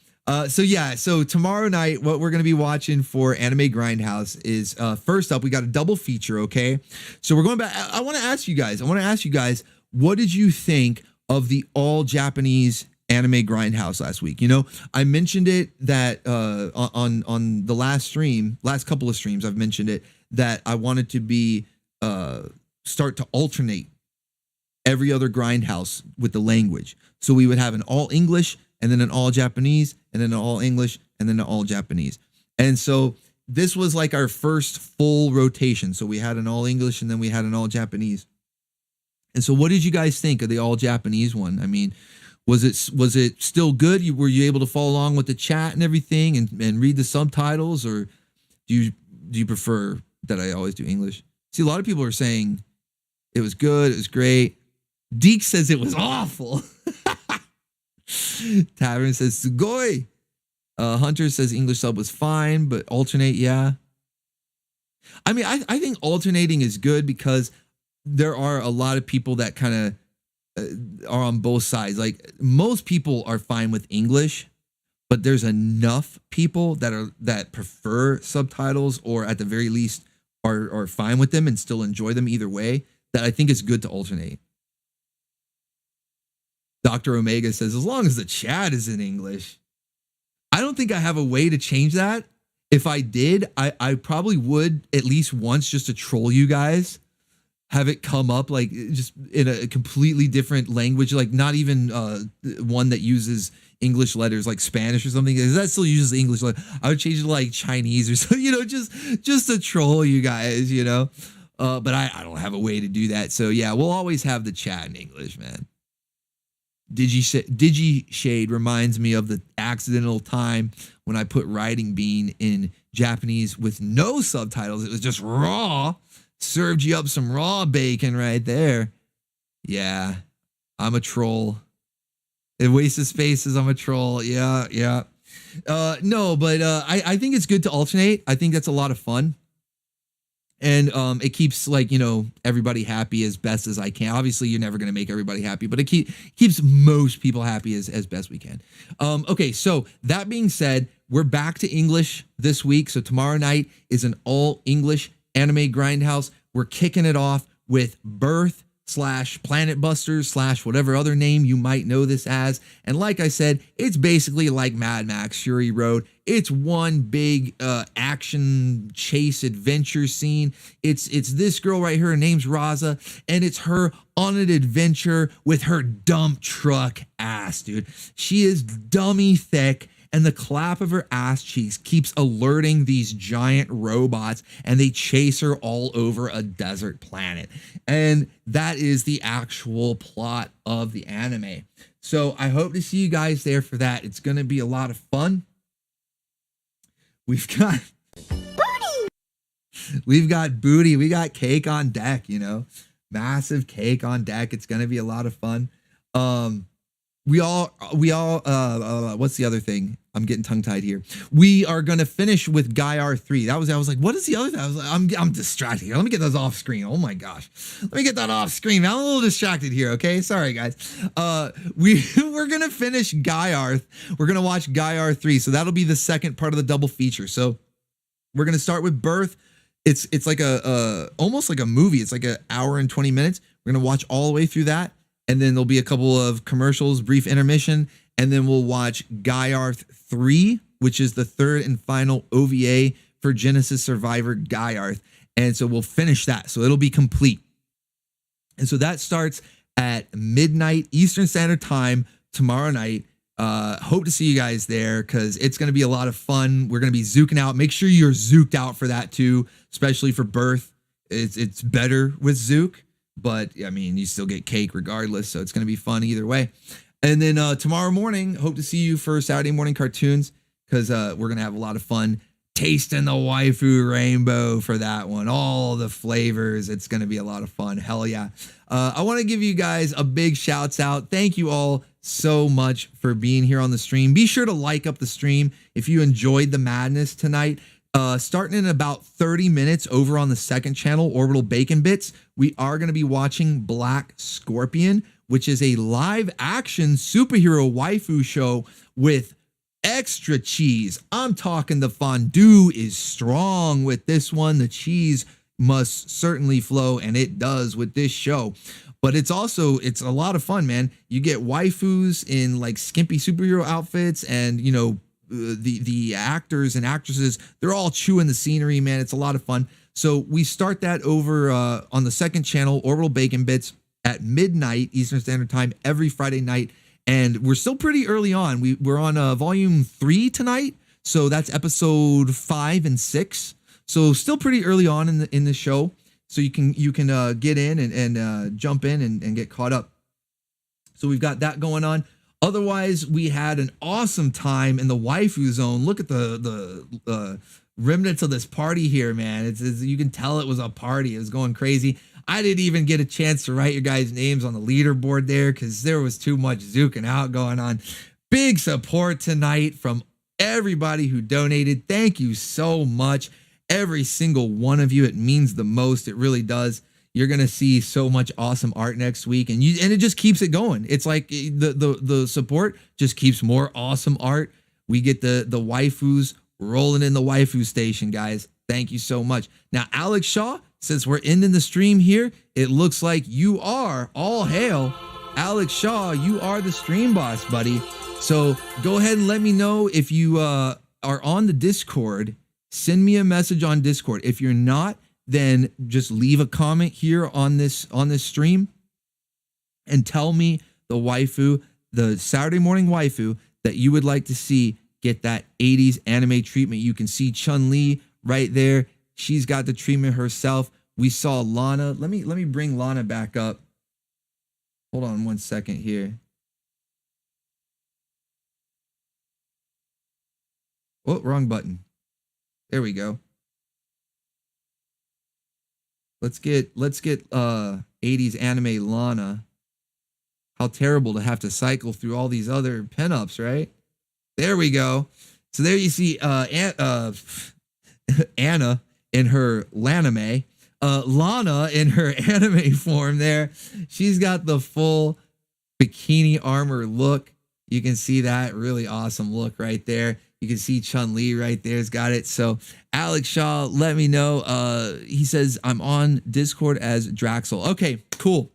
So tomorrow night, what we're going to be watching for Anime Grindhouse is first up, we got a double feature, okay? So we're going back. I want to ask you guys, what did you think of the all Japanese Anime Grindhouse last week? You know, I mentioned it that on the last couple of streams, I've mentioned it that I wanted to be start to alternate every other Grindhouse with the language. So we would have an all English and then an all Japanese and then an all English and then an all Japanese. And so this was like our first full rotation. So we had an all English and then we had an all Japanese. And so what did you guys think of the all Japanese one? I mean, was it still good? Were you able to follow along with the chat and everything and read the subtitles, or do you prefer that I always do English? See, a lot of people are saying it was good, it was great. Deke says it was awful. Tavern says sugoi. Hunter says English sub was fine, but alternate, yeah. I mean, I think alternating is good because there are a lot of people that kind of are on both sides. Like most people are fine with English, but there's enough people that prefer subtitles, or at the very least are fine with them and still enjoy them either way, that I think it's good to alternate. Dr. Omega says, as long as the chat is in English. I don't think I have a way to change that. If I did, I probably would at least once, just to troll you guys, have it come up like just in a completely different language, like not even one that uses English letters, like Spanish or something. Because that still uses English letters. I would change it to like Chinese or something, you know, just to troll you guys, you know. But I don't have a way to do that. So yeah, we'll always have the chat in English, man. Digi-Shade reminds me of the accidental time when I put Riding Bean in Japanese with no subtitles. It was just raw. Served you up some raw bacon right there. Yeah, I'm a troll. It wasted spaces. I'm a troll. Yeah. No, but I think it's good to alternate. I think that's a lot of fun. And it keeps, like, you know, everybody happy as best as I can. Obviously, you're never going to make everybody happy, but it keeps most people happy as best we can. Okay, so that being said, we're back to English this week. So tomorrow night is an all English Anime Grindhouse. We're kicking it off with Birth / Planet Busters / whatever other name you might know this as. And like I said, it's basically like Mad Max Fury Road. It's one big action chase adventure scene. It's this girl right here. Her name's Raza, and it's her on an adventure with her dump truck ass, dude. She is dummy thick, and the clap of her ass cheeks keeps alerting these giant robots, and they chase her all over a desert planet. And that is the actual plot of the anime. So I hope to see you guys there for that. It's going to be a lot of fun. We've got booty. We got cake on deck, you know, massive cake on deck. It's going to be a lot of fun. We all, what's the other thing? I'm getting tongue tied here. We are going to finish with Guy R3. I was like, what is the other thing? I was like, I'm distracted here. Let me get those off screen. Oh my gosh. Let me get that off screen. I'm a little distracted here. Okay. Sorry guys. We're going to finish Guy Arth. We're going to watch Guy R3. So that'll be the second part of the double feature. So we're going to start with Birth. It's like almost like a movie. It's like an hour and 20 minutes. We're going to watch all the way through that. And then there'll be a couple of commercials, brief intermission. And then we'll watch Guy Arth 3, which is the third and final OVA for Genesis Survivor Guy Arth. And so we'll finish that. So it'll be complete. And so that starts at midnight Eastern Standard Time tomorrow night. Hope to see you guys there because it's going to be a lot of fun. We're going to be zooking out. Make sure you're zooked out for that too, especially for Birth. It's better with zook, but I mean, you still get cake regardless. So it's going to be fun either way. And then tomorrow morning, hope to see you for Saturday morning cartoons because we're going to have a lot of fun tasting the waifu rainbow for that one. All the flavors. It's going to be a lot of fun. Hell yeah. I want to give you guys a big shouts out. Thank you all so much for being here on the stream. Be sure to like up the stream if you enjoyed the madness tonight. Starting in about 30 minutes over on the second channel, Orbital Bacon Bits, we are going to be watching Black Scorpion, which is a live action superhero waifu show with extra cheese. I'm talking the fondue is strong with this one. The cheese must certainly flow, and it does with this show. But it's a lot of fun, man. You get waifus in like skimpy superhero outfits, and you know, the actors and actresses, they're all chewing the scenery, man. It's a lot of fun. So we start that over on the second channel, Orbital Bacon Bits, at midnight Eastern Standard Time every Friday night. And we're still pretty early on. We're on volume 3 tonight. So that's episode 5 and 6. So still pretty early on in the show. So you can get in and jump in and get caught up. So we've got that going on. Otherwise, we had an awesome time in the waifu zone. Look at the remnants of this party here, man. It's you can tell it was a party. It was going crazy. I didn't even get a chance to write your guys' names on the leaderboard there because there was too much zooking out going on. Big support tonight from everybody who donated. Thank you so much. Every single one of you. It means the most. It really does. You're going to see so much awesome art next week, and it just keeps it going. It's like the support just keeps more awesome art. We get the waifus rolling in the waifu station, guys. Thank you so much. Now, Alex Shaw, since we're ending the stream here, it looks like you are, all hail, Alex Shaw, you are the stream boss, buddy. So go ahead and let me know if you are on the Discord. Send me a message on Discord. If you're not, then just leave a comment here on this stream and tell me the waifu, the Saturday morning waifu that you would like to see get that 80s anime treatment. You can see Chun-Li right there. She's got the treatment herself. We saw Lana. Let me bring Lana back up. Hold on one second here. Oh, wrong button. There we go. Let's get 80s anime Lana. How terrible to have to cycle through all these other pinups, right? There we go. So there you see Anna in her lanime, Lana in her anime form there. She's got the full bikini armor look. You can see that really awesome look right there. You can see Chun-Li right there's got it. So Alex Shaw, let me know. He says, I'm on Discord as Draxel. Okay, cool.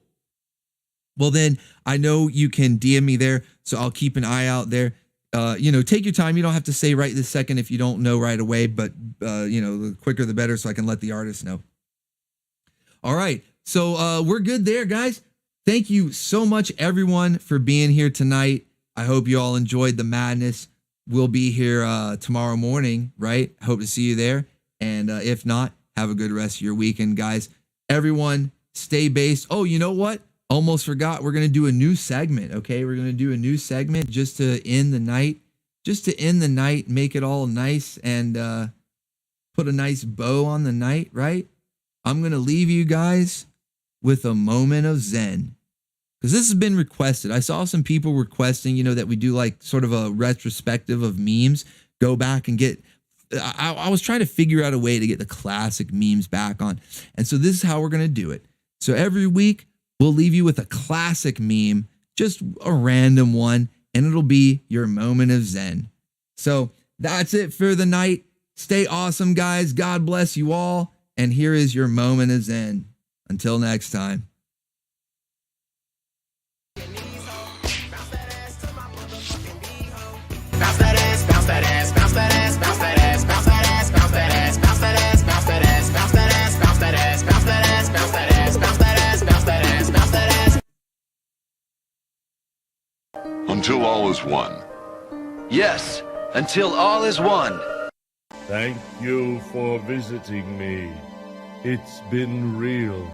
Well, then I know you can DM me there. So I'll keep an eye out there. Take your time. You don't have to say right this second if you don't know right away, but the quicker the better so I can let the artist know. All right. So we're good there, guys. Thank you so much, everyone, for being here tonight. I hope you all enjoyed the madness. we'll be here tomorrow morning, right? Hope to see you there. And if not, have a good rest of your weekend, guys. Everyone, stay based. Oh, you know what? Almost forgot. We're going to do a new segment, okay? We're going to do a new segment just to end the night. Just to end the night, make it all nice and put a nice bow on the night, right? I'm going to leave you guys with a moment of Zen. Because this has been requested. I saw some people requesting, you know, that we do like sort of a retrospective of memes. Go back and get... I was trying to figure out a way to get the classic memes back on. And so this is how we're going to do it. So every week, we'll leave you with a classic meme, just a random one, and it'll be your moment of Zen. So that's it for the night. Stay awesome, guys. God bless you all. And here is your moment of Zen. Until next time. Bounce that ass, bounce that ass, bounce that ass, bounce that ass, bounce that ass, bounce that ass, bounce that ass, bounce that ass, bounce that ass, bounce that ass, bounce that ass, bounce that ass, bounce that ass, bounce that ass, bounce that ass. Until all is one. Yes, until all is one. Thank you for visiting me. It's been real.